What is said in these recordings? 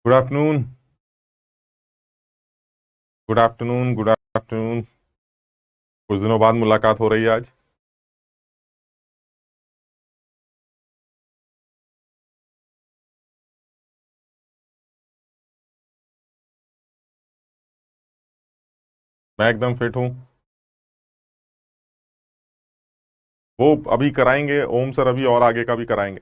Good afternoon. Good afternoon. Good afternoon. कुछ दिनों बाद मुलाकात हो रही है आज। मैं एकदम फिट हूँ। वो अभी कराएंगे ओम सर, अभी और आगे का भी कराएंगे।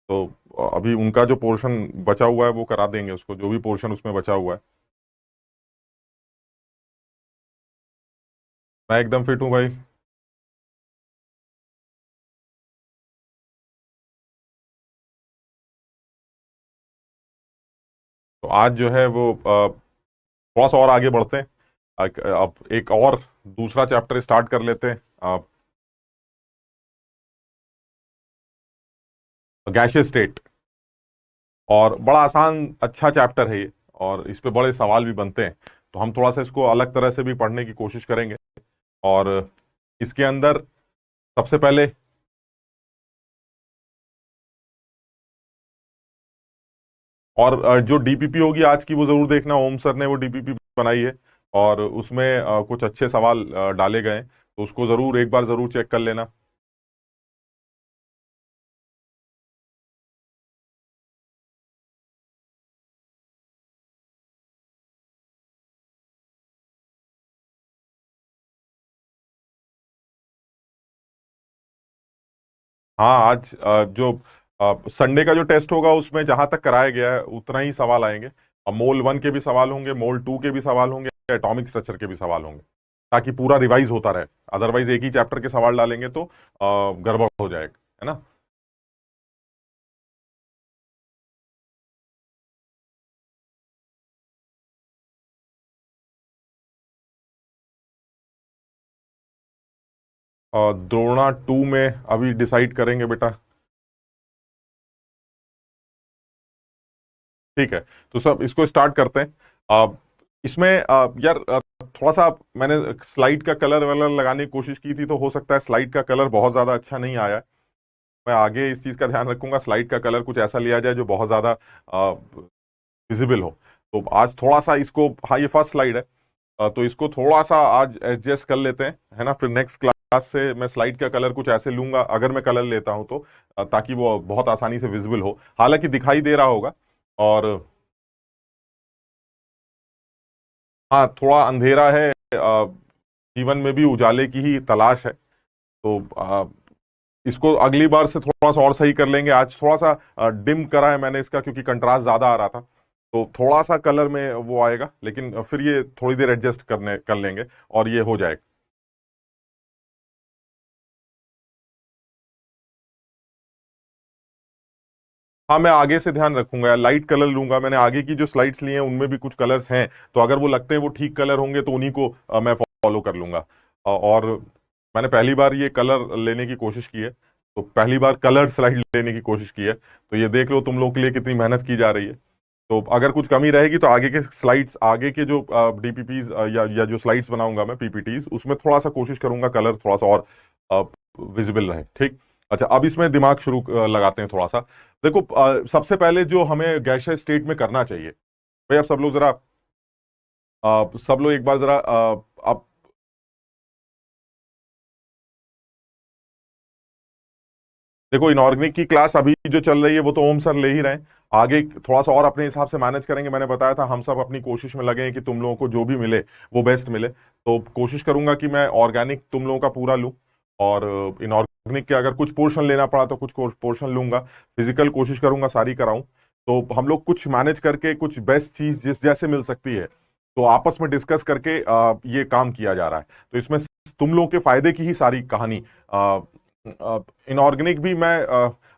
तो अभी उनका जो पोर्शन बचा हुआ है वो करा देंगे, उसको जो भी पोर्शन उसमें बचा हुआ है। मैं एकदम फिट हूँ भाई। तो आज जो है वो थोड़ा सा और आगे बढ़ते हैं। अब एक और दूसरा चैप्टर स्टार्ट कर लेते हैं। Gaseous state. और बड़ा आसान अच्छा चैप्टर है ये, और इस पे बड़े सवाल भी बनते हैं। तो हम थोड़ा सा इसको अलग तरह से भी पढ़ने की कोशिश करेंगे। और इसके अंदर सबसे पहले जो डीपीपी होगी आज की वो जरूर देखना। ओम सर ने वो डीपीपी बनाई है, और उसमें कुछ अच्छे सवाल डाले गए हैं, तो उसको जरूर एक बार जरूर चेक कर लेना। हाँ, आज संडे का जो टेस्ट होगा उसमें जहां तक कराया गया है उतना ही सवाल आएंगे। अब मोल 1 के भी सवाल होंगे, मोल 2 के भी सवाल होंगे, एटॉमिक स्ट्रक्चर के भी सवाल होंगे, ताकि पूरा रिवाइज होता रहे। अदरवाइज एक ही चैप्टर के सवाल डालेंगे तो गड़बड़ हो जाएगा, है ना। द्रोणा 2 में अभी डिसाइड करेंगे बेटा। ठीक है, तो सब इसको स्टार्ट करते हैं। इसमें यार थोड़ा सा मैंने स्लाइड का कलर वलर लगाने की कोशिश की थी, तो हो सकता है स्लाइड का कलर बहुत ज्यादा अच्छा नहीं आया है। मैं आगे इस चीज का ध्यान रखूंगा, स्लाइड का कलर कुछ ऐसा लिया जाए जो बहुत ज्यादा विजिबल हो। तो आज थोड़ा सा इसको, हाँ ये फर्स्ट स्लाइड है, तो इसको थोड़ा सा आज एडजस्ट कर लेते हैं, है ना। फिर नेक्स्ट क्लास से मैं स्लाइड का कलर कुछ ऐसे लूंगा, अगर मैं कलर लेता हूं तो, ताकि वो बहुत आसानी से विजिबल हो, हालांकि दिखाई दे रहा होगा। और हाँ, थोड़ा अंधेरा है। जीवन में भी उजाले की ही तलाश है। तो इसको अगली बार से थोड़ा सा और सही कर लेंगे। आज थोड़ा सा डिम करा है मैंने इसका, क्योंकि कंट्रास्ट ज्यादा आ रहा था। तो थोड़ा सा कलर में वो आएगा, लेकिन फिर ये थोड़ी देर एडजस्ट करने कर लेंगे और ये हो जाएगा। हाँ, मैं आगे से ध्यान रखूंगा, लाइट कलर लूंगा। मैंने आगे की जो स्लाइड्स ली हैं उनमें भी कुछ कलर्स हैं, तो अगर वो लगते हैं वो ठीक कलर होंगे तो उन्हीं को मैं फॉलो कर लूंगा। और मैंने पहली बार ये कलर लेने की कोशिश की है, तो पहली बार कलर स्लाइड लेने की कोशिश की है। तो ये देख लो तुम लोग के लिए कितनी मेहनत की जा रही है। तो अगर कुछ कमी रहेगी तो आगे के स्लाइड्स, आगे के जो डीपीपीज या जो स्लाइड्स बनाऊंगा मैं, पीपीटीज, उसमें थोड़ा सा कोशिश करूंगा कलर थोड़ा सा और विजिबल रहे। ठीक। अच्छा, अब इसमें दिमाग शुरू लगाते हैं थोड़ा सा। देखो, सबसे पहले जो हमें गैसियस स्टेट में करना चाहिए, भाई आप सब लोग जरा, सब लोग एक बार जरा, आप देखो, इनऑर्गेनिक की क्लास अभी जो चल रही है वो तो ओम सर ले ही रहे हैं। आगे थोड़ा सा और अपने हिसाब से मैनेज करेंगे। मैंने बताया था हम सब अपनी कोशिश में लगे हैं कि तुम लोगों को जो भी मिले वो बेस्ट मिले। तो कोशिश करूंगा कि मैं ऑर्गेनिक तुम लोगों का पूरा लूं, और इनऑर्गेनिक के अगर कुछ पोर्शन लेना पड़ा तो कुछ पोर्शन लूंगा। फिजिकल कोशिश करूंगा सारी कराऊं। तो हम लोग कुछ मैनेज करके कुछ बेस्ट चीज जिस जैसे मिल सकती है, तो आपस में डिस्कस करके ये काम किया जा रहा है। तो इसमें तुम लोगों के फायदे की ही सारी कहानी। इनऑर्गेनिक भी मैं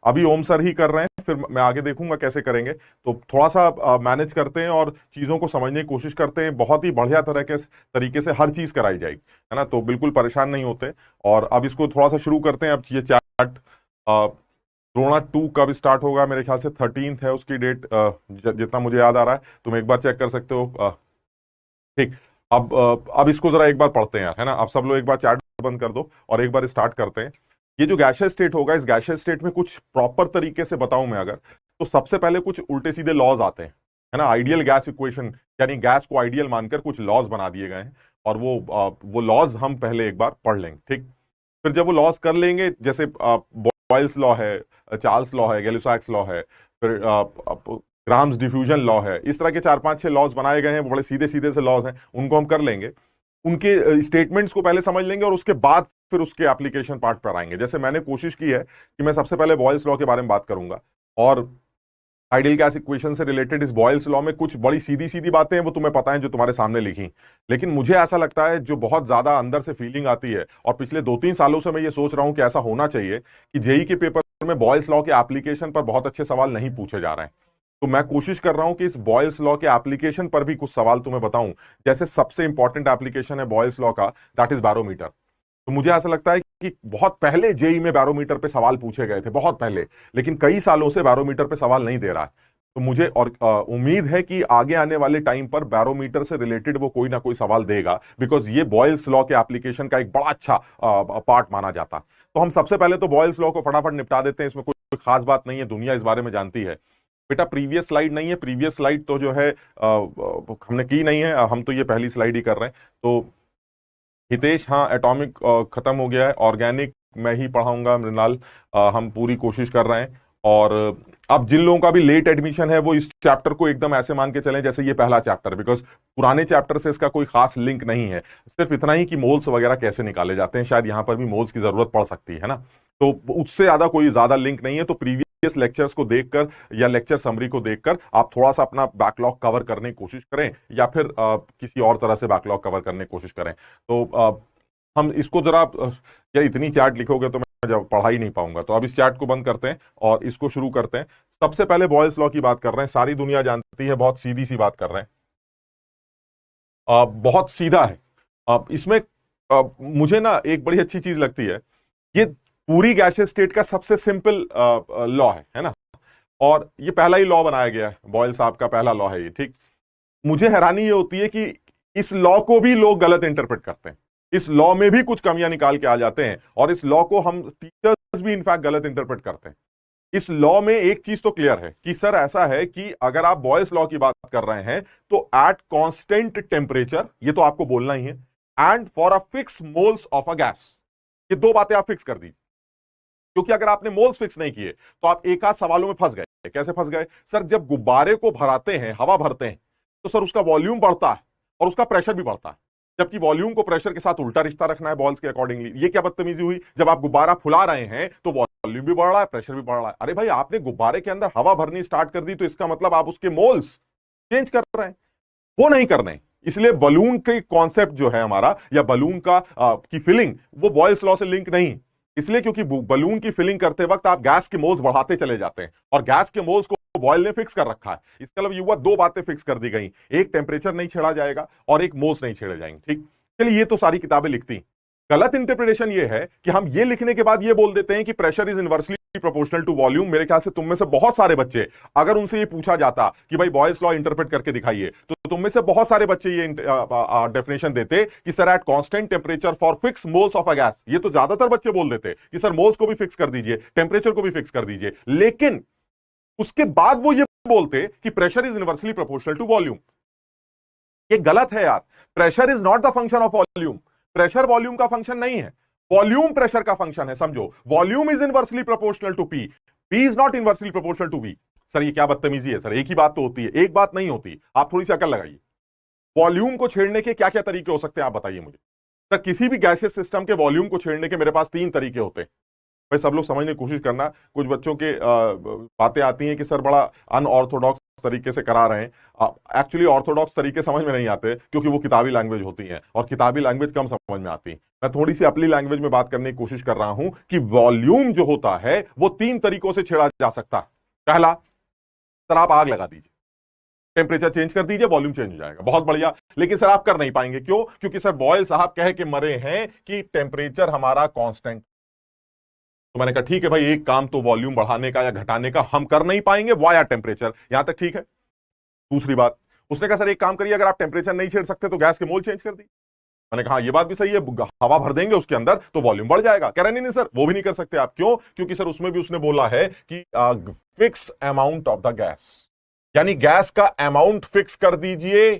अभी ओम सर ही कर रहे हैं, फिर मैं आगे देखूंगा कैसे करेंगे। तो थोड़ा सा मैनेज करते हैं और चीजों को समझने की कोशिश करते हैं। बहुत ही बढ़िया तरह के तरीके से हर चीज कराई जाएगी, है ना। तो बिल्कुल परेशान नहीं होते। और अब इसको थोड़ा सा शुरू करते हैं। अब ये चार्ट द्रोणा 2 कब स्टार्ट होगा, मेरे ख्याल से 13th है उसकी डेट, जितना मुझे याद आ रहा है। तुम एक बार चेक कर सकते हो। ठीक। अब इसको जरा एक बार पढ़ते हैं यार, है ना। अब सब लोग एक बार चैट बंद कर दो और एक बार स्टार्ट करते हैं। ये जो गैशियस स्टेट होगा, इस गैशियस स्टेट में कुछ प्रॉपर तरीके से बताऊं मैं अगर, तो सबसे पहले कुछ उल्टे सीधे लॉज आते हैं, है ना, आइडियल गैस इक्वेशन, यानी गैस को आइडियल मानकर कुछ लॉज बना दिए गए हैं, और वो लॉज हम पहले एक बार पढ़ लेंगे, ठीक। फिर जब वो लॉज कर लेंगे, जैसे बॉयल्स लॉ है, चार्ल्स लॉ है, गैली-लॉसाक्स लॉ है, फिर ग्राम्स डिफ्यूजन लॉ है, इस तरह के 4-5-6 लॉज बनाए गए हैं, वो बड़े सीधे सीधे से लॉज हैं, उनको हम कर लेंगे, उनके स्टेटमेंट्स को पहले समझ लेंगे, और उसके बाद फिर उसके एप्लीकेशन पार्ट पर आएंगे। जैसे मैंने कोशिश की है कि मैं सबसे पहले बॉयल्स लॉ के बारे में बात करूंगा, और आइडियल गैस इक्वेशन से रिलेटेड इस बॉयल्स लॉ में कुछ बड़ी सीधी सीधी बातें हैं, वो तुम्हें पता है, जो तुम्हारे सामने लिखी, लेकिन मुझे ऐसा लगता है, जो बहुत ज्यादा अंदर से फीलिंग आती है, और पिछले 2-3 सालों से मैं ये सोच रहा हूं कि ऐसा होना चाहिए कि जेई के पेपर में बॉयल्स लॉ के एप्लीकेशन पर बहुत अच्छे सवाल नहीं पूछे जा रहे हैं। तो मैं कोशिश कर रहा हूं कि इस बॉयल्स लॉ के एप्लीकेशन पर भी कुछ सवाल तुम्हें बताऊं। जैसे सबसे इंपॉर्टेंट एप्लीकेशन है बॉयल्स लॉ का, दैट इज बैरोमीटर। तो मुझे ऐसा लगता है कि बहुत पहले जेई में बैरोमीटर पे सवाल पूछे गए थे, बहुत पहले, लेकिन कई सालों से बैरोमीटर पे सवाल नहीं दे रहा है। तो मुझे और उम्मीद है कि आगे आने वाले टाइम पर बैरोमीटर से रिलेटेड वो कोई ना कोई सवाल देगा, बिकॉज ये बॉयल्स लॉ के एप्लीकेशन का एक बड़ा अच्छा पार्ट माना जाता है। तो हम सबसे पहले तो बॉयल्स लॉ को फटाफट निपटा देते हैं, इसमें कोई खास बात नहीं है, दुनिया इस बारे में जानती है। बेटा प्रीवियस स्लाइड नहीं है, प्रीवियस स्लाइड तो जो है हमने की नहीं है, हम तो ये पहली स्लाइड ही कर रहे हैं। तो हितेश, हाँ एटॉमिक खत्म हो गया है, ऑर्गेनिक मैं ही पढ़ाऊंगा मृणाल, हम पूरी कोशिश कर रहे हैं। और अब जिन लोगों का भी लेट एडमिशन है, वो इस चैप्टर को एकदम ऐसे मान के चलें जैसे ये पहला चैप्टर, बिकॉज पुराने चैप्टर से इसका कोई खास लिंक नहीं है, सिर्फ इतना ही कि मोल्स वगैरह कैसे निकाले जाते हैं, शायद यहां पर भी मोल्स की जरूरत पड़ सकती है ना, तो उससे ज्यादा कोई ज्यादा लिंक नहीं है। तो प्रीवियस लेक्चर्स को देखकर या लेक्चर समरी को देखकर आप थोड़ा सा अपना बैकलॉग कवर करने की कोशिश करें, या फिर किसी और तरह से बैकलॉग कवर करने की कोशिश करें। तो हम इसको जरा या इतनी चैट लिखोगे तो मैं जब पढ़ा ही नहीं पाऊंगा, तो अब इस चैट को बंद करते हैं और इसको शुरू करते हैं। सबसे पहले बॉयल्स लॉ की बात कर रहे हैं, सारी दुनिया जानती है, बहुत सीधी सी बात कर रहे हैं, बहुत सीधा है। इसमें मुझे ना एक बड़ी अच्छी चीज लगती है, ये पूरी गैसियस स्टेट का सबसे सिंपल लॉ है ना, और ये पहला ही लॉ बनाया गया है, बॉयल साहब का पहला लॉ है ये, ठीक। मुझे हैरानी ये होती है कि इस लॉ को भी लोग गलत इंटरप्रेट करते हैं, इस लॉ में भी कुछ कमियां निकाल के आ जाते हैं, और इस लॉ को हम टीचर्स भी इनफैक्ट गलत इंटरप्रेट करते हैं। इस लॉ में एक चीज तो क्लियर है कि सर ऐसा है कि अगर आप बॉयल्स लॉ की बात कर रहे हैं तो एट कांस्टेंट टेम्परेचर, ये तो आपको बोलना ही है, and for a fix moles of a gas, ये दो बातें आप फिक्स कर दीजिए, क्योंकि अगर आपने मोल्स फिक्स नहीं किए तो आप एक आध सवालों में फंस गए। कैसे फंस गए सर? जब गुब्बारे को भराते हैं, हवा भरते हैं, तो सर उसका वॉल्यूम बढ़ता है और उसका प्रेशर भी बढ़ता है, जबकि वॉल्यूम को प्रेशर के साथ उल्टा रिश्ता रखना है बॉल्स के अकॉर्डिंगली। ये क्या बदतमीजी हुई? जब आप गुब्बारा फुला रहे हैं तो वॉल्यूम भी बढ़ रहा है, प्रेशर भी बढ़ रहा है। अरे भाई, आपने गुब्बारे के अंदर हवा भरनी स्टार्ट कर दी तो इसका मतलब आप उसके मोल्स चेंज कर रहे हैं, वो नहीं करने। इसलिए बलून के कॉन्सेप्ट जो है हमारा, या बलून का की फिलिंग, वो बॉयल्स लॉ से लिंक नहीं, इसलिए क्योंकि बलून की फिलिंग करते वक्त आप गैस के मोल्स बढ़ाते चले जाते हैं, और गैस के मोल्स को बॉयल ने फिक्स कर रखा है। इसका मतलब ये हुआ, दो बातें फिक्स कर दी गई, एक टेम्परेचर नहीं छेड़ा जाएगा और एक मोल्स नहीं छेड़े जाएंगे, ठीक। चलिए, ये तो सारी किताबें लिखती। गलत इंटरप्रिटेशन ये है कि हम ये लिखने के बाद ये बोल देते हैं कि pressure is inversely proportional to volume. मेरे ख्याल से तुम में से बहुत सारे बच्चे, अगर उनसे ये पूछा जाता कि भाई बॉयल्स लॉ इंटरप्रेट करके दिखाइए, तो तुम में से बहुत सारे बच्चे ये डेफिनेशन देते कि sir eight constant temperature for fix moles of a gas. ये तो ज्यादातर बच्चे बोल देते कि सर मोल्स को भी फिक्स कर दीजिए, टेम्परेचर को भी फिक्स कर दीजिए, लेकिन उसके बाद वो ये बोलते कि pressure is inversely proportional to volume. ये गलत है यार। Pressure is not the function of volume, pressure volume का फंक्शन नहीं है, वॉल्यूम प्रेशर का फंक्शन है, समझो। Volume is inversely proportional to P, P is not inversely proportional to V. Sir ये क्या बदतमीजी है सर? एक ही बात तो होती है, एक बात नहीं होती, आप थोड़ी सी अकल लगाइए। वॉल्यूम को छेड़ने के क्या क्या तरीके हो सकते हैं, आप बताइए मुझे। सर किसी भी गैसियस सिस्टम के वॉल्यूम को छेड़ने के मेरे पास 3 तरीके होते हैं। भाई सब लोग समझने की कोशिश करना, कुछ बच्चों के बातें आती हैं कि सर बड़ा अनऑर्थोडॉक्स तरीके से करा रहे हैं। एक्चुअली ऑर्थोडॉक्स तरीके समझ में नहीं आते, क्योंकि वो किताबी लैंग्वेज होती हैं, और किताबी लैंग्वेज कम समझ में आती है। मैं थोड़ी सी अपनी लैंग्वेज में बात करने की कोशिश कर रहा हूं कि वॉल्यूम जो होता है वो 3 तरीकों से छेड़ा जा सकता है। पहला, सर आप आग लगा दीजिए, टेम्परेचर चेंज कर दीजिए, वॉल्यूम चेंज हो जाएगा, बहुत बढ़िया। लेकिन सर आप कर नहीं पाएंगे, क्यों? क्योंकि सर बॉयल साहब कह के मरे हैं कि टेम्परेचर हमारा कांस्टेंट। तो मैंने कहा ठीक है भाई, एक काम तो वॉल्यूम बढ़ाने का या घटाने का हम कर नहीं पाएंगे, वाया टेम्परेचर, यहां तक ठीक है। दूसरी बात, उसने कहा सर एक काम करिए, अगर आप टेम्परेचर नहीं छेड़ सकते तो गैस के मोल चेंज कर दी। मैंने कहा ये बात भी सही है, हवा भर देंगे उसके अंदर तो वॉल्यूम बढ़ जाएगा। कह रहे नहीं नहीं सर, वो भी नहीं कर सकते आप। क्यों? क्योंकि सर उसमें भी उसने बोला है कि fix amount of the gas, यानी गैस का अमाउंट फिक्स कर दीजिए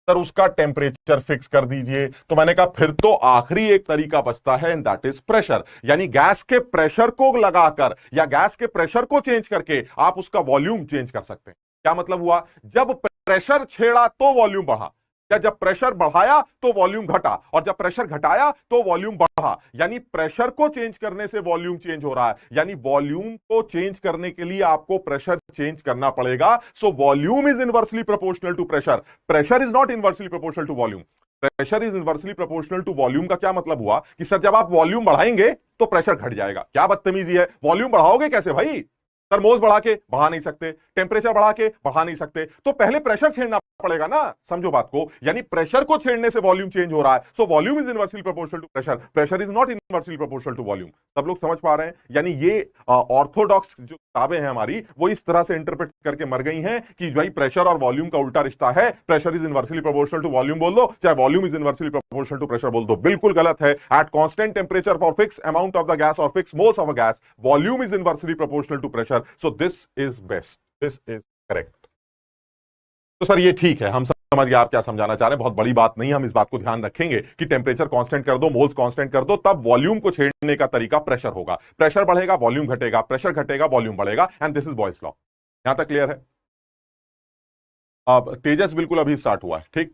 सर, उसका टेम्परेचर फिक्स कर दीजिए। तो मैंने कहा फिर तो आखिरी एक तरीका बचता है एंड दैट इज प्रेशर। यानी गैस के प्रेशर को लगाकर या गैस के प्रेशर को चेंज करके आप उसका वॉल्यूम चेंज कर सकते हैं। क्या मतलब हुआ, जब प्रेशर छेड़ा तो वॉल्यूम बढ़ा, या जब प्रेशर बढ़ाया तो वॉल्यूम घटा, और जब प्रेशर घटाया तो वॉल्यूम बढ़ा। यानी प्रेशर को चेंज करने से वॉल्यूम चेंज हो रहा है। यानी वॉल्यूम को चेंज करने के लिए आपको प्रेशर चेंज करना पड़ेगा। So volume is inversely proportional to pressure, pressure is not inversely proportional to volume. Pressure is inversely proportional to volume का क्या मतलब हुआ कि सर जब आप वॉल्यूम बढ़ाएंगे तो प्रेशर घट जाएगा। क्या बदतमीजी है, वॉल्यूम बढ़ाओगे कैसे भाई? थर्मोस बढ़ा के बढ़ा नहीं सकते, टेम्परेचर बढ़ा के बढ़ा नहीं सकते, तो पहले प्रेशर छेड़ना पड़ेगा ना। समझो बात को, यानी प्रेशर को छेड़ने से वॉल्यूम चेंज हो रहा है। So volume is inversely proportional to pressure, pressure is not inversely proportional to volume. सब लोग समझ पा रहे हैं? यानी ये ऑर्थोडॉक्स जो किताबें हैं हमारी, वो इस तरह से इंटरप्रेट करके मर गई हैं कि भाई प्रेशर और वॉल्यूम का उल्टा रिश्ता है, pressure is inversely proportional to volume बोल दो, चाहे volume is inversely proportional to pressure बोल दो। बिल्कुल गलत है। At constant temperature for fix amount of the gas और fix moles of a gas, volume is inversely proportional to pressure. So this is best, this is correct. तो sir ये ठीक है, हम समझ गए आप क्या समझाना चाह रहे हैं, बहुत बड़ी बात नहीं। हम इस बात को ध्यान रखेंगे कि टेम्परेचर कांस्टेंट कर दो, मोल्स कांस्टेंट कर दो, तब वॉल्यूम को छेड़ने का तरीका प्रेशर होगा। प्रेशर बढ़ेगा वॉल्यूम घटेगा, प्रेशर घटेगा वॉल्यूम बढ़ेगा, and this is Boyle's law. यहां तक क्लियर है? अब तेजस बिल्कुल अभी स्टार्ट हुआ है। ठीक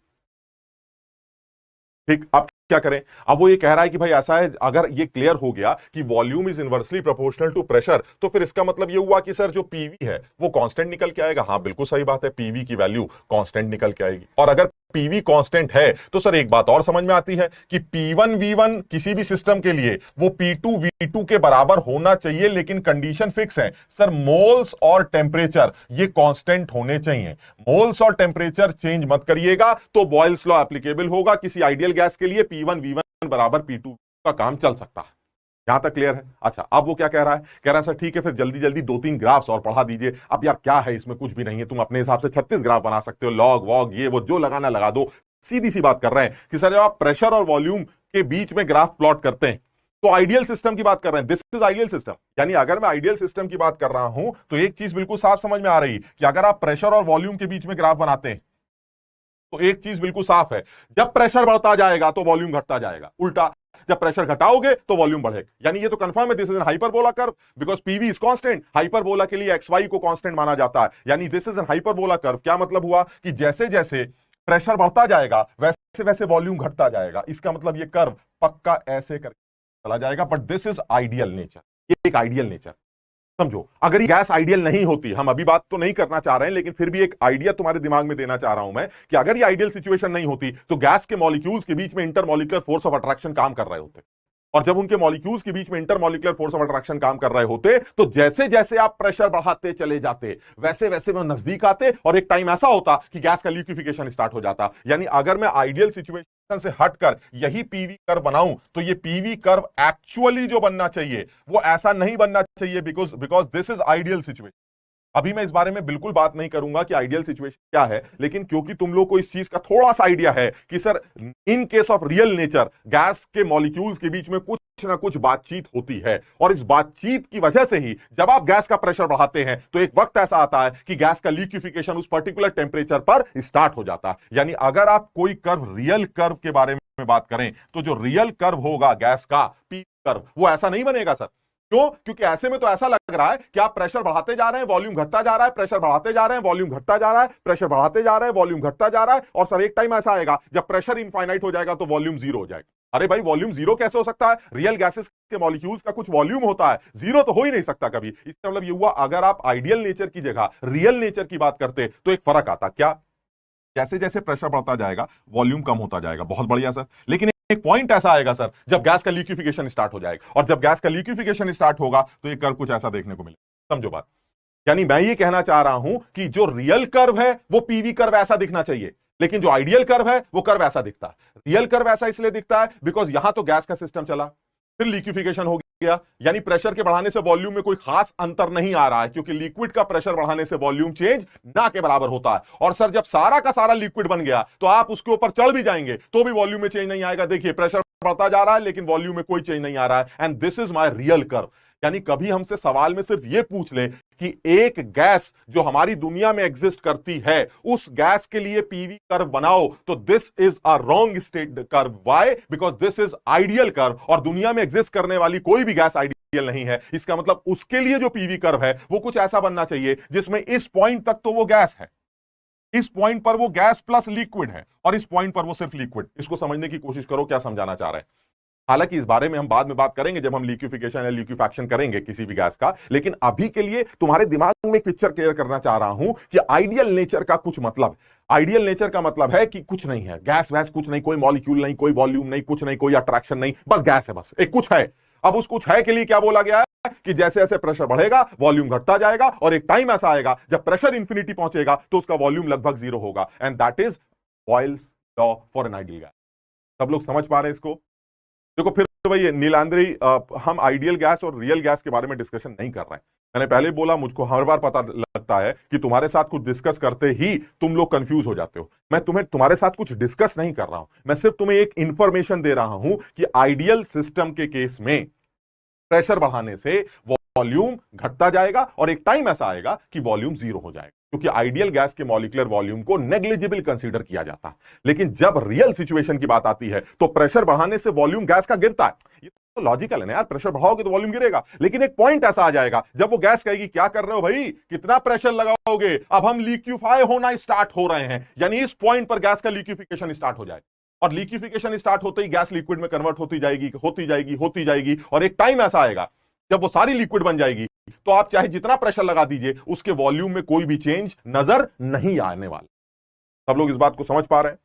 ठीक, अब क्या करें? अब वो ये कह रहा है कि भाई ऐसा है, अगर ये क्लियर हो गया कि volume is inversely proportional to pressure, तो फिर इसका मतलब ये हुआ कि सर जो पीवी है वो कांस्टेंट निकल के आएगा। हाँ बिल्कुल सही बात है, पीवी की वैल्यू कांस्टेंट निकल के आएगी। और अगर पीवी कांस्टेंट है तो सर एक बात और समझ में आती है कि P1 V1 किसी भी सिस्टम के लिए वो P2 V2 के बराबर होना चाहिए, लेकिन कंडीशन फिक्स है सर, मोल्स और टेम्परेचर ये कांस्टेंट होने चाहिए। मोल्स और टेम्परेचर चेंज मत करिएगा तो बॉयल्स लॉ एप्लीकेबल होगा। किसी आइडियल गैस के लिए P1 V1 बराबर P2 का काम चल सकता है। यहां तक क्लियर है? अच्छा, अब वो क्या कह रहा है? कह रहा है सर ठीक है, फिर जल्दी जल्दी 2-3 ग्राफ्स और पढ़ा दीजिए। अब यार क्या है इसमें, कुछ भी नहीं है, तुम अपने हिसाब से 36 ग्राफ बना सकते हो, लॉग वॉग ये वो जो लगाना लगा दो। सीधी सी बात कर रहे हैं कि सर जब आप प्रेशर और वॉल्यूम के बीच में ग्राफ प्लॉट करते हैं तो आइडियल सिस्टम की बात कर रहे हैं, दिस इज आइडियल सिस्टम। यानी अगर मैं आइडियल सिस्टम की बात कर रहा हूं तो एक चीज बिल्कुल साफ समझ में आ रही कि अगर आप प्रेशर और वॉल्यूम के बीच में ग्राफ बनाते हैं तो एक चीज बिल्कुल साफ है, जब प्रेशर बढ़ता जाएगा तो वॉल्यूम घटता जाएगा, उल्टा जब प्रेशर घटाओगे तो वॉल्यूम बढ़ेगा। यानी ये तो कंफर्म है, this is an hyperbola curve because PV is constant. Hyperbola के लिए एक्स-वाई को कांस्टेंट माना जाता है, यानी this is an hyperbola curve. क्या मतलब हुआ कि जैसे जैसे प्रेशर बढ़ता जाएगा वैसे वैसे वॉल्यूम घटता जाएगा। इसका मतलब ये कर्व पक्का ऐसे करके चला जाएगा। But this is ideal nature, ये एक आइडियल नेचर। समझो, अगर ये गैस आइडियल नहीं होती, हम अभी बात तो नहीं करना चाह रहे हैं लेकिन फिर भी एक आइडिया तुम्हारे दिमाग में देना चाह रहा हूं मैं कि अगर ये आइडियल सिचुएशन नहीं होती तो गैस के मॉलिक्यूल्स के बीच में इंटरमॉलिक्यूलर फोर्स ऑफ अट्रैक्शन काम कर रहे होते, और जब उनके मॉलिक्यूल्स के बीच में इंटरमॉलिक्यूलर फोर्स ऑफ अट्रैक्शन काम कर रहे होते तो जैसे जैसे आप प्रेशर बढ़ाते चले जाते वैसे वैसे वो नजदीक आते, और एक टाइम ऐसा होता कि गैस का लिक्विफिकेशन स्टार्ट हो जाता। यानी अगर मैं आइडियल सिचुएशन से हटकर यही पीवी कर्व बनाऊं तो ये पीवी कर्व एक्चुअली जो बनना चाहिए वो ऐसा नहीं बनना चाहिए, because this is ideal situation. अभी मैं इस बारे में बिल्कुल बात नहीं करूंगा कि आइडियल सिचुएशन क्या है, लेकिन क्योंकि तुम लोग को इस चीज का थोड़ा सा आइडिया है कि sir in case of real nature gas के मॉलिक्यूल्स के बीच में कुछ ना कुछ बातचीत होती है, और इस बातचीत की वजह से ही जब आप गैस का प्रेशर बढ़ाते हैं तो एक वक्त ऐसा आता है कि गैस का लिक्विफिकेशन उस पर्टिकुलर टेम्परेचर पर स्टार्ट हो जाता है। यानी अगर आप कोई कर्व, रियल कर्व के बारे में बात करें तो जो रियल कर्व होगा गैस का पी कर्व, वो ऐसा नहीं बनेगा सर। क्यों? क्योंकि ऐसे में तो ऐसा लग रहा है कि आप प्रेशर बढ़ाते जा रहे हैं, वॉल्यूम घटता जा रहा है, प्रेशर बढ़ाते जा रहे हैं, वॉल्यूम घटता जा रहा है, प्रेशर बढ़ाते जा रहे हैं, वॉल्यूम घटता जा रहा है, और सर एक टाइम ऐसा आएगा जब प्रेशर इनफाइनाइट हो जाएगा तो वॉल्यूम जीरो हो जाएगा। अरे भाई वॉल्यूम जीरो कैसे हो सकता है? रियल गैसेस के मॉलिक्यूल्स का कुछ वॉल्यूम होता है, जीरो तो हो ही नहीं सकता कभी। इसका मतलब ये हुआ अगर आप आइडियल नेचर की जगह रियल नेचर की बात करते तो एक फर्क आता। क्या? जैसे जैसे प्रेशर बढ़ता जाएगा वॉल्यूम कम होता जाएगा। बहुत बढ़िया सर, लेकिन एक पॉइंट ऐसा आएगा सर जब गैस का लिक्विफिकेशन स्टार्ट हो जाएगा, और जब गैस का लिक्विफिकेशन स्टार्ट होगा तो ये कर्व कुछ ऐसा देखने को मिलेगा। समझो बात। यानी मैं ये कहना चाह रहा हूं कि जो रियल कर्व है वो पीवी कर्व ऐसा दिखना चाहिए, लेकिन जो आइडियल कर्व है वो कर्व ऐसा दिखता है। रियल कर्व ऐसा इसलिए दिखता है बिकॉज यहां तो गैस का सिस्टम चला, फिर लिक्विफिकेशन हो गया, यानी प्रेशर के बढ़ाने से वॉल्यूम में कोई खास अंतर नहीं आ रहा है, क्योंकि लिक्विड का प्रेशर बढ़ाने से वॉल्यूम चेंज ना के बराबर होता है। और सर जब सारा का सारा लिक्विड बन गया तो आप उसके ऊपर चढ़ भी जाएंगे तो भी वॉल्यूम में चेंज नहीं आएगा। देखिए प्रेशर बढ़ता जा रहा है लेकिन वॉल्यूम में कोई चेंज नहीं आ रहा है, and this is my real curve. यानी कभी हमसे सवाल में सिर्फ यह पूछ ले कि एक गैस जो हमारी दुनिया में एग्जिस्ट करती है उस गैस के लिए पीवी कर्व बनाओ, तो this is a wrong state curve. Why? Because this is ideal curve, और दुनिया में एग्जिस्ट करने वाली कोई भी गैस आइडियल नहीं है। इसका मतलब उसके लिए जो पीवी कर्व है वो कुछ ऐसा बनना चाहिए जिसमें इस पॉइंट तक तो वो गैस है, इस पॉइंट पर वो गैस प्लस लिक्विड है, और इस पॉइंट पर वो सिर्फ लिक्विड। इसको समझने की कोशिश करो क्या समझाना चाह रहे हैं। हालांकि इस बारे में हम बाद में बात करेंगे जब हम लिक्विफिकेशन या लिक्विफैक्शन करेंगे किसी भी गैस का, लेकिन अभी के लिए तुम्हारे दिमाग में एक पिक्चर क्लियर करना चाह रहा हूं कि आइडियल नेचर का कुछ मतलब, आइडियल नेचर का मतलब है कि कुछ नहीं है, गैस वैस कुछ नहीं, कोई मॉलिक्यूल नहीं, कोई वॉल्यूम नहीं, कुछ नहीं, कोई अट्रैक्शन नहीं, बस गैस है, बस एक कुछ है। अब उस कुछ है के लिए क्या बोला गया है कि जैसे जैसे प्रेशर बढ़ेगा वॉल्यूम घटता जाएगा, और एक टाइम ऐसा आएगा जब प्रेशर इंफिनिटी पहुंचेगा तो उसका वॉल्यूम लगभग जीरो होगा, and that is Boyle's law for an ideal gas. सब लोग समझ पा रहे हैं इसको? देखो फिर वही नीलांद्री, हम आइडियल गैस और रियल गैस के बारे में डिस्कशन नहीं कर रहे हैं। मैंने पहले बोला मुझको हर बार पता लगता है कि तुम्हारे साथ कुछ डिस्कस करते ही तुम लोग कंफ्यूज हो जाते हो। मैं तुम्हारे साथ कुछ डिस्कस नहीं कर रहा हूं, मैं सिर्फ तुम्हें एक इंफॉर्मेशन दे रहा हूं कि आइडियल सिस्टम के केस में प्रेशर बढ़ाने से वॉल्यूम घटता जाएगा और एक टाइम ऐसा आएगा कि वॉल्यूम जीरो हो जाएगा, क्योंकि आइडियल गैस के मॉलिक्यूलर वॉल्यूम को नेग्लिजिबल कंसीडर किया जाता है। लेकिन जब रियल सिचुएशन की बात आती है तो प्रेशर बढ़ाने से वॉल्यूम गैस का गिरता है। ये तो लॉजिकल है ना यार, प्रेशर बढ़ाओगे तो वॉल्यूम गिरेगा, लेकिन एक पॉइंट ऐसा आ जाएगा जब वो गैस कहेगी क्या कर रहे हो भाई, कितना प्रेशर लगाओगे, अब हम लिक्विफाई होना स्टार्ट हो रहे हैं, यानी इस पॉइंट पर गैस का लिक्विफिकेशन स्टार्ट हो जाएगा, और लिक्विफिकेशन स्टार्ट होते ही गैस लिक्विड में कन्वर्ट होती जाएगी होती जाएगी होती जाएगी, और एक टाइम ऐसा आएगा जब वो सारी लिक्विड बन जाएगी तो आप चाहे जितना प्रेशर लगा दीजिए उसके वॉल्यूम में कोई भी चेंज नजर नहीं आने वाला। सब लोग इस बात को समझ पा रहे हैं?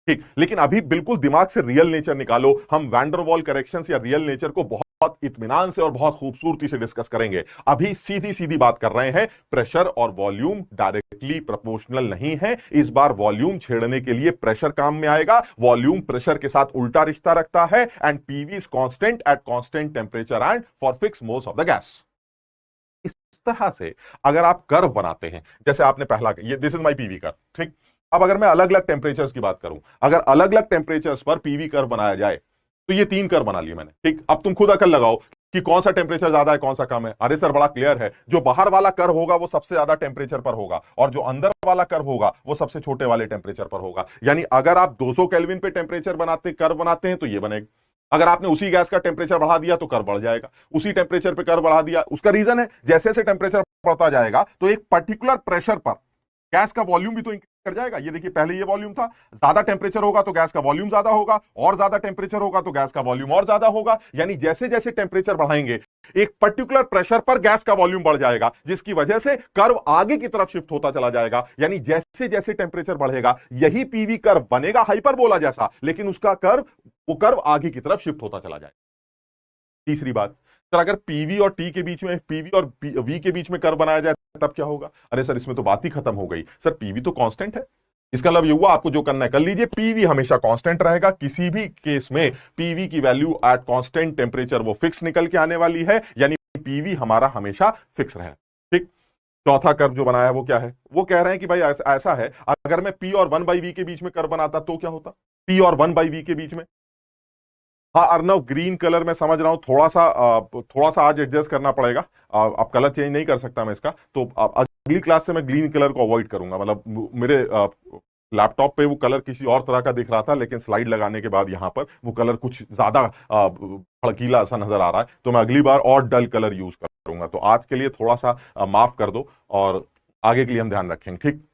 ठीक, लेकिन अभी बिल्कुल दिमाग से रियल नेचर निकालो। हम वैंडरवॉल करेक्शंस या रियल नेचर को बहुत इत्मीनान से और बहुत खूबसूरती से डिस्कस करेंगे। अभी सीधी सीधी बात कर रहे हैं, प्रेशर और वॉल्यूम डायरेक्टली प्रोपोर्शनल नहीं है। इस बार वॉल्यूम छेड़ने के लिए प्रेशर काम में आएगा, वॉल्यूम प्रेशर के साथ उल्टा रिश्ता रखता है, and PV is constant at constant temperature and for fix moles of the gas. इस तरह से अगर आप कर्व बनाते हैं, जैसे आपने पहला, ये this is my PV curve, ठीक। अब अगर मैं अलग अलग टेम्परेचर्स की बात करूं, अगर अलग अलग टेम्परेचर्स पर पीवी कर्व बनाया जाए तो ये 3 कर्व बना लिए मैंने, ठीक। अब तुम खुद अकल लगाओ कि कौन सा टेम्परेचर ज्यादा है कौन सा कम है। अरे सर बड़ा क्लियर है, जो बाहर वाला कर्व होगा वो सबसे ज्यादा टेम्परेचर पर होगा, और जो अंदर वाला कर्व होगा वो सबसे छोटे वाले टेम्परेचर पर होगा। यानी अगर आप 200 केल्विन पे टेम्परेचर कर्व बनाते हैं तो ये बनेगा, अगर आपने उसी गैस का टेम्परेचर बढ़ा दिया तो कर्व बढ़ जाएगा, उसी टेम्परेचर पे कर्व बढ़ा दिया। उसका रीजन है जैसे जैसे टेम्परेचर बढ़ता जाएगा तो एक पर्टिकुलर प्रेशर पर गैस का वॉल्यूम भी तो इंक्रीज कर जाएगा। ये देखिए पहले ये वॉल्यूम था, ज्यादा टेम्परेचर होगा तो गैस का वॉल्यूम ज्यादा होगा, और ज्यादा टेम्परेचर होगा तो गैस का वॉल्यूम और ज्यादा होगा। यानी जैसे जैसे टेम्परेचर बढ़ाएंगे एक पर्टिकुलर प्रेशर पर गैस का वॉल्यूम बढ़ जाएगा, जिसकी वजह से कर्व आगे की तरफ शिफ्ट होता चला जाएगा। यानी जैसे जैसे टेम्परेचर बढ़ेगा यही पीवी कर्व बनेगा हाइपरबोला जैसा, लेकिन उसका वो कर्व आगे की तरफ शिफ्ट होता चला जाएगा। तीसरी बात, सर अगर पीवी और टी के बीच में, पीवी और वी के बीच में कर्व बनाया जाए तब क्या होगा? अरे सर इसमें तो बात ही खत्म हो गई, सर पीवी तो कांस्टेंट है। इसका मतलब ये हुआ आपको जो करना है कर लीजिए, पीवी हमेशा कांस्टेंट रहेगा। किसी भी केस में पीवी की वैल्यू एट कांस्टेंट टेम्परेचर वो फिक्स निकल के आने वाली है, यानी पीवी हमारा हमेशा फिक्स रहेगा, ठीक। चौथा कर्व जो बनाया वो क्या है? वो कह रहे हैं कि भाई ऐसा है, अगर मैं पी और 1/v के बीच में कर्व बनाता तो क्या होता? पी और 1/v के बीच में, हाँ अर्नव ग्रीन कलर में समझ रहा हूं, थोड़ा सा आज एडजस्ट करना पड़ेगा। अब कलर चेंज नहीं कर सकता मैं इसका, तो अगली क्लास से मैं ग्रीन कलर को अवॉइड करूंगा। मतलब मेरे लैपटॉप पे वो कलर किसी और तरह का दिख रहा था, लेकिन स्लाइड लगाने के बाद यहाँ पर वो कलर कुछ ज्यादा भड़कीला सा नजर आ रहा है, तो मैं अगली बार और डल कलर यूज करूंगा। तो आज के लिए थोड़ा सा माफ कर दो, और आगे के लिए हम ध्यान रखेंगे, ठीक।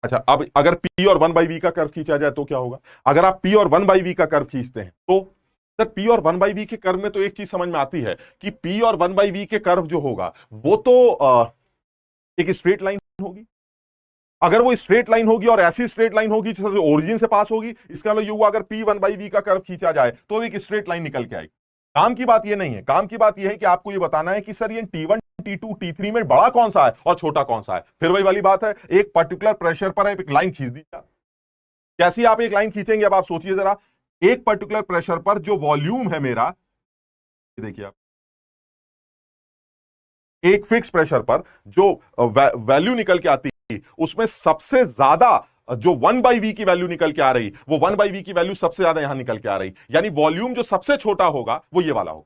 अच्छा, अब अगर P और 1/v का कर्व खींचा जाए तो क्या होगा? अगर आप P और 1/v का कर्व खींचते हैं तो सर P और 1/v के कर्व में तो एक चीज समझ में आती है कि P और 1/v के कर्व जो होगा वो तो एक स्ट्रेट लाइन होगी। अगर वो स्ट्रेट लाइन होगी और ऐसी स्ट्रेट लाइन होगी जो ओरिजिन से पास होगी, इसका मतलब ये हुआ अगर P 1/v का कर्व खींचा जाए तो एक स्ट्रेट लाइन निकल के आएगी। काम की बात ये नहीं है, काम की बात ये है कि आपको ये बताना है कि सर ये T1 T2 T3 में बड़ा कौन सा है और छोटा कौन सा है। फिर वही वाली बात है, एक पर्टिकुलर प्रेशर पर एक लाइन खींच दीजिए। कैसी आप एक लाइन खींचेंगे? अब आप सोचिए जरा, एक पर्टिकुलर प्रेशर पर जो वॉल्यूम है मेरा, देखिए आप एक फिक्स प्रेशर पर जो वैल्यू निकल के आती है उसमें सबसे ज्यादा जो 1/v की वैल्यू निकल के आ रही, वो 1/v की वैल्यू सबसे ज्यादा यहां निकल के आ रही। यानी वॉल्यूम जो सबसे छोटा होगा वो ये वाला होगा।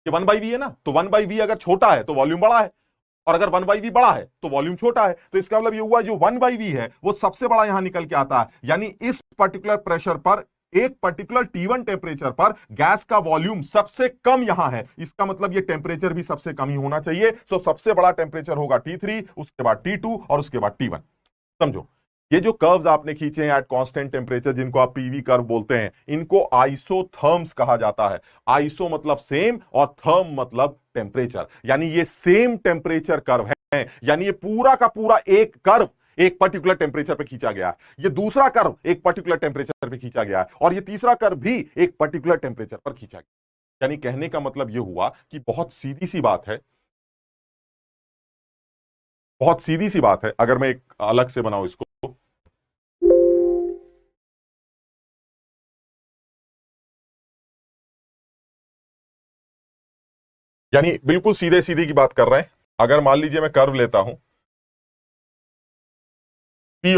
ये 1/v है ना, तो 1/v अगर छोटा है तो वॉल्यूम बड़ा है, और अगर 1/v बड़ा है तो वॉल्यूम छोटा है। तो इसका मतलब ये हुआ जो 1/v है वो सबसे बड़ा यहां निकल के आता है, यानी इस पर्टिकुलर प्रेशर पर, एक पर्टिकुलर T1 टेम्परेचर पर गैस का वॉल्यूम सबसे कम यहां है। इसका मतलब ये टेम्परेचर भी सबसे कम ही होना चाहिए। सो सबसे बड़ा टेम्परेचर होगा T3, उसके बाद T2 और उसके बाद T1। समझो, ये जो कर्व्स आपने खींचे हैं एट कांस्टेंट टेम्परेचर, जिनको आप पीवी कर्व बोलते हैं, इनको आइसोथर्म्स कहा जाता है। आइसो मतलब सेम और थर्म मतलब टेम्परेचर, यानी ये सेम टेम्परेचर कर्व है, यानी ये पूरा का पूरा एक कर्व एक पर्टिकुलर टेम्परेचर पे खींचा गया है, ये दूसरा कर्व एक पर्टिकुलर टेम्परेचर पे खींचा गया है, और ये तीसरा कर्व भी एक पर्टिकुलर टेम्परेचर पर खींचा गया। यानी कहने का मतलब ये हुआ कि बहुत सीधी सी बात है, बहुत सीधी सी बात है। अगर मैं एक अलग से बनाऊं इसको, यानी बिल्कुल सीधे सीधी की बात कर रहे हैं। अगर मान लीजिए मैं कर्व लेता हूं पी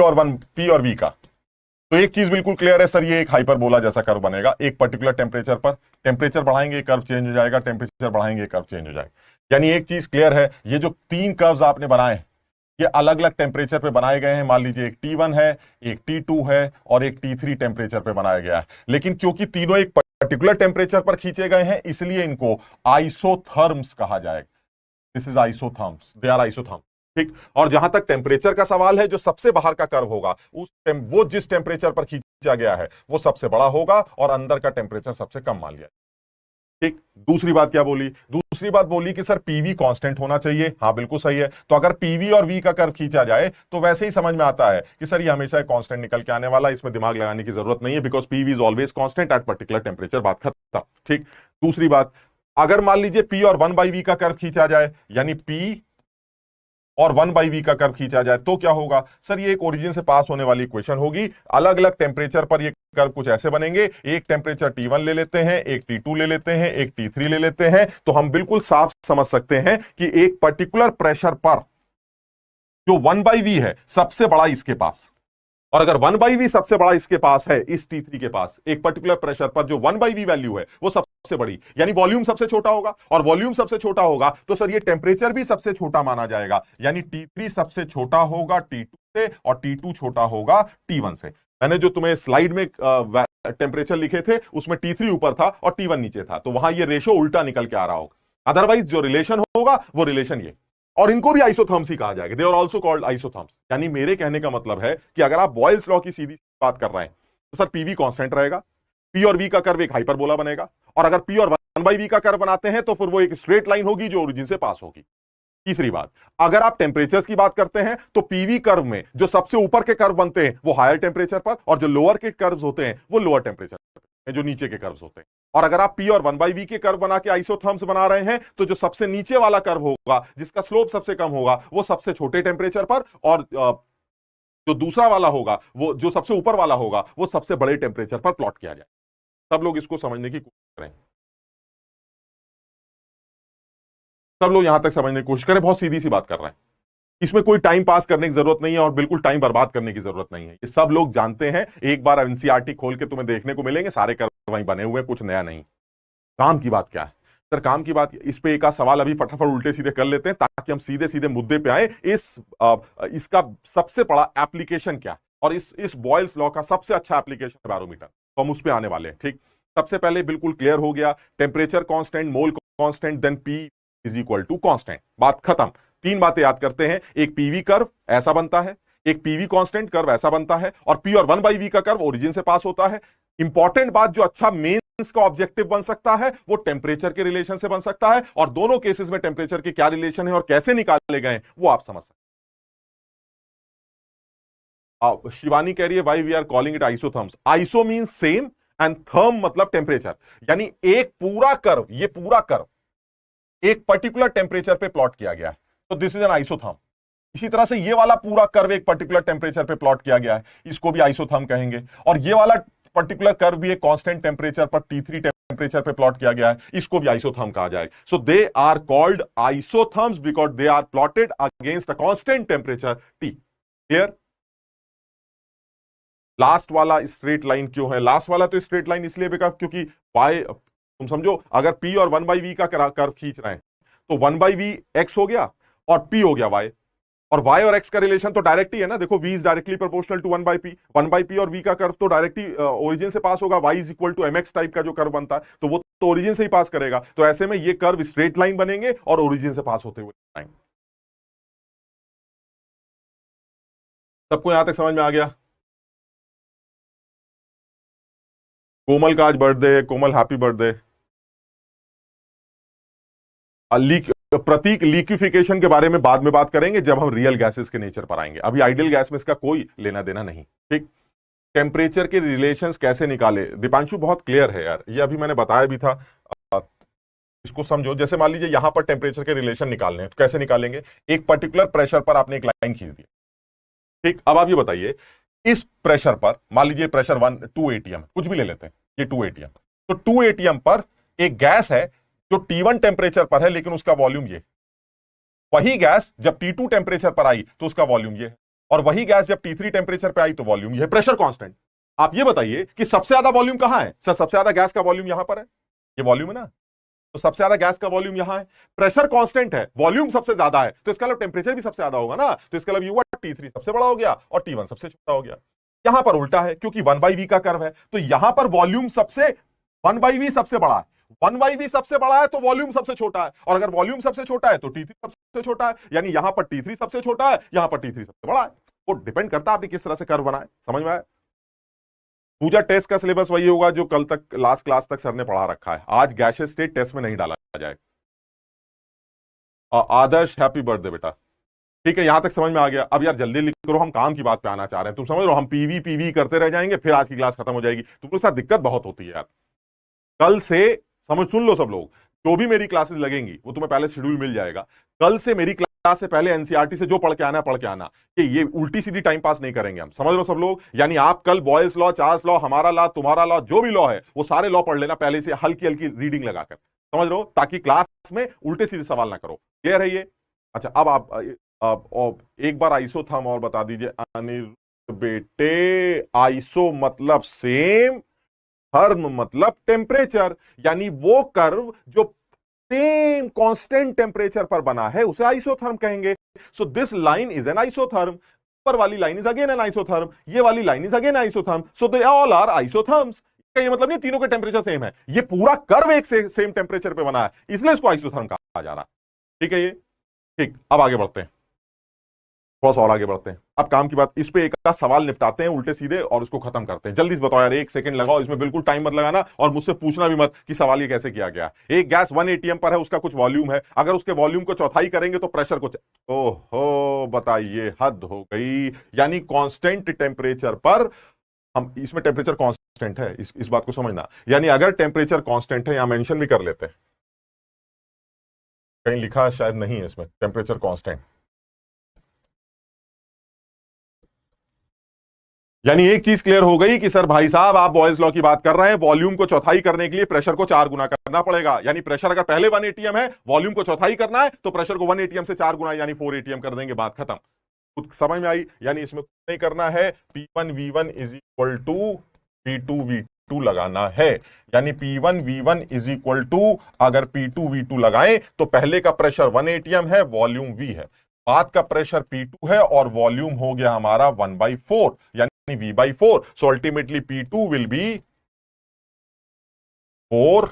और वी का, तो एक चीज बिल्कुल क्लियर है सर, ये एक हाइपरबोला जैसा कर्व बनेगा। एक पर्टिकुलर टेम्परेचर पर टेम्परेचर बढ़ाएंगे कर्व चेंज हो जाएगा, टेम्परेचर बढ़ाएंगे कर्व चेंज हो जाएगा। यानी एक चीज क्लियर है, ये जो तीन कर्व्स आपने बनाए हैं ये अलग अलग टेम्परेचर पे बनाए गए हैं। मान लीजिए एक T1 है, एक T2 है और एक T3 टेम्परेचर पे बनाया गया है, लेकिन क्योंकि तीनों एक पर्टिकुलर टेम्परेचर पर खींचे गए हैं इसलिए इनको आइसोथर्म्स कहा जाएगा। This is isotherms, they are isotherms. ठीक, और जहां तक टेम्परेचर का सवाल है, जो सबसे बाहर का कर्व होगा वो जिस टेम्परेचर पर खींचा गया है वो सबसे बड़ा होगा और अंदर का टेम्परेचर सबसे कम मान लिया। ठीक, दूसरी बात क्या बोली? दूसरी बात बोली कि सर पीवी कांस्टेंट होना चाहिए। हाँ बिल्कुल सही है। तो अगर पीवी और वी का कर्व खींचा जाए तो वैसे ही समझ में आता है कि सर ये हमेशा एक कांस्टेंट निकल के आने वाला है, इसमें दिमाग लगाने की जरूरत नहीं है, because PV is always constant at particular temperature. बात खत्म। ठीक, दूसरी बात, अगर मान लीजिए पी और 1/v का कर्व खींचा जाए, यानी पी और 1/v का कर्व खींचा जाए, तो क्या होगा सर? ये एक ओरिजिन से पास होने वाली इक्वेशन होगी। अलग अलग टेम्परेचर पर ये कर्व कुछ ऐसे बनेंगे। एक टेम्परेचर T1 ले लेते हैं, एक T2 ले लेते हैं, एक T3 ले लेते हैं, तो हम बिल्कुल साफ समझ सकते हैं कि एक पर्टिकुलर प्रेशर पर जो 1/v है सबसे बड़ा इसके पास, और अगर 1/v सबसे बड़ा इसके पास है, इस T3 के पास, एक पर्टिकुलर प्रेशर पर जो 1/v वैल्यू है वो सबसे बड़ी, यानी वॉल्यूम सबसे छोटा होगा, और वॉल्यूम सबसे छोटा होगा तो सर ये टेम्परेचर भी सबसे छोटा माना जाएगा, यानी T3 सबसे छोटा होगा T2 से और T2 छोटा होगा T1 से। मैंने जो तुम्हें स्लाइड में टेम्परेचर लिखे थे उसमें T3 ऊपर था और T1 नीचे था, तो वहां ये रेशो उल्टा निकल के आ रहा होगा। अदरवाइज जो रिलेशन होगा वो रिलेशन ये, और इनको भी आइसोथर्म्स ही कहा जाएगा। They are also called isotherms. यानी मेरे कहने का मतलब है कि अगर आप बॉयल्स लॉ की सीधी बात कर रहे हैं तो सर पीवी कांस्टेंट रहेगा, पी और वी का कर्व एक हाइपरबोला बनेगा, और अगर पी और 1/v का कर्व बनाते हैं तो फिर वो एक स्ट्रेट लाइन होगी जो ओरिजिन से पास होगी। तीसरी बात, अगर आप टेम्परेचर्स की बात करते हैं तो पीवी कर्व में जो सबसे ऊपर के कर्व बनते हैं वो हायर टेम्परेचर पर, और जो लोअर के कर्व्स होते हैं वो लोअर टेम्परेचर पर, जो नीचे के कर्व्स होते हैं। और अगर आप पी और 1/v के कर्व बना के आइसोथर्म्स बना रहे हैं तो जो सबसे नीचे वाला कर्व होगा जिसका स्लोप सबसे कम होगा वो सबसे छोटे टेम्परेचर पर, और जो दूसरा वाला होगा वो जो सबसे ऊपर वाला होगा वो सबसे बड़े टेम्परेचर पर प्लॉट किया जाए। सब लोग इसको समझने की कोशिश करें, सब लोग यहां तक समझने की कोशिश करें। बहुत सीधी सी बात कर रहे हैं, इसमें कोई टाइम पास करने की जरूरत नहीं है और बिल्कुल टाइम बर्बाद करने की जरूरत नहीं है। ये सब लोग जानते हैं। एक बार एनसीईआरटी खोल के तुम्हें देखने को मिलेंगे, सारे कर्व वहीं बने हुए, कुछ नया नहीं। काम की बात क्या है सर? काम की बात, इस पे एक सवाल अभी फटाफट उल्टे सीधे कर लेते हैं ताकि हम सीधे सीधे मुद्दे पे आए। इसका सबसे बड़ा एप्लीकेशन क्या है, और इस बॉयल्स लॉ का सबसे अच्छा एप्लीकेशन है बैरोमीटर, तो हम उस पे आने वाले हैं। ठीक, सबसे पहले बिल्कुल क्लियर हो गया, temperature constant, mole constant, then P is equal to constant. बात खत्म। तीन बातें याद करते हैं, एक पीवी कर्व ऐसा बनता है, एक पीवी कांस्टेंट कर्व ऐसा बनता है, और पी और 1/v का कर्व ओरिजिन से पास होता है। इंपॉर्टेंट बात, जो अच्छा मेंस का ऑब्जेक्टिव बन सकता है वो टेम्परेचर के रिलेशन से बन सकता है, और दोनों केसेस में टेम्परेचर के क्या रिलेशन है और कैसे निकाले गए वो आप समझ सकते हैं। शिवानी कह रही है why we are calling it isotherms. Iso means same and therm मतलब टेम्परेचर, यानी एक पूरा कर्व, ये पूरा कर्व एक पर्टिकुलर टेम्परेचर पे प्लॉट किया गया है, तो दिस इज एन आइसोथर्म। इसी तरह से ये वाला पूरा कर्व एक पर्टिकुलर टेम्परेचर पे प्लॉट किया गया है, इसको भी आइसोथर्म कहेंगे। और ये वाला पर्टिकुलर कर्व भी एक कांस्टेंट टेम्परेचर पर T3 टेम्परेचर पे प्लॉट किया गया है, इसको भी आइसोथर्म कहा जाएगा। So they are called isotherms because they are plotted against a constant temperature T। Clear? Last वाला स्ट्रेट लाइन क्यों है? लास्ट वाला तो स्ट्रेट लाइन इसलिए क्योंकि y तुम समझो, अगर पी और 1/v का कर्व खींच रहे हैं तो 1/v x हो गया और p हो गया y, और y और x का रिलेशन तो डायरेक्ट ही है ना। देखो v is directly proportional to 1/p, 1/p और v का कर्व तो डायरेक्टली ओरिजिन से पास होगा। y is equal to mx type का जो कर्व बनता है तो वो तो ओरिजिन से ही पास करेगा। तो ऐसे में ये कर्व स्ट्रेट लाइन बनेंगे और ओरिजिन से पास होते हुए लाइन। सबको यहां तक समझ में आ गया? कोमल का आज बर्थडे है। कोमल हैप्पी बर्थडे। लीक प्रतीक लिक्विफिकेशन के बारे में बाद में बात करेंगे जब हम रियल गैसेस के नेचर पर आएंगे। अभी आइडियल गैस में इसका कोई लेना देना नहीं। ठीक, टेम्परेचर के रिलेशंस कैसे निकाले? दीपांशु बहुत क्लियर है यार, ये अभी मैंने बताया भी था। इसको समझो, जैसे मान लीजिए यहां पर टेम्परेचर के रिलेशन निकालने हैं तो कैसे निकालेंगे? एक पर्टिकुलर प्रेशर पर आपने एक लाइन खींच दी। ठीक, अब आप ये बताइए, इस प्रेशर पर मान लीजिए प्रेशर 2 एटीएम, कुछ भी ले लेते हैं, ये 2 एटीएम, तो 2 एटीएम पर एक गैस है जो T1 टेम्परेचर पर है लेकिन उसका वॉल्यूम ये। वही गैस जब T2 टेम्परेचर पर आई तो उसका वॉल्यूम ये है, और वही गैस जब T3 टेम्परेचर पर आई तो वॉल्यूम ये है। Pressure constant. आप ये बताइए कि सबसे ज्यादा वॉल्यूम कहां है? सर सबसे ज्यादा गैस का वॉल्यूम यहां पर है, ये वॉल्यूम है ना, तो सबसे ज्यादा गैस का वॉल्यूम यहां है। प्रेशर कांस्टेंट है, वॉल्यूम सबसे ज्यादा है, तो इसका मतलब टेम्परेचर भी सबसे ज्यादा होगा ना। तो इसका मतलब ये हुआ T3 सबसे बड़ा हो गया और T1 सबसे छोटा हो गया। यहां पर उल्टा है क्योंकि 1/v का कर्व है, तो यहां पर वॉल्यूम सबसे 1/v सबसे बड़ा है। 1/v सबसे बड़ा है तो वॉल्यूम सबसे छोटा है, और अगर वॉल्यूम सबसे छोटा है तो T3 सबसे छोटा है। यानी यहां पर T3 सबसे छोटा है, यहां पर T3 सबसे बड़ा है। वो डिपेंड करता है आपने किस तरह से कर्व बनाए। समझ में आया? पूजा टेस्ट का सिलेबस वही होगा जो कल तक लास्ट क्लास तक सर ने पढ़ा रखा है। आज गैशियस स्टेट टेस्ट में नहीं डाला जाए। आदर्श हैप्पी बर्थडे बेटा। ठीक है, यहां तक समझ में आ गया? अब यार जल्दी लिख करो, हम काम की बात पे आना चाह रहे हैं। तुम समझ रहे हो, हम पीवी पीवी करते रह जाएंगे फिर आज की क्लास खत्म हो जाएगी। तुम लोग के साथ दिक्कत बहुत होती है यार। कल से समझ सुन लो सब लोग, जो भी मेरी क्लासेस लगेंगी वो तुम्हें पहले शेड्यूल मिल जाएगा। कल से मेरी क्लास से पहले एनसीईआरटी से जो पढ़ के आना है पढ़ के आना। कि ये उल्टी सीधी टाइम पास नहीं करेंगे हम, समझ लो सब लोग। यानी आप कल बॉयज लॉ, चार्ल्स लॉ, हमारा लॉ, तुम्हारा लॉ, जो भी लॉ है वो सारे लॉ पढ़ लेना पहले से, हल्की हल्की रीडिंग लगाकर, समझ लो, ताकि क्लास में उल्टे सीधे सवाल ना करो। क्लियर है ये? अच्छा, अब आप एक बार आइसो थम और बता दीजिए अनिरुद्ध बेटे। आइसो मतलब सेम, थर्म मतलब टेम्परेचर, यानी वो कर्व जो सेम कांस्टेंट टेम्परेचर पर बना है उसे आइसोथर्म कहेंगे। So this line is an isotherm. ऊपर वाली line is again an isotherm, ये वाली line is again isotherm. So they all are isotherms. ये मतलब नहीं तीनों के टेम्परेचर सेम है, ये पूरा कर्व एक सेम टेम्परेचर पे बना है, इसलिए इसको आइसोथर्म कहा जा रहा है। ठीक है ये? ठीक, अब आगे बढ़ते हैं, थोड़ा सा और आगे बढ़ते हैं। अब काम की बात, इस पे एक सवाल निपटाते हैं उल्टे सीधे और उसको खत्म करते हैं। जल्दी से बताओ यार, 1 सेकंड लगाओ, इसमें बिल्कुल टाइम मत लगाना और मुझसे पूछना भी मत कि सवाल ये कैसे किया गया। एक गैस 1 एटीएम पर है, उसका कुछ वॉल्यूम है, अगर उसके वॉल्यूम को चौथाई करेंगे तो प्रेशर को ओहो बताइए, हद हो गई। यानी कांस्टेंट टेम्परेचर पर हम, इसमें टेम्परेचर कांस्टेंट है, इस बात को समझना। यानी अगर टेम्परेचर कांस्टेंट है, यहां मेंशन भी कर लेते हैं, कहीं लिखा शायद नहीं है इसमें टेम्परेचर कांस्टेंट। यानी एक चीज क्लियर हो गई कि सर भाई साहब आप बॉयज लॉ की बात कर रहे हैं, वॉल्यूम को चौथाई करने के लिए प्रेशर को 4 गुना करना पड़ेगा। यानी प्रेशर अगर पहले 1 एटीएम है, वॉल्यूम को चौथाई करना है तो प्रेशर को 1 एटीएम से 4 गुना यानी 4 एटीएम कर देंगे, बात खत्म। कुछ समझ में आई? यानी इसमें कुछ नहीं करना है, P1V1 is equal to P2V2 लगाना है। यानी P1V1 इज इक्वल टू, अगर P2V2 लगाएं तो पहले का प्रेशर 1 एटीएम है, वॉल्यूम V है, बाद का प्रेशर P2 है और वॉल्यूम हो गया हमारा 1/4 यानी V/4। So ultimately P2 will be 4।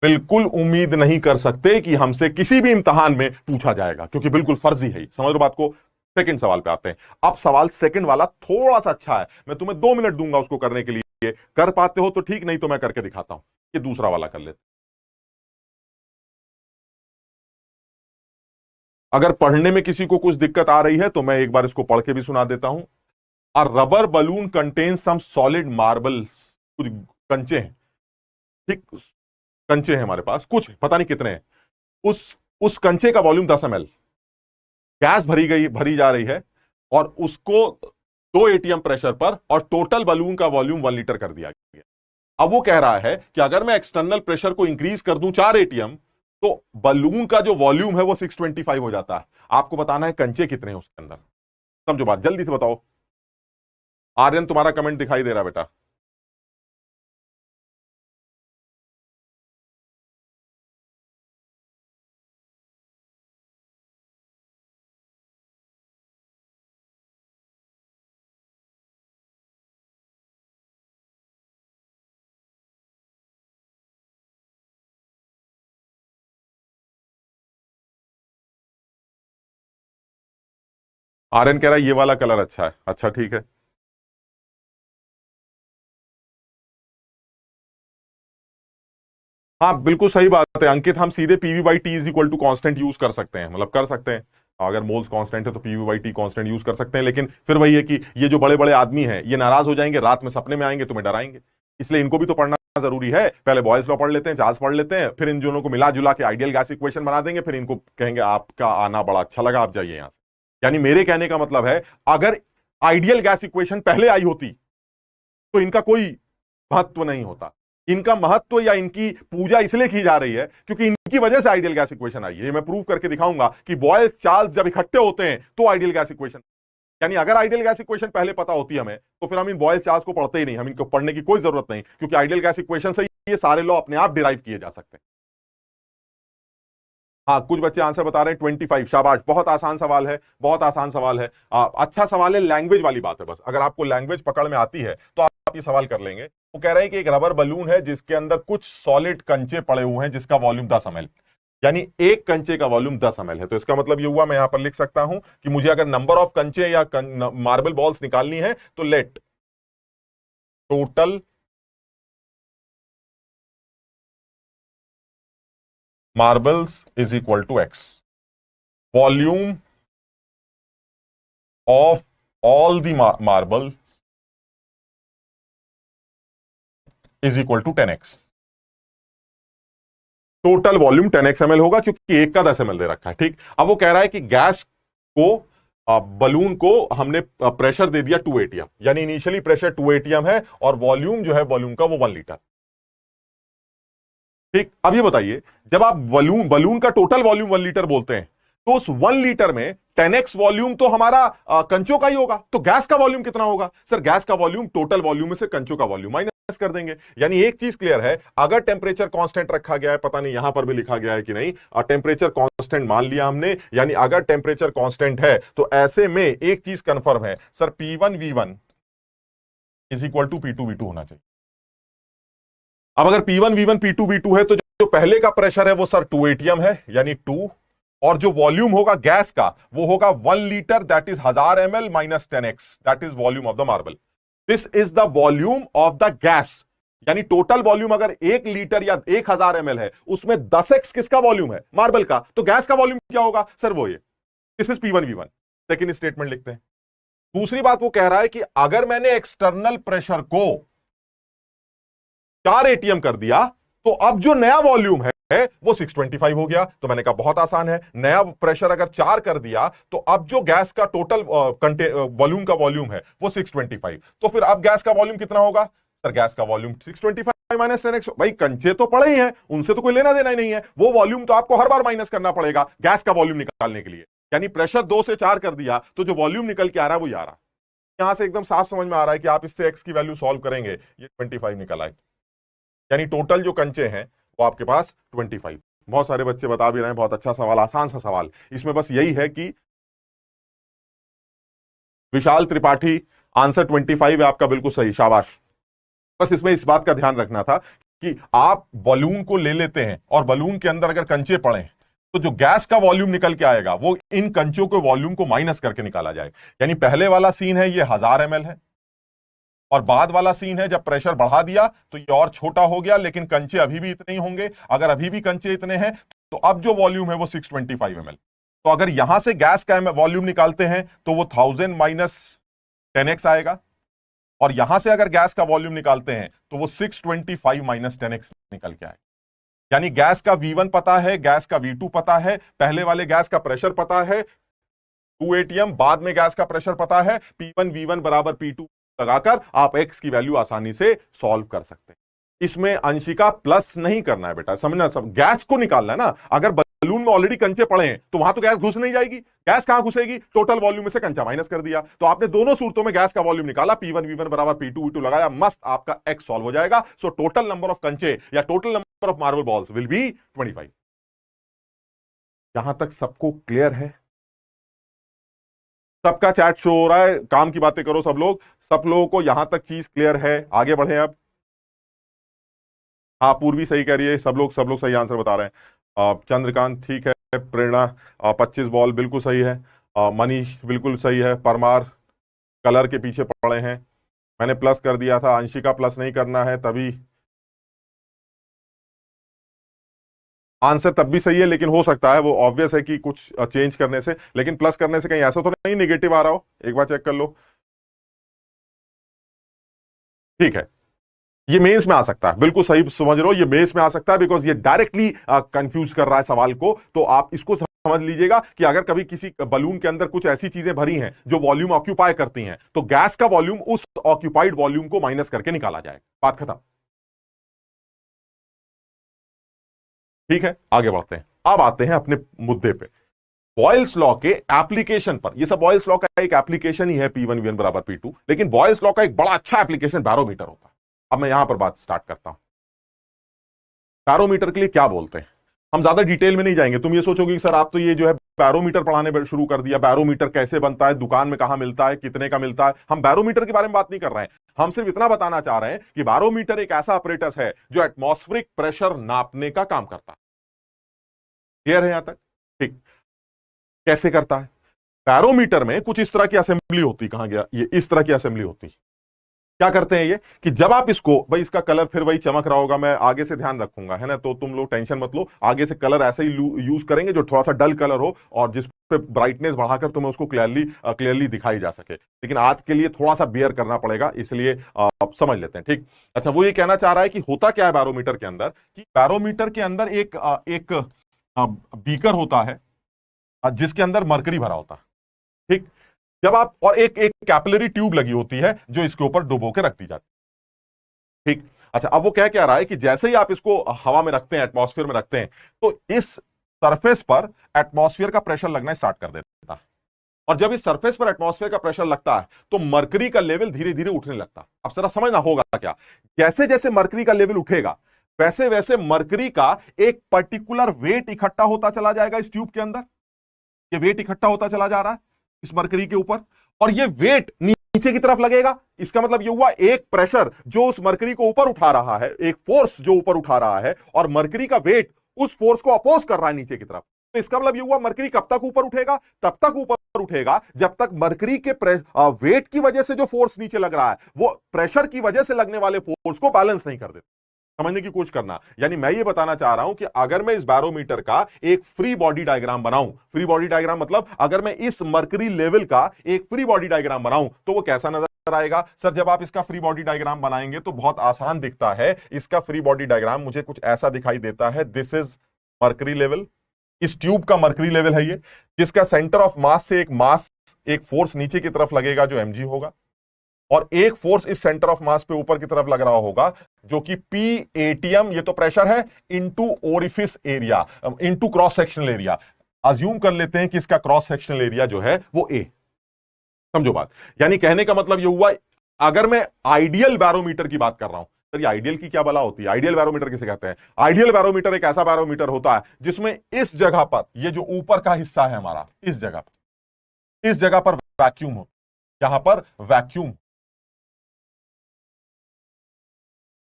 बिल्कुल उम्मीद नहीं कर सकते कि हमसे किसी भी इम्तिहान में पूछा जाएगा, क्योंकि बिल्कुल फर्जी है। समझ लो बात को? सेकंड सवाल पे आते हैं। अब सवाल सेकंड वाला थोड़ा सा अच्छा है, मैं तुम्हें 2 मिनट दूंगा उसको करने के लिए। कर पाते हो तो ठीक, नहीं तो मैं करके दिखाता हूं। ये दूसरा वाला कर लेते। अगर पढ़ने में किसी को कुछ दिक्कत आ रही है तो मैं एक बार इसको पढ़ के भी सुना देता हूं। A rubber balloon contains some solid marbles, कुछ कंचे हैं, ठीक, कंचे हैं हमारे पास, कुछ पता नहीं कितने हैं। उस कंचे का वॉल्यूम 10 ml, गैस भरी जा रही है और उसको 2 एटीएम प्रेशर पर, और टोटल बलून का वॉल्यूम 1 लीटर कर दिया गया। अब वो कह रहा है कि अगर मैं एक्सटर्नल प्रेशर को इंक्रीज कर दूं 4 एटीएम तो बलून का जो वॉल्यूम है वो 625 हो जाता है। आपको बताना है कंचे कितने हैं उसके अंदर। समझो बात, जल्दी से बताओ। आर्यन तुम्हारा कमेंट दिखाई दे रहा है बेटा। आर्यन कह रहा है ये वाला कलर अच्छा है। अच्छा ठीक है। हाँ बिल्कुल सही बात है अंकित, हम सीधे PV by T is equal to constant use कर सकते हैं, मतलब कर सकते हैं। अगर मोल्स कांस्टेंट है तो PV by T constant use कर सकते हैं, लेकिन फिर वही है कि ये जो बड़े बड़े आदमी हैं ये नाराज हो जाएंगे, रात में सपने में आएंगे, तुम्हें डराएंगे। इसलिए इनको भी तो पढ़ना जरूरी है। पहले बॉयज लॉ पढ़ लेते हैं, चार्ल्स पढ़ लेते हैं, फिर इन दोनों को मिला जुला के आइडियल गैस इक्वेशन बना देंगे, फिर इनको कहेंगे आपका आना बड़ा अच्छा लगा, आप जाइए यहां से। यानी मेरे कहने का मतलब है, अगर आइडियल गैस इक्वेशन पहले आई होती तो इनका कोई महत्व नहीं होता। इनका महत्व या इनकी पूजा इसलिए की जा रही है क्योंकि इनकी वजह से आइडियल गैस इक्वेशन आई है। ये मैं प्रूव करके दिखाऊंगा कि बॉयल्स चार्ल्स जब इकट्ठे होते हैं तो आइडियल गैस इक्वेशन, यानी अगर आइडियल गैस इक्वेशन पहले पता होती हमें तो फिर हम इन बॉयल्स चार्ल्स को पढ़ते ही नहीं, हम इनको पढ़ने की कोई जरूरत नहीं, क्योंकि आइडियल गैस इक्वेशन से ये सारे लॉ अपने आप डिराइव किए जा सकते हैं। हाँ कुछ बच्चे आंसर बता रहे हैं 25, शाबाश, बहुत आसान सवाल है, बहुत आसान सवाल है। अच्छा सवाल है, लैंग्वेज वाली बात है, बस अगर आपको लैंग्वेज पकड़ में आती है तो आप ये सवाल कर लेंगे। वो कह रहे हैं कि एक रबर बलून है जिसके अंदर कुछ सॉलिड कंचे पड़े हुए हैं जिसका वॉल्यूम 10 ml, यानी एक कंचे का वॉल्यूम 10 ml है। तो इसका मतलब ये हुआ, मैं यहां पर लिख सकता हूं कि मुझे अगर नंबर ऑफ कंचे या मार्बल बॉल्स निकालनी है तो let total marbles is equal to X, volume of all the marble is equal to 10x। Total volume 10x ml होगा क्योंकि एक का 10 ml दे रखा है। ठीक, अब वो कह रहा है कि गैस को बलून को हमने प्रेशर दे दिया 2 atm, यानी इनिशियली प्रेशर 2 atm है और वॉल्यूम जो है बलून का वो 1 लीटर। ठीक, अब ये बताइए, जब आप बलून का टोटल वॉल्यूम 1 लीटर बोलते हैं तो उस 1 लीटर में 10x वॉल्यूम तो हमारा कंचों का ही होगा, तो गैस का वॉल्यूम कितना होगा? सर गैस का वॉल्यूम टोटल वॉल्यूम में से कंचों का वॉल्यूम माइनस कर देंगे। यानी एक चीज क्लियर है, अगर टेम्परेचर कांस्टेंट रखा गया है, पता नहीं यहां पर भी लिखा गया है कि नहीं, टेम्परेचर कांस्टेंट मान लिया हमने, यानी अगर टेम्परेचर कांस्टेंट है तो ऐसे में एक चीज कंफर्म है sir, P1V1 is equal to P2V2 होना चाहिए। अब अगर P1V1 P2V2 है तो जो पहले का प्रेशर है वो सर 2 atm है, यानी 2, और जो वॉल्यूम होगा गैस का वो होगा 1 litre, that is 1000 ml minus 10x, that is volume of the marble. This is the volume of the gas, यानी टोटल वॉल्यूम अगर 1 लीटर या 1000 ml है, उसमें 10x किसका वॉल्यूम है? मार्बल का। तो गैस का वॉल्यूम क्या होगा सर? वो ये, this is P1V1। Second statement लिखते हैं। दूसरी बात वो कह रहा है कि अगर मैंने एक्सटर्नल प्रेशर को 4 atm कर दिया तो अब जो नया वॉल्यूम है वो 625 हो गया। तो मैंने कहा बहुत आसान है, नया प्रेशर अगर 4 कर दिया तो अब जो गैस का टोटल वॉल्यूम का वॉल्यूम है वो 625। तो फिर अब गैस का वॉल्यूम कितना होगा? सर गैस का वॉल्यूम 625 माइनस 10x। भाई कंचे तो पड़े ही हैं, उनसे तो कोई लेना देना ही नहीं है, वो वॉल्यूम तो आपको हर बार माइनस करना पड़ेगा गैस का वॉल्यूम निकालने के लिए। यानी प्रेशर 2 से 4 कर दिया तो जो वॉल्यूम निकल के आ रहा है वो आ रहा। यहां से एकदम साफ समझ में आ रहा है कि आप इससे एक्स की वैल्यू सॉल्व करेंगे, ये 25 निकल आए, यानी टोटल जो कंचे हैं वो आपके पास 25। बहुत सारे बच्चे बता भी रहे हैं, बहुत अच्छा सवाल, आसान सा सवाल। इसमें बस यही है कि विशाल त्रिपाठी, आंसर 25 है आपका, बिल्कुल सही, शाबाश। बस इसमें इस बात का ध्यान रखना था कि आप बलून को ले लेते हैं और बलून के अंदर अगर कंचे पड़े तो जो गैस का वॉल्यूम निकल के आएगा वो इन कंचों के वॉल्यूम को माइनस करके निकाला जाएगा। यानी पहले वाला सीन है ये 1000 ml है, और बाद वाला सीन है जब प्रेशर बढ़ा दिया तो ये और छोटा हो गया, लेकिन कंचे अभी भी इतने ही होंगे। अगर अभी भी कंचे इतने हैं तो अब जो वॉल्यूम है वो 625 ml। तो अगर यहां से गैस का वॉल्यूम निकालते हैं तो वो 1000 माइनस 10x आएगा, और यहां से अगर गैस का वॉल्यूम निकालते हैं तो वो 625 माइनस 10x निकल के आएगा। यानी गैस का V1 पता है, गैस का V2 पता है, पहले वाले गैस का प्रेशर पता है 2 atm, बाद में गैस का प्रेशर पता है, P1V1 बराबर P2 लगाकर आप x की वैल्यू आसानी से सॉल्व कर सकते हैं। इसमें अंशिका प्लस नहीं करना है बेटा, समझना, सब गैस को निकालना है ना। अगर बलून में ऑलरेडी कंचे पड़े हैं तो वहां तो गैस घुस नहीं जाएगी, गैस कहां घुसेगी? टोटल वॉल्यूम में से कंचा माइनस कर दिया, तो आपने दोनों सूरतों में गैस का वॉल्यूम निकाला, P1V1 बराबर P2V2 लगाया, मस्त, आपका x सॉल्व हो जाएगा। सो टोटल नंबर ऑफ कंचे या total number of marble balls will be 25। यहां तक सबको क्लियर है? सबका चैट शो हो रहा है, काम की बातें करो सब लोग, सब लोगों को यहां तक चीज क्लियर है? आगे बढ़े अब। हाँ पूर्वी सही कह रही है, सब लोग सही आंसर बता रहे हैं। चंद्रकांत ठीक है, प्रेरणा 25 बॉल बिल्कुल सही है। मनीष बिल्कुल सही है, परमार कलर के पीछे पड़े हैं। मैंने प्लस कर दिया था, अंशिका प्लस नहीं करना है, तभी आंसर तब भी सही है, लेकिन हो सकता है वो ऑब्वियस है कि कुछ चेंज करने से, लेकिन प्लस करने से कहीं ऐसा तो नहीं नेगेटिव आ रहा हो, एक बार चेक कर लो। ठीक है, ये मेंस में आ सकता है, बिल्कुल सही समझ रहे हो, ये मेंस में आ सकता है, बिकॉज ये डायरेक्टली कंफ्यूज कर रहा है सवाल को। तो आप इसको समझ लीजिएगा कि अगर कभी किसी बलून के अंदर कुछ ऐसी चीजें भरी हैं जो वॉल्यूम ऑक्यूपाई करती हैं, तो गैस का वॉल्यूम उस ऑक्यूपाइड वॉल्यूम को माइनस करके निकाला जाएगा, बात खत्म। ठीक है, आगे बढ़ते हैं। अब आते हैं अपने मुद्दे पे, बॉयल्स लॉ के एप्लीकेशन पर। ये सब बॉयल्स लॉ का एक एप्लीकेशन ही है, P1 V1 बराबर P2, लेकिन बॉयल्स लॉ का एक बड़ा अच्छा एप्लीकेशन बैरोमीटर होता है। अब मैं यहां पर बात स्टार्ट करता हूं, बैरोमीटर के लिए क्या बोलते हैं। हम ज्यादा डिटेल में नहीं जाएंगे, तुम ये सोचोगे कि सर आप तो ये जो है बैरोमीटर पढ़ाने शुरू कर दिया, बैरोमीटर कैसे बनता है, दुकान में कहां मिलता है, कितने का मिलता है। हम बैरोमीटर के बारे में बात नहीं कर रहे हैं, हम सिर्फ इतना बताना चाह रहे हैं कि बैरोमीटर एक ऐसा अपरेटस है जो एटमॉस्फेरिक प्रेशर नापने का काम करता है। क्लियर है यहां तक? ठीक, कैसे करता है? बैरोमीटर में कुछ इस तरह की असेंबली होती, कहां गया ये, इस तरह की असेंबली होती। क्या करते हैं ये कि जब आप इसको, भाई इसका कलर फिर वही चमक रहा होगा, मैं आगे से ध्यान रखूंगा, है ना, तो तुम लोग टेंशन मत लो, आगे से कलर ऐसे ही यूज करेंगे जो थोड़ा सा डल कलर हो और जिस पे ब्राइटनेस बढ़ाकर तुम्हें उसको क्लियरली दिखाई जा सके। लेकिन आज के लिए थोड़ा सा बेयर करना पड़ेगा, इसलिए समझ लेते हैं। ठीक, अच्छा, वो ये कहना चाह रहा है कि होता क्या है बैरोमीटर के अंदर, कि बैरोमीटर के अंदर एक बीकर होता है जिसके अंदर मरकरी भरा होता है। ठीक, जब आप, और एक एक कैपिलरी ट्यूब लगी होती है जो इसके ऊपर डुबो के रख दी जाती है। ठीक, अच्छा, अब वो क्या रहा है कि जैसे ही आप इसको हवा में रखते हैं, एटमॉस्फेयर में रखते हैं, तो इस सरफेस पर एटमॉस्फेयर का प्रेशर लगना स्टार्ट कर देता है। और जब इस सरफेस पर एटमॉस्फेयर का प्रेशर लगता है तो मरकरी का लेवल धीरे धीरे उठने लगता है। अब जरा समझना होगा क्या, जैसे जैसे मरकरी का लेवल उठेगा वैसे वैसे मरकरी का एक पर्टिकुलर वेट इकट्ठा होता चला जाएगा इस ट्यूब के अंदर। ये वेट इकट्ठा होता चला जा रहा है इस मरकरी के ऊपर, और ये वेट नीचे की तरफ लगेगा। इसका मतलब ये हुआ एक प्रेशर जो उस मरकरी को ऊपर उठा रहा है, एक फोर्स जो ऊपर उठा रहा है, और मरकरी का वेट उस फोर्स को अपोज कर रहा है नीचे की तरफ। तो इसका मतलब ये हुआ मरकरी कब तक ऊपर उठेगा, तब तक ऊपर उठेगा जब तक मरकरी के वेट की वजह से जो फोर्स नीचे लग रहा है वो प्रेशर की वजह से लगने वाले फोर्स को बैलेंस नहीं कर देता। समझने की कोशिश करना, यानी मैं ये बताना चाह रहा हूं कि अगर मैं इस बैरोमीटर का एक फ्री बॉडी डायग्राम बनाऊं, फ्री बॉडी डायग्राम मतलब अगर मैं इस मरकरी लेवल का एक फ्री बॉडी डायग्राम बनाऊं तो वो कैसा नजर आएगा? सर जब आप इसका फ्री बॉडी डायग्राम बनाएंगे तो बहुत आसान दिखता है। इसका फ्री बॉडी डायग्राम मुझे कुछ ऐसा दिखाई देता है, दिस इज मरकरी लेवल, इस ट्यूब का मरकरी लेवल है ये, जिसका सेंटर ऑफ मास से एक फोर्स नीचे की तरफ लगेगा जो mg होगा, और एक फोर्स इस सेंटर ऑफ मास पे ऊपर की तरफ लग रहा होगा जो कि P ATM, ये तो प्रेशर है, into orifice area, into cross sectional area. Assume कर लेते हैं कि इसका क्रॉस सेक्शनल एरिया जो है वो A। समझो बात, यानी कहने का मतलब ये हुआ, अगर मैं आइडियल बैरोमीटर की बात कर रहा हूं, सर ये आइडियल की क्या बला होती है? आइडियल बैरोमीटर किसे कहते हैं? आइडियल बैरोमीटर एक ऐसा बैरोमीटर होता है जिसमें इस जगह पर, ये जो ऊपर का हिस्सा है हमारा, इस जगह पर वैक्यूम हो, यहां पर वैक्यूम,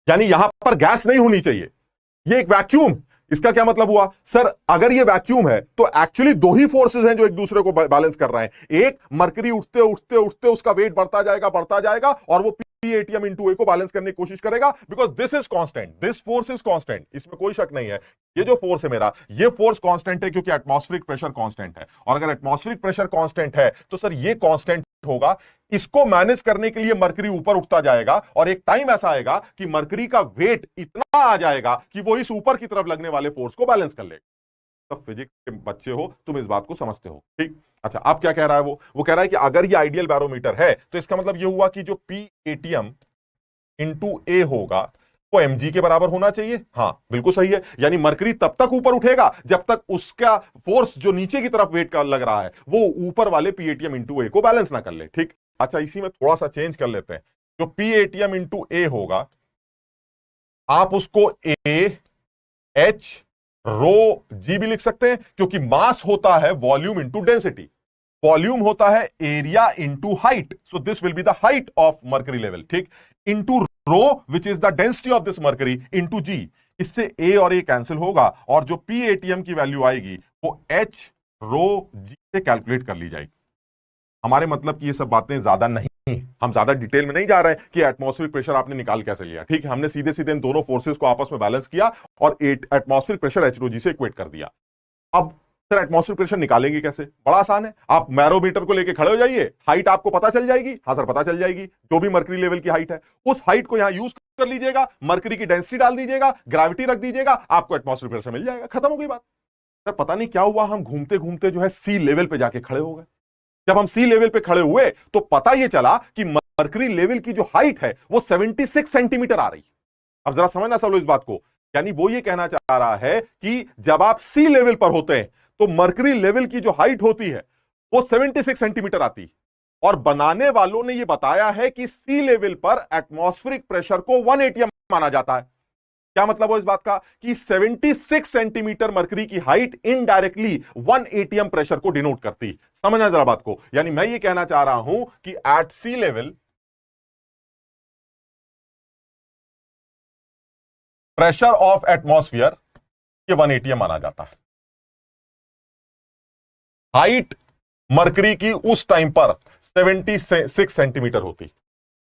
यानी यहां पर गैस नहीं होनी चाहिए, ये एक वैक्यूम। इसका क्या मतलब हुआ? सर अगर ये वैक्यूम है तो एक्चुअली दो ही फोर्सेस हैं जो एक दूसरे को बैलेंस कर रहे हैं। एक, मरकरी उठते उठते उठते उसका वेट बढ़ता जाएगा और वो P ATM इंटू A को बैलेंस करने की कोशिश करेगा, because this is constant, this force is constant, इसमें कोई शक नहीं है। ये जो फोर्स है मेरा, ये फोर्स कांस्टेंट है क्योंकि एटमॉस्फेरिक प्रेशर कांस्टेंट है, और अगर एटमॉस्फेरिक प्रेशर कांस्टेंट है तो सर ये कांस्टेंट होगा। इसको मैनेज करने के लिए मरकरी ऊपर उठता जाएगा और एक टाइम ऐसा आएगा कि मरकरी का वेट इतना आ जाएगा कि वो इस ऊपर की तरफ लगने वाले फोर्स को बैलेंस कर लेगा। तब फिजिक्स के बच्चे हो, तुम इस बात को समझते हो। ठीक, अच्छा, अब क्या कह रहा है वो कह रहा है कि अगर ये आइडियल बैरोमीटर है तो इसका मतलब ये हुआ कि जो P ATM इंटू A होगा वो mg के बराबर होना चाहिए। हाँ बिल्कुल सही है, यानी मरकरी तब तक ऊपर उठेगा जब तक उसका फोर्स जो नीचे की तरफ वेट का लग रहा है वो ऊपर वाले P ATM इंटू A को बैलेंस ना कर ले। ठीक, अच्छा, इसी में थोड़ा सा चेंज कर लेते हैं, जो P ATM इंटू A होगा आप उसको A H रो G भी लिख सकते हैं, क्योंकि मास होता है वॉल्यूम इंटू डेंसिटी, वॉल्यूम होता है area into height, so this will be the height of mercury level. ठीक, into rho which is the density of this mercury into G। इससे A और A कैंसिल होगा और जो P ATM की value आएगी वो H रो G से कैलकुलेट कर ली जाएगी। हमारे मतलब कि ये सब बातें ज्यादा नहीं, हम ज्यादा डिटेल में नहीं जा रहे हैं कि एटमॉस्फेरिक प्रेशर आपने निकाल कैसे लिया। ठीक है, हमने सीधे सीधे इन दोनों फोर्सेस को आपस में बैलेंस किया और एटमॉस्फेरिक प्रेशर एच से इक्वेट कर दिया। अब सर एटमॉस्फेरिक प्रेशर निकालेंगे कैसे? बड़ा आसान है, आप बैरोमीटर को लेके खड़े हो जाइए, हाइट आपको पता चल जाएगी। हाँ सर पता चल जाएगी, जो भी मर्करी लेवल की हाइट है उस हाइट को यहां यूज कर लीजिएगा, मर्करी की डेंसिटी डाल दीजिएगा, ग्रेविटी रख दीजिएगा, आपको एटमॉस्फेरिक प्रेशर मिल जाएगा, खत्म हो गई बात। सर पता नहीं क्या हुआ, हम घूमते घूमते जो है सी लेवल पे जाके खड़े हो गए। जब हम सी लेवल पे खड़े हुए तो पता यह चला कि मर्करी लेवल की जो हाइट है वो 76 सेंटीमीटर आ रही। अब जरा समझना सब लोग इस बात को, यानी वो ये कहना चाह रहा है कि जब आप सी लेवल पर होते हैं तो मर्करी लेवल की जो हाइट होती है वो 76 सेंटीमीटर आती। और बनाने वालों ने यह बताया है कि सी लेवल पर एटमॉस्फेरिक प्रेशर को 1 एटीएम माना जाता है। क्या मतलब हो इस बात का कि 76 सेंटीमीटर मर्करी की हाइट इनडायरेक्टली 1 एटीएम प्रेशर को डिनोट करती। समझना जरा बात को, यानी मैं ये कहना चाह रहा हूं कि at sea level pressure of atmosphere ये 1 एटीएम माना जाता है। हाइट मर्करी की उस टाइम पर 76 सेंटीमीटर होती।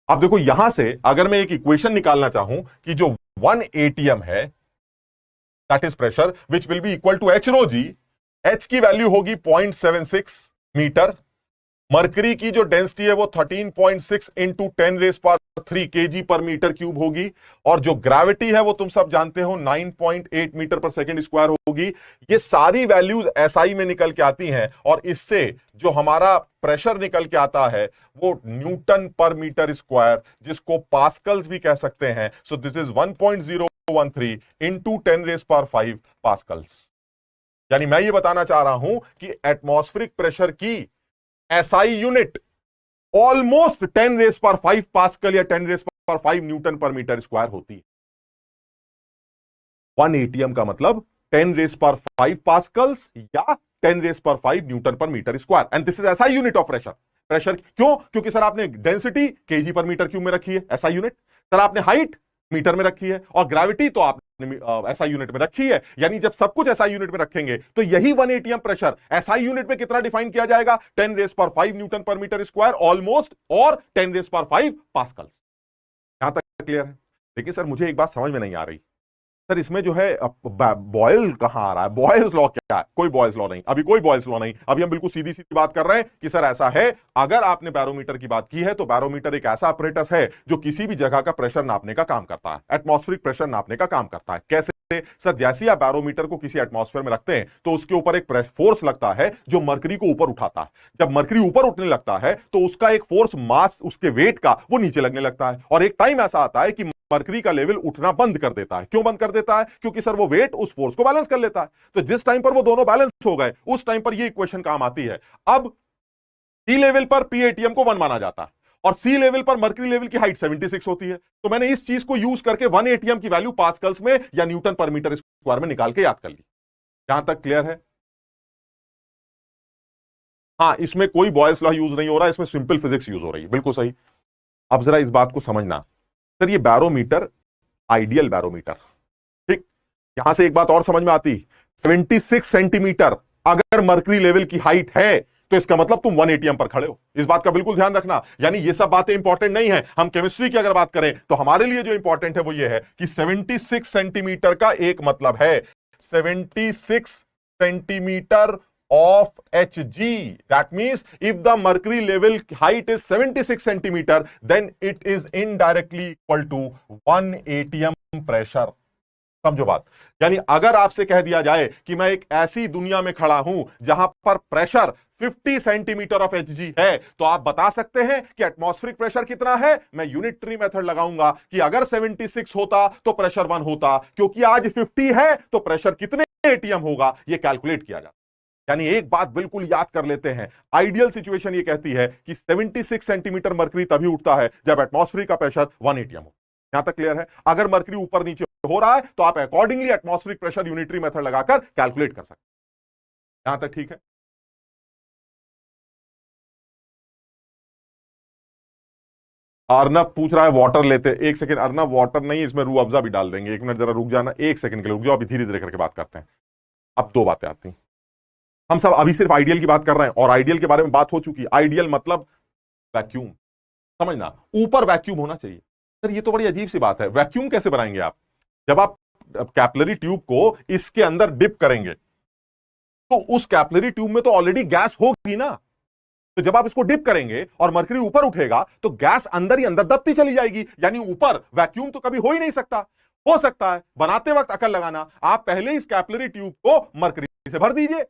अब देखो यहां से अगर मैं एक इक्वेशन निकालना चाहूं कि जो 1 एटीएम है that is pressure which will be equal to H rho G, H की वैल्यू होगी 0.76 मीटर, मर्करी की जो डेंसिटी है वो 13.6 इंटू 10⁻³ kg पर मीटर क्यूब होगी, और जो ग्रेविटी है वो तुम सब जानते हो 9.8 मीटर पर सेकंड स्क्वायर होगी। ये सारी वैल्यूज एसआई में निकल के आती हैं, और इससे जो हमारा प्रेशर निकल के आता है वो न्यूटन पर मीटर स्क्वायर, जिसको पास्कल्स भी कह सकते हैं। So this is 1.013 into 10⁵ pascals. यानी मैं ये बताना चाह रहा हूं कि एटमॉस्फेरिक प्रेशर की एसआई यूनिट ऑलमोस्ट 10⁵ पास्कल या 10⁵ न्यूटन पर मीटर स्क्वायर होती है। 1 एटीएम का मतलब 10⁵ पास्कल्स या 10⁵ न्यूटन पर metre square, and this is SI unit of pressure. Pressure क्यों? क्योंकि सर आपने डेंसिटी केजी पर मीटर क्यूब में रखी है, एसआई यूनिट। सर आपने हाइट मीटर में रखी है, और ग्रेविटी तो आपने एसआई यूनिट में रखी है। यानी जब सब कुछ एसआई यूनिट में रखेंगे तो यही 1 एटीएम प्रेशर एसआई यूनिट में कितना डिफाइन किया जाएगा? 10⁵ न्यूटन पर मीटर स्क्वायर ऑलमोस्ट, और 10⁵ पास्कल। यहां तक क्लियर है? लेकिन सर मुझे एक बात समझ में नहीं आ रही, सर इसमें जो है बॉयल कहां आ रहा है? बॉयल्स लॉ क्या है? कोई बॉयल्स लॉ नहीं, अभी कोई बॉयल्स लॉ नहीं। अभी हम बिल्कुल सीधी सीधी बात कर रहे हैं कि सर ऐसा है, अगर आपने बैरोमीटर की बात की है तो बैरोमीटर एक ऐसा अपरेटस है जो किसी भी जगह का प्रेशर नापने का काम करता है, एटमॉस्फेरिक प्रेशर नापने का काम करता है। कैसे? सर जैसे आप बैरोमीटर को किसी एटमॉस्फेयर में रखते हैं तो उसके ऊपर एक फोर्स लगता है जो मर्करी को ऊपर उठाता है। जब मर्करी ऊपर उठने लगता है तो उसका एक फोर्स मास उसके वेट का वो नीचे लगने लगता है, और एक टाइम ऐसा आता है कि मर्करी का लेवल उठना बंद कर देता है। क्यों बंद कर देता है? क्योंकि सर वो वेट उस फोर्स को बैलेंस कर लेता है। तो जिस टाइम पर वो दोनों बैलेंस हो गए उस टाइम पर ये इक्वेशन काम आती है। अब सी लेवल पर पी एटीएम को 1 माना जाता है, और सी लेवल पर मर्करी लेवल की हाइट 76 होती है। तो मैंने इस चीज को यूज करके 1 एटीएम की वैल्यू पास्कल्स में या न्यूटन पर मीटर स्क्वायर में निकाल के याद कर ली। यहां तक क्लियर है? हाँ, इसमें कोई बॉयल्स लॉ यूज नहीं हो रहा है, इसमें सिंपल फिजिक्स यूज हो रही है। बिल्कुल सही। अब जरा इस बात को समझना, सर ये बैरोमीटर आइडियल बैरोमीटर, ठीक, यहां से एक बात और समझ में आती, 76 सेंटीमीटर अगर मर्करी लेवल की हाइट है तो इसका मतलब तुम 1 एटीएम पर खड़े हो। इस बात का बिल्कुल ध्यान रखना। यानी ये सब बातें इंपॉर्टेंट नहीं है। हम केमिस्ट्री की अगर बात करें तो हमारे लिए जो इंपॉर्टेंट है वो ये है कि 76 सेंटीमीटर का एक मतलब है 76 centimetre of Hg. That means if the mercury level height is 76 centimeter, then it is indirectly equal to 1 atm pressure. समझो बात। यानी अगर आपसे कह दिया जाए कि मैं एक ऐसी दुनिया में खड़ा हूं जहां पर प्रेशर 50 सेंटीमीटर ऑफ Hg है, तो आप बता सकते हैं कि एटमॉस्फेरिक प्रेशर कितना है। मैं यूनिटरी मेथड लगाऊंगा कि अगर 76 होता तो प्रेशर 1 होता, क्योंकि आज 50 है तो प्रेशर कितने एटीएम होगा यह कैलकुलेट किया जाता। यानी एक बात बिल्कुल याद कर लेते हैं, आइडियल सिचुएशन ये कहती है कि 76 सेंटीमीटर मर्करी तभी उठता है जब एटमॉस्फेरिक का प्रेशर 1 एटीएम हो। यहां तक क्लियर है? अगर मर्करी ऊपर नीचे हो रहा है तो आप accordingly atmospheric pressure unitary method लगाकर कैलकुलेट कर सकते हैं। यहां तक ठीक है? अर्नब पूछ रहा है वाटर लेते। एक सेकंड अर्नब, वाटर नहीं, इसमें रूह अफ़ज़ा भी डाल देंगे। एक मिनट जरा रुक जाना, एक सेकंड के लिए रुक जाओ, अभी धीरे धीरे करके बात करते हैं। अब दो बातें आती हैं। हम सब अभी सिर्फ आइडियल की बात कर रहे हैं और आइडियल के बारे में बात हो चुकी। आइडियल मतलब वैक्यूम, समझना, ऊपर वैक्यूम होना चाहिए। सर ये तो बड़ी अजीब सी बात है, वैक्यूम कैसे बनाएंगे आप? जब आप कैपिलरी ट्यूब को इसके अंदर डिप करेंगे तो उस कैपिलरी ट्यूब में तो ऑलरेडी गैस होगी ना, तो जब आप इसको डिप करेंगे और मरकरी ऊपर उठेगा तो गैस अंदर ही अंदर दबती चली जाएगी, यानी ऊपर वैक्यूम तो कभी हो ही नहीं सकता। हो सकता है, बनाते वक्त अकल लगाना, आप पहले इस कैपिलरी ट्यूब को मरकरी से भर दीजिए,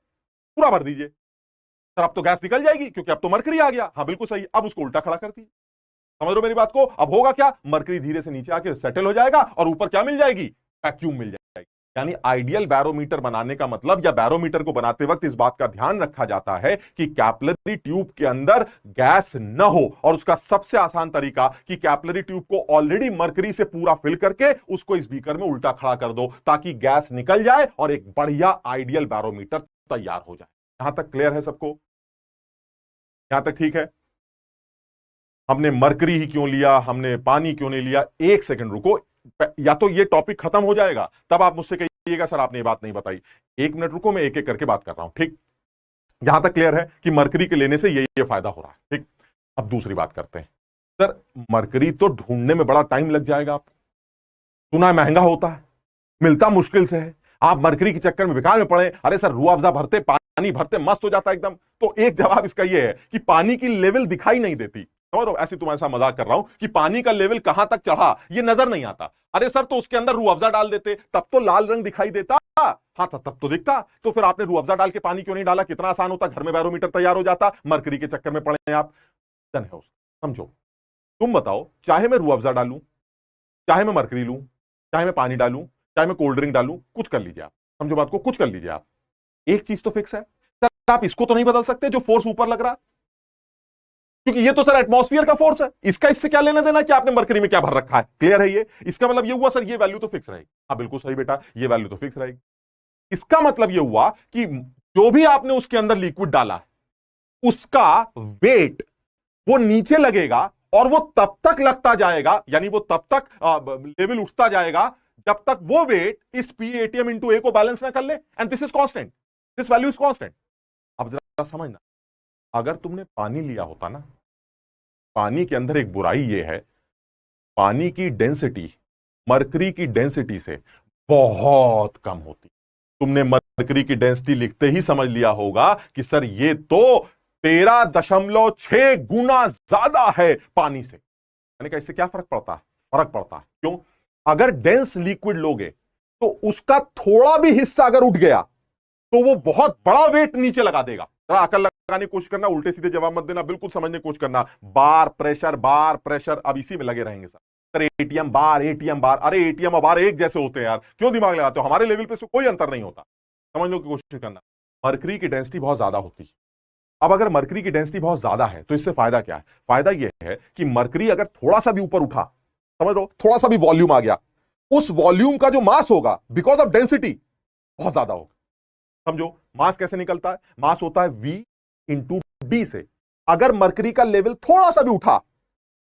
पूरा भर दीजिए, सर अब तो गैस निकल जाएगी क्योंकि अब तो मरकरी आ गया। हाँ बिल्कुल सही, अब उसको उल्टा खड़ा कर दिए। समझ रहे हो मेरी बात को? अब होगा क्या, मरकरी धीरे से नीचे आके सेटल हो जाएगा और ऊपर क्या मिल जाएगी, वैक्यूम मिल जाएगी। यानी आइडियल बैरोमीटर बनाने का मतलब, या बैरोमीटर को बनाते वक्त इस बात का ध्यान रखा जाता है कि कैपिलरी ट्यूब के अंदर गैस न हो, और उसका सबसे आसान तरीका कि कैपिलरी ट्यूब को ऑलरेडी मरकरी से पूरा फिल करके उसको इस बीकर में उल्टा खड़ा कर दो ताकि गैस निकल जाए और एक बढ़िया आइडियल बैरोमीटर तैयार हो जाए। यहां तक क्लियर है सबको? यहां तक ठीक है? हमने मरकरी ही क्यों लिया, हमने पानी क्यों नहीं लिया? एक सेकंड रुको, या तो ये टॉपिक खत्म हो जाएगा तब आप मुझसे कहिएगा सर आपने ये बात नहीं बताई। एक मिनट रुको, मैं एक एक करके बात कर रहा हूं, ठीक? यहां तक क्लियर है कि मरकरी के लेने से ये फायदा हो रहा है, ठीक? अब दूसरी बात करते हैं। सर मरकरी तो ढूंढने में बड़ा टाइम लग जाएगा, आप सुना है महंगा होता है, मिलता मुश्किल से है, आप मरकरी के चक्कर में बेकार में पड़े। अरे सर रूह अफ़ज़ा भरते, पानी भरते मस्त हो जाता है एकदम। तो एक जवाब इसका यह है कि पानी की लेवल दिखाई नहीं देती। और ऐसे तुम्हारे साथ मजाक कर रहा हूं कि पानी का लेवल कहां तक चढ़ा ये नजर नहीं आता। अरे सर तो उसके अंदर रूह अफ़ज़ा डाल देते, तब तो लाल रंग दिखाई देता। हाँ तब तो दिखता। तो फिर आपने रूह अफ़ज़ा डाल के पानी क्यों नहीं डाला? कितना आसान होता, घर में बैरोमीटर तैयार हो जाता। मरकरी के चक्कर में पड़े आप, समझो। तुम बताओ, चाहे मैं रूह अफ़ज़ा डालूं, चाहे मैं मरकरी लूं, चाहे मैं पानी डालूं, चाहे मैं कोल्ड ड्रिंक डालूं, कुछ कर लीजिए आप, समझो बात को, कुछ कर लीजिए आप, एक चीज तो फिक्स है सर, आप इसको तो नहीं बदल सकते जो फोर्स ऊपर लग रहा है, क्योंकि ये तो सर एटमॉस्फेयर का फोर्स है। इसका इससे क्या लेना देना कि आपने मरकरी में क्या भर रखा है? क्लियर है ये? इसका मतलब ये हुआ सर ये वैल्यू तो फिक्स रहेगी। हाँ बिल्कुल सही बेटा, ये वैल्यू तो फिक्स रहेगी। इसका मतलब ये हुआ कि जो भी आपने उसके अंदर लिक्विड डाला है उसका वेट वो नीचे लगेगा और वो तब तक लगता जाएगा, यानी वो तब तक लेवल उठता जाएगा जब तक वो वेट इस पी एटीएम इंटू ए को बैलेंस ना कर ले। And this is constant, this value is constant. अब जरा समझना, अगर तुमने पानी लिया होता ना, पानी के अंदर एक बुराई ये है, पानी की डेंसिटी मरकरी की डेंसिटी से बहुत कम होती। तुमने मरकरी की डेंसिटी लिखते ही समझ लिया होगा कि सर ये तो 13.6 गुना ज्यादा है पानी से। यानी कि इससे क्या फर्क पड़ता है? फर्क पड़ता है। क्यों? अगर डेंस लिक्विड लोगे तो उसका थोड़ा भी हिस्सा अगर उठ गया तो वो बहुत बड़ा वेट नीचे लगा देगा। जरा अकल लगाने की कोशिश करना, उल्टे सीधे जवाब मत देना, बिल्कुल समझने की कोशिश करना। बार प्रेशर, अब इसी में लगे रहेंगे सर। एटीएम बार, अरे एटीएम और बार एक जैसे होते हैं यार, क्यों दिमाग लगाते हो? हमारे लेवल पे कोई अंतर नहीं होता, समझने की कोशिश करना। मरकरी की डेंसिटी बहुत ज्यादा होती है। अब अगर मरकरी की डेंसिटी बहुत ज्यादा है तो इससे फायदा क्या है? फायदा यह है कि मरकरी अगर थोड़ा सा भी ऊपर उठा, समझ लो, थोड़ा सा भी वॉल्यूम आ गया, उस वॉल्यूम का जो मास होगा बिकॉज ऑफ डेंसिटी बहुत ज्यादा होगा। समझो मास कैसे निकलता है? मास होता है V इंटू डी से। अगर मरकरी का लेवल थोड़ा सा भी उठा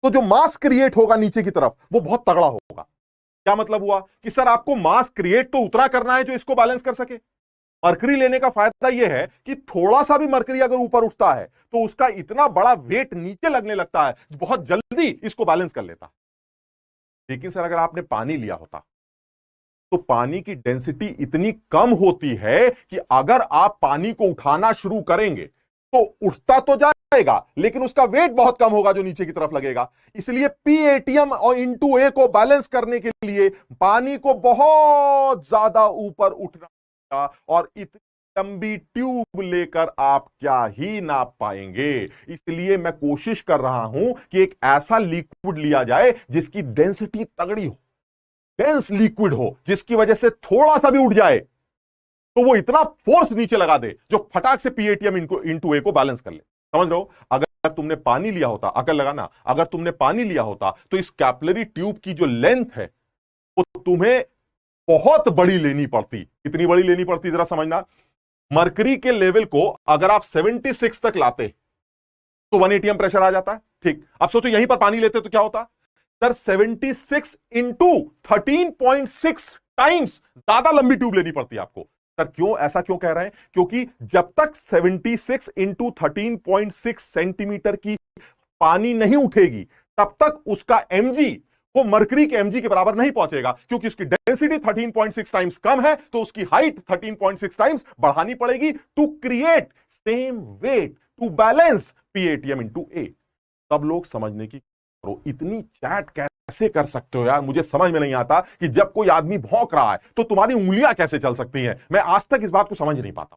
तो जो मास क्रिएट होगा नीचे की तरफ वो बहुत तगड़ा होगा। क्या मतलब हुआ कि सर आपको मास क्रिएट तो उतना करना है जो इसको बैलेंस कर सके। मरकरी लेने का फायदा यह है कि थोड़ा सा भी मरकरी अगर ऊपर उठता है तो उसका इतना बड़ा वेट नीचे लगने लगता है, बहुत जल्दी इसको बैलेंस कर लेता है। लेकिन सर अगर आपने पानी लिया होता तो पानी की डेंसिटी इतनी कम होती है कि अगर आप पानी को उठाना शुरू करेंगे तो उठता तो जाएगा लेकिन उसका वेट बहुत कम होगा जो नीचे की तरफ लगेगा। इसलिए पी एटीएम और इंटू ए को बैलेंस करने के लिए पानी को बहुत ज्यादा ऊपर उठना, और इतनी लंबी ट्यूब लेकर आप क्या ही नाप पाएंगे। इसलिए मैं कोशिश कर रहा हूं कि एक ऐसा लिक्विड लिया जाए जिसकी डेंसिटी तगड़ी हो, डेंस लिक्विड हो, जिसकी वजह से थोड़ा सा भी उठ जाए तो वो इतना फोर्स नीचे लगा दे जो फटाक से पीएटीएम इंटू ए को बैलेंस कर ले। समझ रहे हो? अगर तुमने पानी लिया होता, अकल लगाना, अगर तुमने पानी लिया होता तो इस कैपिलरी ट्यूब की जो लेंथ है वो तुम्हें बहुत बड़ी लेनी पड़ती। कितनी बड़ी लेनी पड़ती जरा समझना। मरकरी के लेवल को अगर आप 76 तक लाते तो 1 एटीएम प्रेशर आ जाता है, ठीक? अब सोचो यहीं पर पानी लेते तो क्या होता सर? 76 इंटू 13.6 टाइम्स ज्यादा लंबी ट्यूब लेनी पड़ती है आपको। सर क्यों ऐसा क्यों कह रहे हैं? क्योंकि जब तक 76 इंटू 13.6 सेंटीमीटर की पानी नहीं उठेगी तब तक उसका एमजी वो मरकरी के एमजी के बराबर नहीं पहुंचेगा, क्योंकि उसकी डेंसिटी 13.6 टाइम्स कम है, तो उसकी हाइट 13.6 टाइम्स बढ़ानी पड़ेगी to create same weight to balance PATM into A. सब लोग समझने की करो, इतनी चैट कैसे कर सकते हो यार? मुझे समझ में नहीं आता कि जब कोई आदमी भौंक रहा है तो तुम्हारी उंगलियां कैसे चल सकती हैं। मैं आज तक इस बात को समझ नहीं पाता।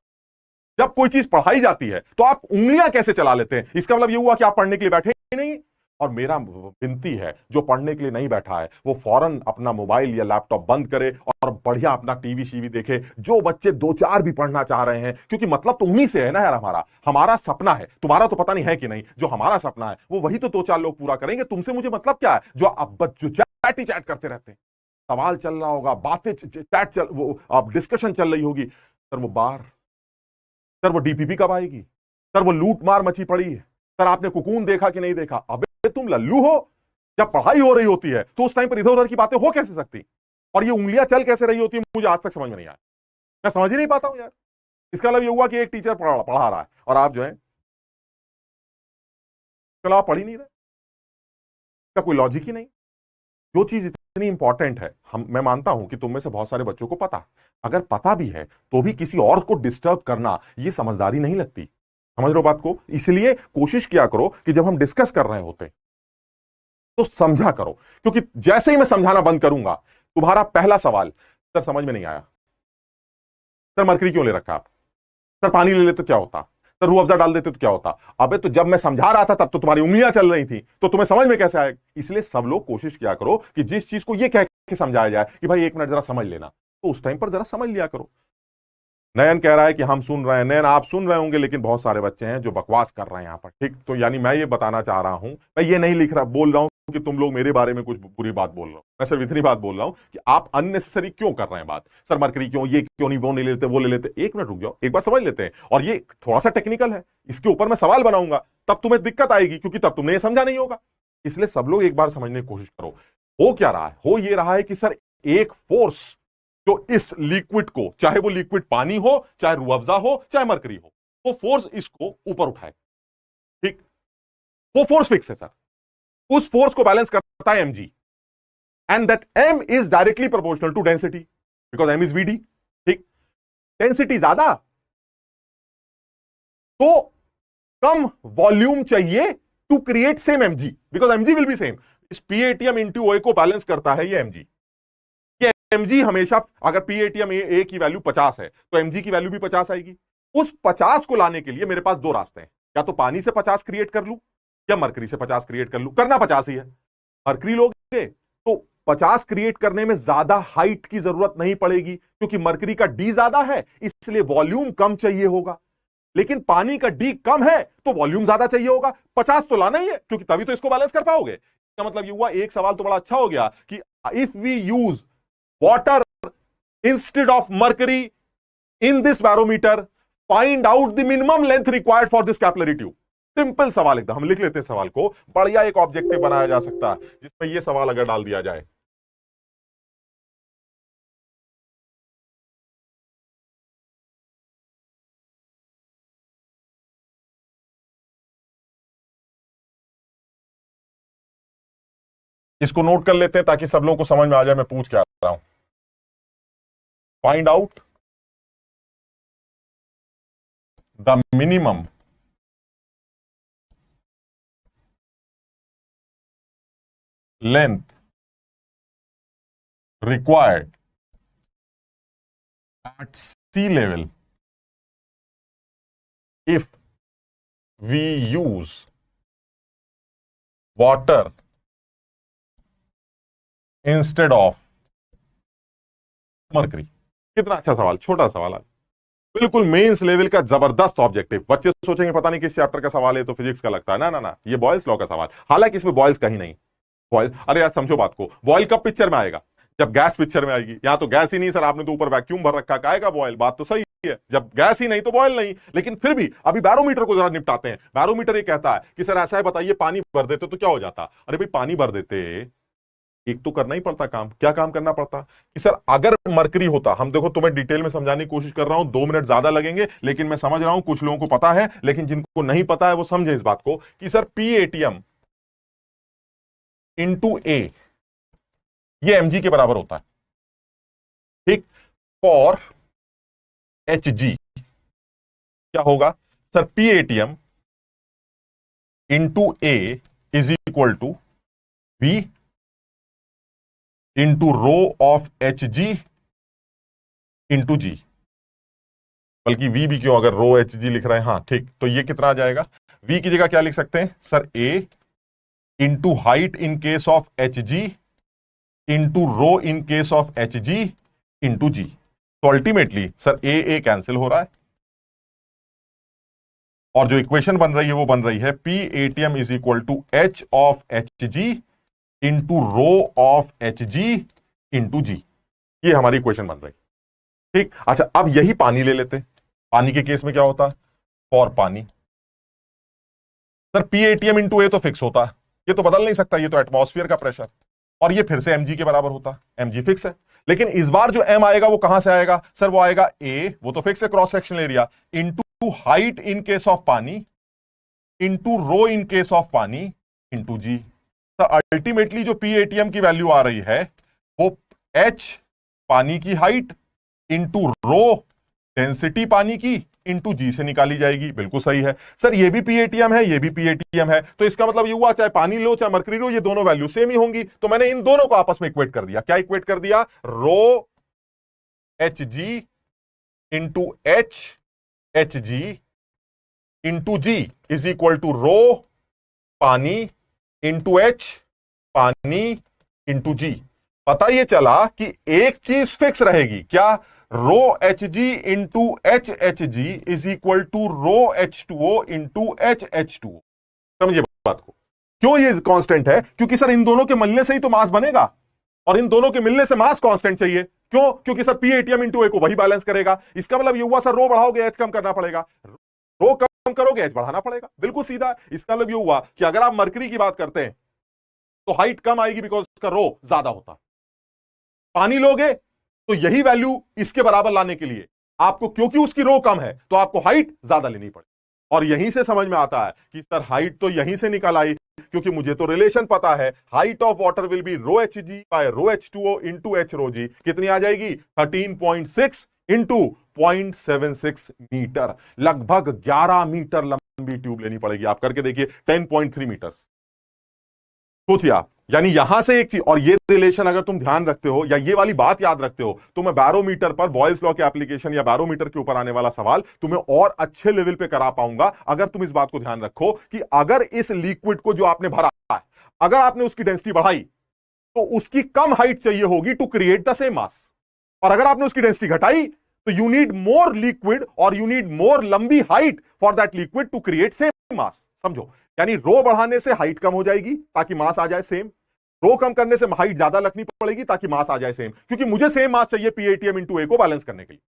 जब कोई चीज पढ़ाई जाती है तो आप उंगलियां कैसे चला लेते हैं? इसका मतलब यह हुआ कि आप पढ़ने के लिए बैठे ही नहीं। और मेरा विनती है, जो पढ़ने के लिए नहीं बैठा है वो फौरन अपना मोबाइल या लैपटॉप बंद करे और बढ़िया अपना टीवी शीवी देखे। जो बच्चे दो चार भी पढ़ना चाह रहे हैं, क्योंकि मतलब तो उन्हीं से है ना यार, हमारा सपना है, तुम्हारा तो पता नहीं है कि नहीं। जो हमारा सपना है वो वही तो दो चार लोग पूरा करेंगे। तुमसे मुझे मतलब क्या है जो अब जो चैट ही चैट करते रहते हैं। सवाल चल रहा होगा, बातें चैट चल, वो अब डिस्कशन चल रही होगी, सर वो बार, सर वो डीपीपी कब आएगी, सर वो लूट मार मची पड़ी है, सर आपने कुकून देखा कि नहीं देखा। अबे तुम लल्लू हो? जब पढ़ाई हो रही होती है तो उस टाइम पर इधर उधर की बातें हो कैसे सकती, और ये उंगलियां चल कैसे रही होती है, मुझे आज तक समझ में नहीं आया। मैं समझ ही नहीं पाता हूं यार। इसका मतलब ये हुआ कि एक टीचर पढ़ा रहा है और आप जो है चलो आप पढ़ ही नहीं रहे, इसका कोई लॉजिक ही नहीं। जो चीज इतनी इंपॉर्टेंट है, मैं मानता हूं कि तुम में से बहुत सारे बच्चों को पता, अगर पता भी है तो भी किसी और को डिस्टर्ब करना ये समझदारी नहीं लगती। समझ रहे हो बात को? इसलिए कोशिश किया करो कि जब हम डिस्कस कर रहे होते तो समझा करो, क्योंकि जैसे ही मैं समझाना बंद करूंगा तुम्हारा पहला सवाल, सर समझ में नहीं आया, सर मरकरी क्यों ले रखा आप, सर पानी ले लेते तो क्या होता, सर रूह अफ़ज़ा डाल देते तो क्या होता। अबे तो जब मैं समझा रहा था तब तो तुम्हारी उंगलियां चल रही थी, तो तुम्हें समझ में कैसे आएगा? इसलिए सब लोग कोशिश किया करो कि जिस चीज को ये कह के समझाया जाए कि भाई एक मिनट जरा समझ लेना, तो उस टाइम पर जरा समझ लिया करो। नयन कह रहा है कि हम सुन रहे हैं। नयन आप सुन रहे होंगे, लेकिन बहुत सारे बच्चे हैं जो बकवास कर रहे हैं यहां पर, ठीक? तो यानी मैं ये बताना चाह रहा हूं, मैं ये नहीं लिख रहा बोल रहा हूं कि तुम लोग मेरे बारे में कुछ बुरी बात बोल रहे हो। मैं सिर्फ इतनी बात बोल रहा हूं कि आप अननेसेसरी क्यों कर रहे हैं बात। सर मरकरी क्यों, ये क्यों नहीं, वो नहीं लेते, वो ले लेते। एक मिनट रुक जाओ, एक बार समझ लेते हैं। और ये थोड़ा सा टेक्निकल है, इसके ऊपर मैं सवाल बनाऊंगा, तब तुम्हें दिक्कत आएगी, क्योंकि तब तुमने ये समझा नहीं होगा। इसलिए सब लोग एक बार समझने की कोशिश करो। हो क्या रहा है? हो ये रहा है कि सर एक फोर्स जो इस लिक्विड को, चाहे वो लिक्विड पानी हो, चाहे रूह अफ़ज़ा हो, चाहे मरकरी हो, वो फोर्स इसको ऊपर उठाए, ठीक? वो फोर्स फिक्स है सर। उस फोर्स को बैलेंस करता है mg, and that m is directly proportional to density, because m is vd, ठीक? डेंसिटी ज्यादा तो कम वॉल्यूम चाहिए to create same mg, because mg will be same. इस पीएटीएम इंटू ओ को बैलेंस करता है ये mg। mg हमेशा, अगर पीएटीएम ए की वैल्यू 50 है तो mg की वैल्यू भी 50 आएगी। उस 50 को लाने के लिए मेरे पास दो रास्ते हैं, या तो पानी से 50 क्रिएट कर लूं या मरकरी से 50 क्रिएट कर लूं। करना 50 ही है। मरकरी लोगे तो 50 क्रिएट करने में ज्यादा हाइट की जरूरत नहीं पड़ेगी, क्योंकि मरकरी का डी ज्यादा है, इसलिए वॉल्यूम कम चाहिए होगा। लेकिन पानी का डी कम है तो वॉल्यूम ज्यादा चाहिए होगा। 50 तो लाना ही है, क्योंकि तभी तो इसको बैलेंस कर पाओगे। इसका मतलब ये हुआ, एक सवाल तो बड़ा अच्छा हो गया कि if we use water instead of mercury in this barometer, find out the minimum length required for this capillary tube। Simple सवाल एकदम, हम लिख लेते हैं सवाल को, बढ़िया एक ऑब्जेक्टिव बनाया जा सकता है जिसमें यह सवाल अगर डाल दिया जाए। इसको नोट कर लेते हैं ताकि सब लोगों को समझ में आ जाए मैं पूछ क्या रहा हूं। Find out the minimum length required at sea level if we use water instead of mercury। कितना अच्छा सवाल, छोटा सवाल है, बिल्कुल मेंस लेवल का जबरदस्त ऑब्जेक्टिव। बच्चे सोचेंगे पता नहीं किस चैप्टर का सवाल है, तो फिजिक्स का लगता है। ना ना ना, ये बॉयल्स लॉ का सवाल। हालांकि इसमें बॉयल्स कहीं नहीं। बॉयल, अरे यार समझो बात को, बॉयल कब पिक्चर में आएगा? जब गैस पिक्चर में आएगी। यहां तो गैस ही नहीं सर, आपने तो ऊपर वैक्यूम भर रखा, आएगा बॉयल। बात तो सही है, जब गैस ही नहीं तो बॉयल नहीं। लेकिन फिर भी अभी बैरोमीटर को जरा निपटाते हैं। बैरोमीटर ये कहता है कि सर ऐसा है, बताइए पानी भर देते तो क्या हो जाता? अरे भाई पानी भर देते एक तो करना ही पड़ता काम। क्या काम करना पड़ता कि सर अगर मरकरी होता, हम देखो तुम्हें डिटेल में समझाने की कोशिश कर रहा हूं, 2 मिनट ज्यादा लगेंगे, लेकिन मैं समझ रहा हूं कुछ लोगों को पता है, लेकिन जिनको नहीं पता है वो समझे इस बात को कि सर PATM इंटू ए ये mg के बराबर होता है, ठीक। फॉर HG क्या होगा sir, PATM into A is equal to V into rho of HG into G. बल्कि V भी क्यों, अगर रो HG लिख रहे हैं, हाँ ठीक, तो ये कितना आ जाएगा, V की जगह क्या लिख सकते हैं sir, A into height in case of HG into rho in case of HG into g. तो अल्टीमेटली सर ए कैंसिल हो रहा है, और जो इक्वेशन बन रही है वो बन रही है PATM is equal to H of HG into rho of HG into g. ये हमारी इक्वेशन बन रही, ठीक। अच्छा, अब यही पानी ले लेते हैं। पानी के केस में क्या होता, फॉर पानी सर PATM इंटू ए तो फिक्स होता है, ये तो बदल नहीं सकता, ये तो एटमॉस्फेयर का प्रेशर, और ये फिर से mg के बराबर होता, mg फिक्स है। लेकिन इस बार जो m आएगा वो कहां से आएगा सर, वो आएगा a, वो तो फिक्स है cross sectional area, into height in case of पानी into rho in case of पानी इंटू जी। सर अल्टीमेटली जो PATM की वैल्यू आ रही है वो h पानी की हाइट इंटू रो डेंसिटी पानी की इंटू जी से निकाली जाएगी। बिल्कुल सही है सर, ये भी PATM है, ये भी PATM है, तो इसका मतलब ये हुआ चाहे पानी लो चाहे मरकरी लो, ये दोनों वैल्यू सेम ही होंगी। तो मैंने इन दोनों को आपस में इक्वेट कर दिया। क्या इक्वेट कर दिया, rho HG into HG into g is equal to rho पानी इंटू H पानी इंटू जी। पता ये चला कि एक चीज फिक्स रहेगी, क्या, rho HG into HHG is equal to rho H2O into HH2O। समझिए बात को, क्यों ये कांस्टेंट है, क्योंकि सर इन दोनों के मिलने से ही तो मास बनेगा, और इन दोनों के मिलने से मास कांस्टेंट चाहिए। क्यों, क्योंकि सर PATM इंटू ए को वही बैलेंस करेगा। इसका मतलब ये हुआ सर, रो बढ़ाओगे एच कम करना पड़ेगा, रो कम करोगे एच बढ़ाना पड़ेगा। बिल्कुल सीधा। इसका मतलब ये हुआ कि अगर आप मरकरी की बात करते हैं तो हाइट कम आएगी बिकॉज उसका रो ज्यादा होता। पानी लोगे तो यही वैल्यू इसके बराबर लाने के लिए आपको, क्योंकि उसकी रो कम है तो आपको हाइट ज्यादा लेनी पड़ेगी। और यहीं से समझ में आता है कि सर हाइट तो यहीं से निकल आई, क्योंकि मुझे तो रिलेशन पता है, height of water will be rho HG by rho H2O into H rho G. कितनी आ जाएगी, 13.6 इंटू 0.76 मीटर। लगभग 11 मीटर लंबी ट्यूब लेनी पड़ेगी। आप करके देखिए, 10.3 मीटर। सोचिए आप, यानी यहां से एक चीज, और ये रिलेशन अगर तुम ध्यान रखते हो या ये वाली बात याद रखते हो तो मैं बैरोमीटर पर बॉयल्स लॉ के एप्लीकेशन या बैरोमीटर के ऊपर आने वाला सवाल तुम्हें और अच्छे लेवल पे करा पाऊंगा, अगर तुम इस बात को ध्यान रखो कि अगर इस लिक्विड को जो आपने भरा है, अगर आपने उसकी डेंसिटी बढ़ाई तो उसकी कम हाइट चाहिए होगी to create the same mass, और अगर आपने उसकी डेंसिटी घटाई तो यू नीड मोर लिक्विड और यू नीड मोर लंबी height for that liquid to create same mass. समझो, यानी रो बढ़ाने से हाइट कम हो जाएगी ताकि मास आ जाए सेम, रो कम करने से हाइट ज्यादा रखनी पड़ेगी ताकि मास आ जाए सेम, क्योंकि मुझे सेम मास चाहिए PATM इंटू ए को बैलेंस करने के लिए।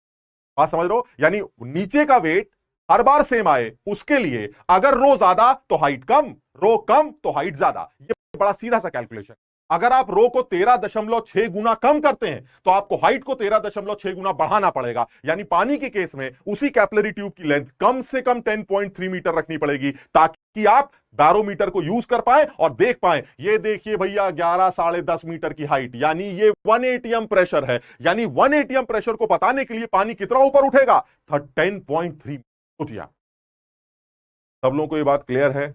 बात समझ रहे हो, यानी नीचे का वेट हर बार सेम आए उसके लिए अगर रो ज्यादा तो हाइट कम, रो कम तो हाइट ज्यादा। ये बड़ा सीधा सा कैलकुलेशन। अगर आप रो को 13.6 गुना कम करते हैं तो आपको हाइट को 13.6 गुना बढ़ाना पड़ेगा। यानी पानी के केस में उसी कैपिलरी ट्यूब की लेंथ कम से कम 10.3 मीटर रखनी पड़ेगी ताकि आप बैरोमीटर को यूज कर पाए और देख पाए, ये देखिए भैया 11 साढ़े 10 मीटर की हाइट, यानी ये 1 ATM प्रेशर है। यानी 1 ATM प्रेशर को बताने के लिए पानी कितना ऊपर उठेगा, 10.3। सोचिए, सब लोगों को ये बात क्लियर है।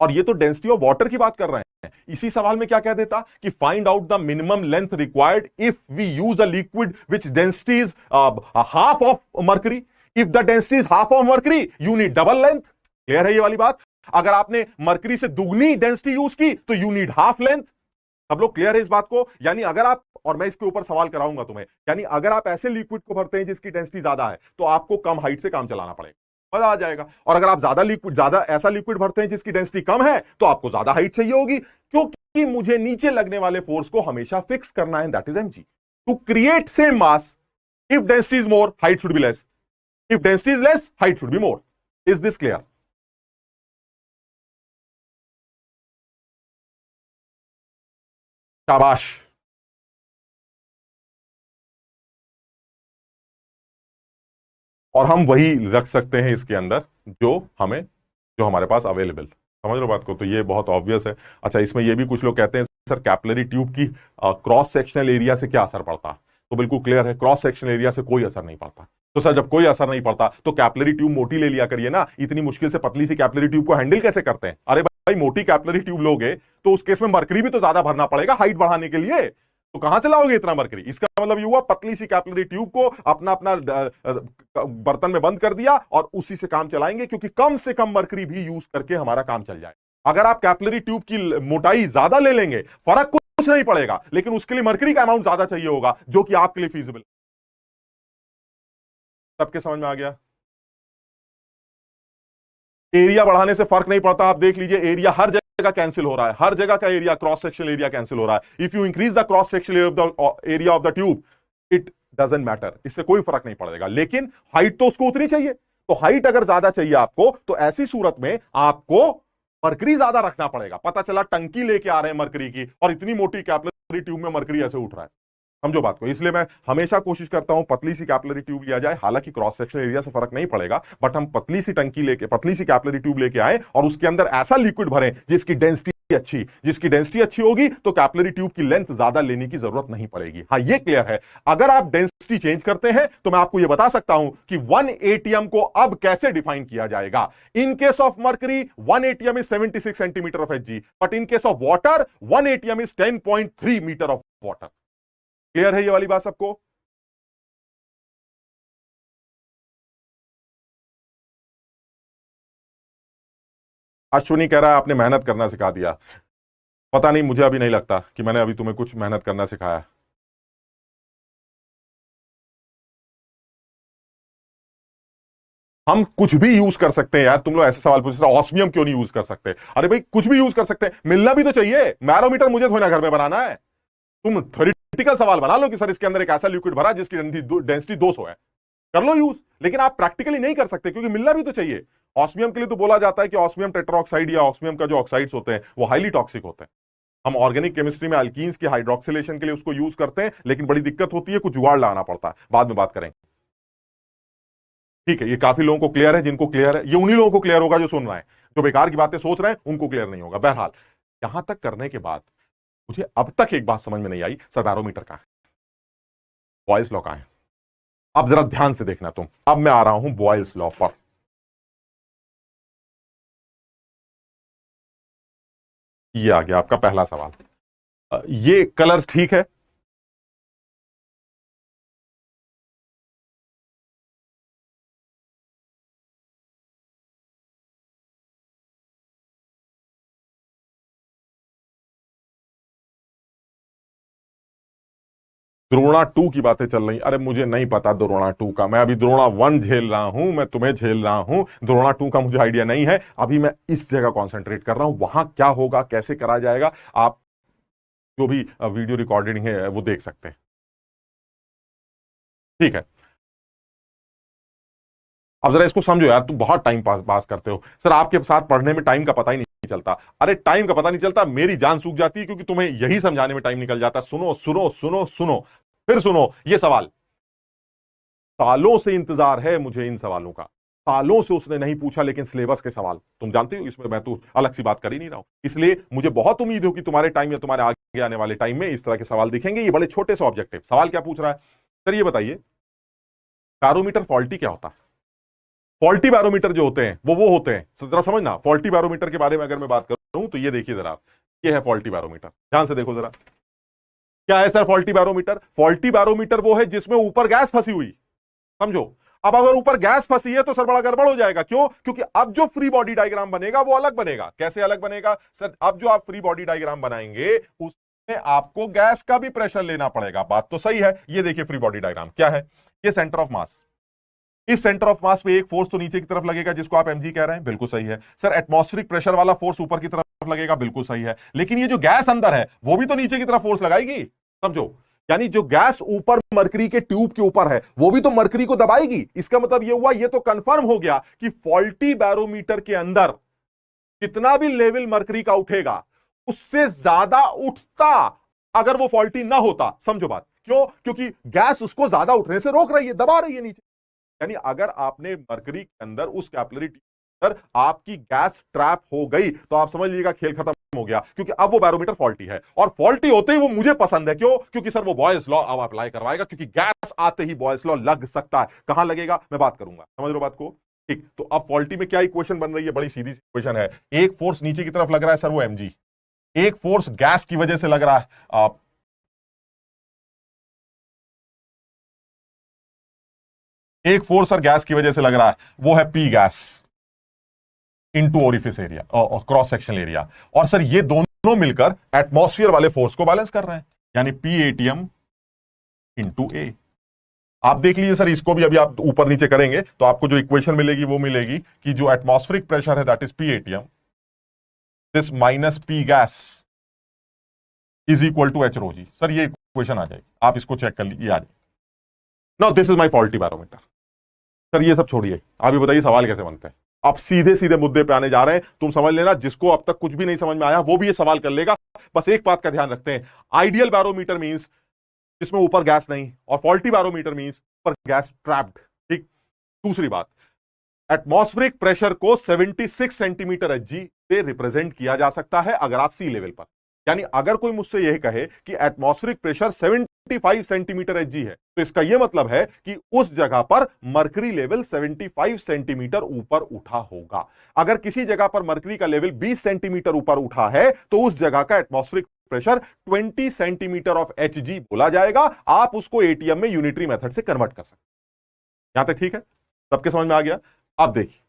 और ये तो डेंसिटी ऑफ वाटर की बात कर रहे हैं। इसी सवाल में क्या कह देता कि find out the minimum length required if we use a liquid which density is half of mercury. If the density is half of mercury you need double length. Clear है ये वाली बात। अगर आपने मर्करी से दुगनी डेंसिटी यूज की तो यू नीड हाफ लेंथ। सब लोग क्लियर है इस बात को। यानी अगर आप, और मैं इसके ऊपर सवाल कराऊंगा तुम्हें, यानी अगर आप ऐसे लिक्विड को भरते हैं जिसकी डेंसिटी ज्यादा है तो आपको कम हाइट से काम चलाना पड़ेगा, मजा आ जाएगा। और अगर आप ज्यादा ऐसा लिक्विड भरते हैं जिसकी डेंसिटी कम है तो आपको ज्यादा हाइट चाहिए होगी, क्योंकि मुझे नीचे लगने वाले फोर्स को हमेशा फिक्स करना है, that is mg। To create same mass, if density is more height should be less, if density is less height should be more. Is this clear? शाबाश। और हम वही रख सकते हैं इसके अंदर जो हमारे पास अवेलेबल। समझ लो बात को, तो ये बहुत ऑब्वियस है। अच्छा, इसमें ये भी कुछ लोग कहते हैं सर कैपिलरी ट्यूब की क्रॉस सेक्शनल एरिया से क्या असर पड़ता है? तो बिल्कुल क्लियर है, क्रॉस सेक्शनल एरिया से कोई असर नहीं पड़ता। तो सर जब कोई असर नहीं पड़ता तो कैपिलरी ट्यूब मोटी ले लिया करिए ना, इतनी मुश्किल से पतली सी कैपिलरी ट्यूब को हैंडल कैसे करते हैं? अरे भाई मोटी कैपिलरी ट्यूब लोगे तो उस केस में मरकरी भी तो ज्यादा भरना पड़ेगा हाइट बढ़ाने के लिए, तो कहां से लाओगे इतना मरकरी? इसका मतलब ये हुआ पतली सी कैपिलरी ट्यूब को अपना अपना बर्तन में बंद कर दिया और उसी से काम चलाएंगे, क्योंकि कम से कम मरकरी भी यूज करके हमारा काम चल जाए। अगर आप कैपिलरी ट्यूब की मोटाई ज्यादा ले लेंगे फर्क कुछ नहीं पड़ेगा, लेकिन उसके लिए मरकरी का अमाउंट ज्यादा चाहिए होगा, जो कि आपके लिए फीजिबल। सबके समझ में आ गया? एरिया बढ़ाने से फर्क नहीं पड़ता। आप देख लीजिए एरिया हर जगह कैंसिल हो रहा है, हर जगह का area, cross sectional area cancel हो रहा है। If you increase the cross sectional area of the tube it doesn't matter, इससे कोई फर्क नहीं पड़ेगा, लेकिन हाइट तो उसको उतनी चाहिए। तो हाइट अगर ज्यादा चाहिए आपको, तो ऐसी सूरत में आपको मरकरी ज्यादा रखना पड़ेगा। पता चला टंकी लेके आ रहे हैं मरकरी की और इतनी मोटी कैपिलरी ट्यूब में मरकरी ऐसे उठ रहा है। समझो बात को, इसलिए मैं हमेशा कोशिश करता हूं पतली सी कैपिलरी ट्यूब लिया जाए। हालांकि क्रॉस सेक्शनल एरिया से फर्क नहीं पड़ेगा, बट हम पतली सी टंकी लेके, पतली सी कैपिलरी ट्यूब लेके आए और उसके अंदर ऐसा लिक्विड भरें जिसकी डेंसिटी अच्छी होगी, तो कैपिलरी ट्यूब की लेंथ ज्यादा लेने की जरूरत नहीं पड़ेगी। हाँ, ये क्लियर है। अगर आप डेंसिटी चेंज करते हैं तो मैं आपको यह बता सकता हूं कि 1 एटीएम को अब कैसे डिफाइन किया जाएगा। In case of mercury 1 ATM is 76 centimetre of HG, but in case of water 1 ATM is 10.3 metre of water. Clear है ये वाली बात सबको? अश्विनी कह रहा है आपने मेहनत करना सिखा दिया। पता नहीं, मुझे अभी नहीं लगता कि मैंने अभी तुम्हें कुछ मेहनत करना सिखाया। हम कुछ भी यूज कर सकते हैं यार। तुम लोग ऐसे सवाल पूछ रहे हो ऑस्मियम क्यों नहीं यूज कर सकते? अरे भाई कुछ भी यूज कर सकते हैं, मिलना भी तो चाहिए। मैरोमीटर मुझे थोड़ा घर में बनाना है। तुम थ्योरेटिकल सवाल बना लो कि सर इसके अंदर एक ऐसा लिक्विड भरा जिसकी डेंसिटी 200 है, कर लो यूज। लेकिन आप प्रैक्टिकली नहीं कर सकते, क्योंकि मिलना भी तो चाहिए। ऑस्मियम के लिए तो बोला जाता है कि ऑस्मियम टेट्राऑक्साइड या ऑस्मियम का जो ऑक्साइड्स होते हैं वो हाईली टॉक्सिक होते हैं। हम ऑर्गेनिक केमिस्ट्री में अल्कीन्स की हाइड्रोक्सिलेशन के लिए उसको यूज करते हैं, लेकिन बड़ी दिक्कत होती है, कुछ जुगाड़ लगाना पड़ता है। बाद में बात करेंगे, ठीक है? ये काफी लोगों को क्लियर है। जिनको क्लियर है, ये उन्हीं लोगों को क्लियर होगा जो सुन रहे हैं। जो बेकार की बातें सोच रहे हैं उनको क्लियर नहीं होगा। बहरहाल यहां तक करने के बाद मुझे अब तक एक बात समझ में नहीं आई, सर बैरोमीटर कहां है, बॉयल्स लॉ कहां है? अब जरा ध्यान से देखना तुम, अब मैं आ रहा हूं बॉयल्स लॉ पर। ये आ गया आपका पहला सवाल। ये कलर ठीक है? द्रोणा 2 की बातें चल रही। अरे मुझे नहीं पता द्रोणा 2 का, मैं अभी द्रोणा 1 झेल रहा हूं, मैं तुम्हें झेल रहा हूं। द्रोणा 2 का मुझे आइडिया नहीं है। अभी मैं इस जगह कॉन्सेंट्रेट कर रहा हूं, वहां क्या होगा, कैसे करा जाएगा, आप जो भी वीडियो रिकॉर्डिंग है वो देख सकते हैं। ठीक है, अब जरा इसको समझो यार। तुम बहुत टाइम पास करते हो सर, आपके साथ पढ़ने में टाइम का पता ही नहीं चलता। अरे टाइम का पता नहीं चलता, मेरी जान सूख जाती है, क्योंकि तुम्हें यही समझाने में टाइम निकल जाता है। सुनो सुनो सुनो सुनो, फिर सुनो ये सवाल। सालों से इंतजार है मुझे इन सवालों का, सालों से उसने नहीं पूछा, लेकिन सिलेबस के सवाल तुम जानते हो, इसमें मैं तो अलग सी बात कर ही नहीं रहा हूं। इसलिए मुझे बहुत उम्मीद हो कि तुम्हारे टाइम या तुम्हारे आगे आने वाले टाइम में इस तरह के सवाल दिखेंगे। ये बड़े छोटे से ऑब्जेक्टिव सवाल क्या पूछ रहा है, सर ये बताइए बैरोमीटर फॉल्टी क्या होता है? फॉल्टी बैरोमीटर जो होते हैं वो होते हैं, जरा समझना। फॉल्टी बैरोमीटर के बारे में अगर मैं बात करूं तो ये देखिए जरा, ये है फॉल्टी बैरोमीटर। ध्यान से देखो जरा, क्या है sir faulty barometer? Faulty barometer वो है जिसमें ऊपर गैस फंसी हुई। समझो, अब अगर ऊपर गैस फंसी है तो सर बड़ा गड़बड़ हो जाएगा। क्यों? क्योंकि अब जो फ्री बॉडी डायग्राम बनेगा वो अलग बनेगा। कैसे अलग बनेगा सर? अब जो आप फ्री बॉडी डायग्राम बनाएंगे उसमें आपको गैस का भी प्रेशर लेना पड़ेगा। बात तो सही है। ये देखिए फ्री बॉडी डायग्राम क्या है, ये सेंटर ऑफ मास। इस सेंटर ऑफ मास पे एक फोर्स तो नीचे की तरफ लगेगा जिसको आप एमजी कह रहे हैं, बिल्कुल सही है सर। एटमॉस्फेरिक प्रेशर वाला फोर्स ऊपर की तरफ लगेगा, बिल्कुल सही है। लेकिन ये जो गैस अंदर है वो भी तो नीचे की तरफ फोर्स लगाएगी। समझो, यानी जो गैस ऊपर मरकरी के ट्यूब के ऊपर है वो भी तो मरकरी को दबाएगी। इसका मतलब ये हुआ, ये तो कंफर्म हो गया कि फॉल्टी बैरोमीटर के अंदर कितना भी लेवल मरकरी का उठेगा उससे ज्यादा उठता अगर वो फॉल्टी ना होता, समझो बात, क्यों? क्योंकि गैस उसको ज्यादा उठने से रोक रही है, दबा रही है नीचे। यानी अगर आपने मरकरी के अंदर उस कैपिलरी ट्यूब आपकी गैस ट्रैप हो गई तो आप समझ लीजिएगा खेल खत्म हो गया, क्योंकि अब वो बैरोमीटर फॉल्टी है। और फॉल्टी होते ही वो मुझे पसंद है, क्यों? क्योंकि सर वो बॉयज लॉ अब अप्लाई करवाएगा, क्योंकि गैस आते ही बॉयज लॉ लग सकता है। कहां लगेगा मैं बात करूंगा, समझ लो बात को। ठीक, तो अब फॉल्टी में क्या इक्वेशन बन रही है? बड़ी सीधी सी इक्वेशन है। एक फोर्स नीचे की तरफ लग रहा है सर, वो mg, एक फोर्स गैस की वजह से लग रहा है, एक फोर्स सर गैस की वजह से लग रहा है, वो है P gas into orifice area और क्रॉस सेक्शन एरिया। और सर ये दोनों मिलकर एटमॉस्फेयर वाले फोर्स को बैलेंस कर रहे हैं, यानी पी एटीएम इंटू ए। आप देख लीजिए सर, इसको भी अभी आप ऊपर नीचे करेंगे तो आपको जो इक्वेशन मिलेगी वो मिलेगी कि जो एटमॉस्फेरिक प्रेशर है that is P ATM this minus P gas is equal to H rho G. Sir ये इक्वेशन आ जाएगी, आप इसको चेक कर लीजिए, आ जाएगी। Now this is my faulty barometer. Sir ये सब छोड़िए, आप ये बताइए सवाल कैसे बनते हैं। आप सीधे सीधे मुद्दे पे आने जा रहे हैं। तुम समझ लेना, जिसको अब तक कुछ भी नहीं समझ में आया वो भी ये सवाल कर लेगा। बस एक बात का ध्यान रखते हैं, आइडियल बैरोमीटर मींस जिसमें ऊपर गैस नहीं, और फॉल्टी बैरोमीटर मींस ऊपर गैस ट्रैप्ड। ठीक, दूसरी बात, एटमॉस्फेरिक प्रेशर को 76 सेंटीमीटर एचजी से रिप्रेजेंट किया जा सकता है अगर आप सी लेवल पर। यानी अगर कोई मुझसे यह कहे कि एटमॉस्फेरिक प्रेशर 75 सेंटीमीटर एचजी है, तो इसका यह मतलब है कि उस जगह पर मरकरी लेवल 75 सेंटीमीटर ऊपर उठा होगा। अगर किसी जगह पर मरकरी का लेवल 20 सेंटीमीटर ऊपर उठा है तो उस जगह का atmospheric pressure 20 centimetre of Hg बोला जाएगा। आप उसको एटीएम में यूनिटरी मेथड से कन्वर्ट कर सकते हैं। यहां तक ठीक है? सबके समझ में आ गया? अब देखिए,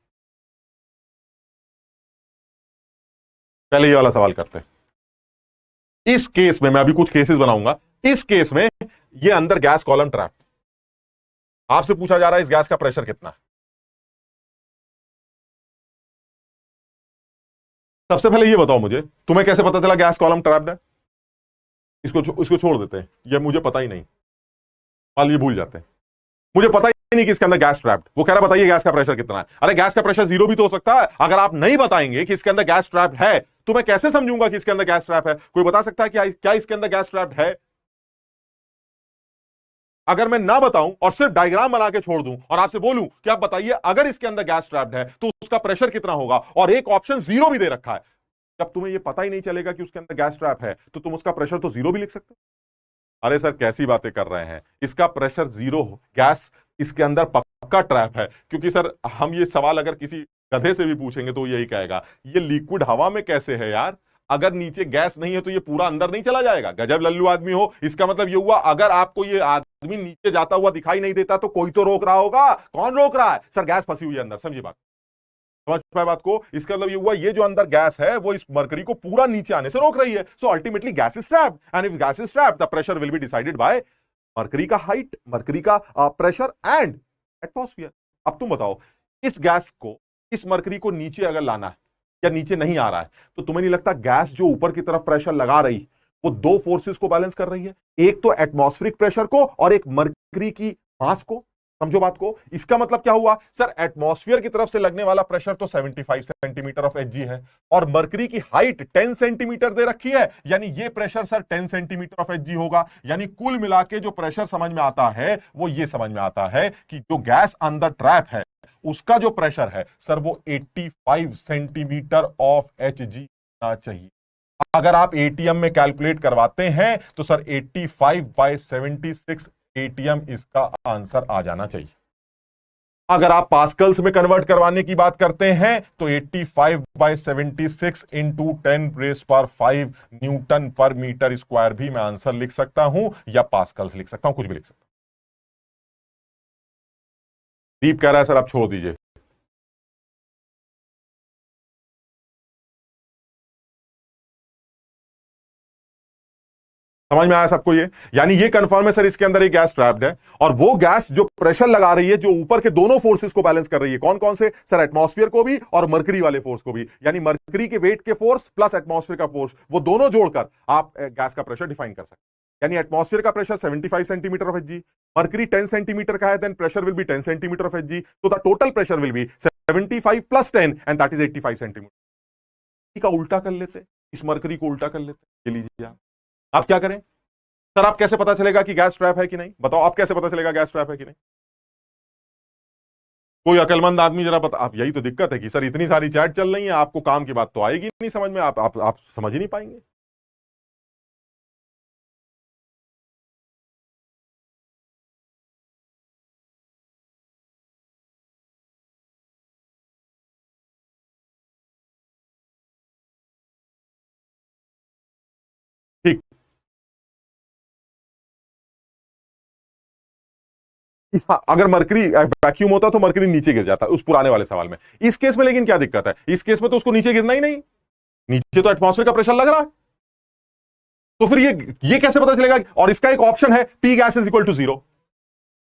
पहले ये वाला सवाल करते हैं। इस केस में मैं अभी कुछ केसेस बनाऊंगा। इस केस में ये अंदर गैस कॉलम ट्रैप, आपसे पूछा जा रहा है इस गैस का प्रेशर कितना है। सबसे पहले ये बताओ मुझे, तुम्हें कैसे पता चला गैस कॉलम ट्रैप्ड है? इसको छोड़ देते हैं, ये मुझे पता ही नहीं, हाल ये भूल जाते हैं। मुझे पता ही नहीं कि इसके अंदर गैस ट्रैप्ड। वो कह रहा बताइए गैस का प्रेशर कितना है। अरे गैस का प्रेशर 0 भी तो हो सकता है। अगर आप नहीं बताएंगे कि इसके अंदर गैस ट्रैप्ड है तो मैं कैसे समझूंगा कि इसके अंदर गैस ट्रैप है? कोई बता सकता है क्या इसके अंदर गैस ट्रैप्ड है? अगर मैं ना बताऊं और सिर्फ डायग्राम बना के छोड़ दूं और आपसे बोलूं कि आप बताइए अगर इसके अंदर गैस ट्रैप्ड है तो उसका प्रेशर कितना होगा, और एक ऑप्शन 0 भी दे रखा है, जब तुम्हें यह पता ही नहीं चलेगा कि उसके अंदर गैस ट्रैप है तो तुम उसका प्रेशर तो 0 भी लिख सकते हो। अरे सर कैसी बातें कर रहे हैं, इसका प्रेशर 0, गैस इसके अंदर पक्का ट्रैप है। क्योंकि सर हम ये सवाल अगर किसी गधे से भी पूछेंगे तो यही कहेगा ये लिक्विड हवा में कैसे है यार, अगर नीचे गैस नहीं है तो ये पूरा अंदर नहीं चला जाएगा। गजब लल्लू आदमी हो। इसका मतलब ये हुआ अगर आपको ये आदमी नीचे जाता हुआ दिखाई नहीं देता तो कोई तो रोक रहा होगा। कौन रोक रहा है? सर गैस फंसी हुई है अंदर। समझिए बात, समझ पाए बात को? इसका मतलब ये हुआ ये जो अंदर गैस है वो इस मरकरी को पूरा नीचे आने से रोक रही है। So ultimately gas is trapped, and if gas is trapped the pressure will be decided by mercury का हाइट, मरकरी का प्रेशर एंड एटमॉस्फेयर। अब तुम बताओ, इस गैस को, इस मरकरी को नीचे अगर लाना है या नीचे नहीं आ रहा है तो तुम्हें नहीं लगता गैस जो ऊपर की तरफ प्रेशर लगा रही वो दो फोर्सेस को बैलेंस कर रही है, एक तो एटमॉस्फेरिक प्रेशर को और एक मरकरी की मास को? समझो बात को। इसका मतलब क्या हुआ सर, एटमॉस्फेयर की तरफ से लगने वाला प्रेशर तो 75 सेंटीमीटर ऑफ एचजी है और मरकरी की हाइट 10 सेंटीमीटर दे रखी है, यानी ये pressure sir 10 centimetre of Hg होगा। यानी कुल मिला के जो प्रेशर समझ में आता है वो ये समझ में आता है कि जो गैस अंदर ट्रैप है उसका जो प्रेशर है सर वो 85 सेंटीमीटर ऑफ एचजी होना चाहिए। अगर आप एटीएम में कैलकुलेट करवाते हैं तो सर 85/76 एटीएम इसका आंसर आ जाना चाहिए। अगर आप पास्कल्स में कन्वर्ट करवाने की बात करते हैं तो 85/76 इंटू 10⁵ न्यूटन पर मीटर स्क्वायर भी मैं आंसर लिख सकता हूं या पास्कल्स लिख सकता हूं, कुछ भी लिख सकता हूं। दीप कह रहा है सर आप छोड़ दीजिए। समझ में आया सबको ये? यानी ये कंफर्म है सर इसके अंदर एक गैस ट्रैप्ड है और वो गैस जो प्रेशर लगा रही है जो ऊपर के दोनों फोर्सेस को बैलेंस कर रही है। कौन कौन से सर? एटमॉस्फेयर को भी और मरकरी वाले फोर्स को भी। यानी मरकरी के वेट के फोर्स प्लस एटमॉस्फेयर का फोर्स, वो दोनों जोड़कर आप गैस का प्रेशर डिफाइन कर सकते हैं। यानी एटमॉस्फेयर का pressure 75 centimetre of Hg, mercury 10 centimetre का है, then pressure will be 10 centimetre of Hg, तो the total pressure will be 75 plus 10 and that is 85 centimetre. का उल्टा कर लेते, इस मरकरी को उल्टा कर लेते। लीजिए आप क्या करें, सर आप कैसे पता चलेगा कि गैस ट्रैप है कि नहीं? बताओ आप कैसे पता चलेगा गैस ट्रैप है कि नहीं? कोई अकलमंद आदमी जरा बता। आप, यही तो दिक्कत है कि सर इतनी सारी चैट चल रही है, आपको काम की बात तो आएगी नहीं समझ में, आप समझ ही नहीं पाएंगे। ठीक। अगर मरकरी वैक्यूम होता तो मरकरी नीचे गिर जाता उस पुराने वाले सवाल में। इस केस में लेकिन क्या दिक्कत है, इस केस में तो उसको नीचे गिरना ही नहीं, नीचे तो एटमॉस्फेयर का प्रेशर लग रहा है। तो फिर ये कैसे पता चलेगा? और इसका एक ऑप्शन है P gas is equal to zero.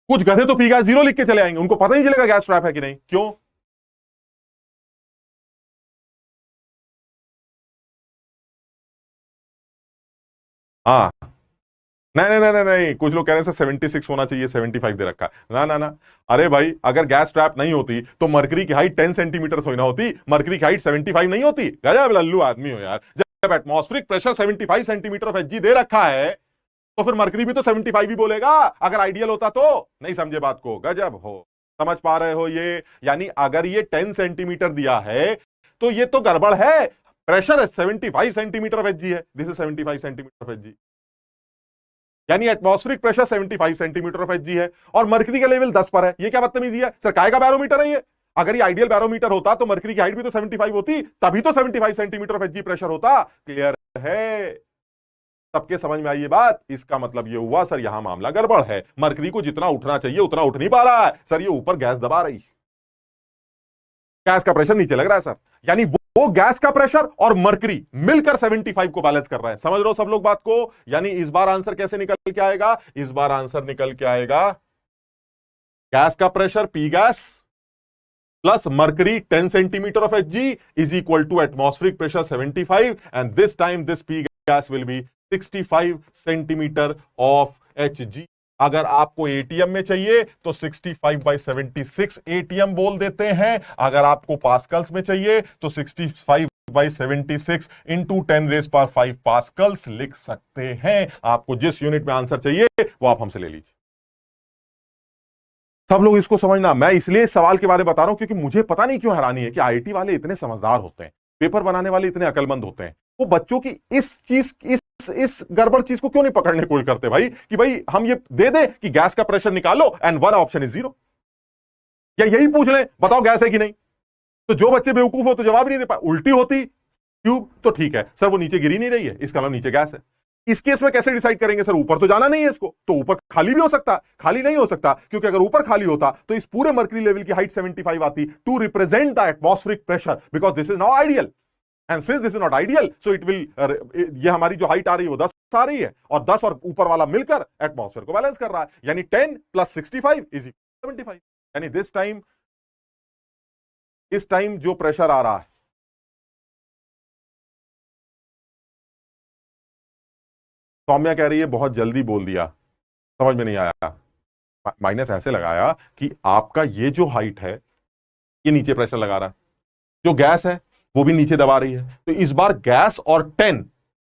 कुछ गधे तो पी गैस जीरो लिख के चले आएंगे, उनको पता ही चलेगा गैस ट्रैप है कि नहीं। क्यों? हाँ, नहीं नहीं नहीं नहीं नहीं, कुछ लोग कह रहे हैं 76 होना चाहिए, 75 दे रखा है। ना ना ना, अरे भाई अगर गैस ट्रैप नहीं होती तो मरकरी की हाइट 10 सेंटीमीटर थोड़ी ना होती, मरकरी की हाइट 75 नहीं होती। गजब लल्लू आदमी हो यार। जब atmospheric pressure 75 centimetre of Hg दे रखा है तो फिर मरकरी भी तो 75 ही बोलेगा, अगर आइडियल होता तो। नहीं समझे बात को? गजब हो, समझ पा रहे हो ये? यानी अगर ये 10 सेंटीमीटर दिया है तो ये तो गड़बड़ है। प्रेशर है 75 सेंटीमीटर ऑफ एचजी है, this is 75 centimetre of Hg, यानी atmospheric pressure 75 centimetre of Hg है और मरकरी का लेवल 10 पर है। ये क्या बदतमीजी है सर? काय का बैरोमीटर है ये? अगर ये आइडियल बैरोमीटर होता तो मरकरी की हाइट भी तो 75 होती, तभी तो 75 सेंटीमीटर ऑफ एचजी प्रेशर होता। क्लियर है? सबके समझ में आई ये बात? इसका मतलब ये हुआ सर यहां मामला गड़बड़ है, मरकरी को जितना उठना चाहिए उतना उठ नहीं पा रहा है सर, ये ऊपर गैस दबा रही है, गैस का प्रेशर नीचे लग रहा है सर। यानी वो गैस का प्रेशर और मरकरी मिलकर 75 को बैलेंस कर रहा है। समझ रहे हो सब लोग बात को? यानी इस बार आंसर कैसे निकल के आएगा? इस बार आंसर निकल के आएगा गैस का pressure P gas plus mercury 10 centimetre of H G is equal to atmospheric pressure 75 and this time this P gas will be 65 centimetre of H G. अगर आपको एटीएम में चाहिए तो 65/76 एटीएम बोल देते हैं, अगर आपको पास्कल्स में चाहिए तो 65/76 इंटू 10⁵ पास्कल्स लिख सकते हैं। आपको जिस यूनिट में आंसर चाहिए वो आप हमसे ले लीजिए। सब लोग इसको समझना, मैं इसलिए इस सवाल के बारे में बता रहा हूं क्योंकि मुझे पता नहीं क्यों हैरानी है कि आईआईटी वाले इतने समझदार होते हैं, पेपर बनाने वाले इतने अकलमंद होते हैं, वो बच्चों की इस चीज इस गड़बड़ चीज को क्यों नहीं पकड़ने की कोशिश करते भाई, कि भाई हम ये दे दे कि गैस का प्रेशर निकालो and one option is zero, या यही पूछ लें बताओ गैस है कि नहीं। तो जो बच्चे बेवकूफ हो तो जवाब नहीं दे पाए। उल्टी होती ट्यूब तो ठीक है सर, वो नीचे गिरी नहीं रही है, इसका मतलब नीचे गैस है। इस केस में कैसे डिसाइड करेंगे सर? ऊपर तो जाना नहीं है इसको, तो ऊपर खाली भी हो सकता, खाली नहीं हो सकता, क्योंकि अगर ऊपर खाली होता तो इस पूरे मर्करी लेवल की हाइट 75 आती to represent the atmospheric pressure, because this is not ideal and since this is not ideal so it will, ये हमारी जो हाइट आ रही है वो 10 आ रही है और 10 और ऊपर वाला मिलकर एटमॉस्फेयर को बैलेंस कर रहा है, यानी 10 + 65 इज 75। यानी दिस टाइम, इस टाइम जो प्रेशर आ रहा है, सौम्या कह रही है बहुत जल्दी बोल दिया, समझ में नहीं आया। माइनस ऐसे लगाया कि आपका ये जो हाइट है ये नीचे प्रेशर लगा रहा है, जो गैस है वो भी नीचे दबा रही है, तो इस बार गैस और 10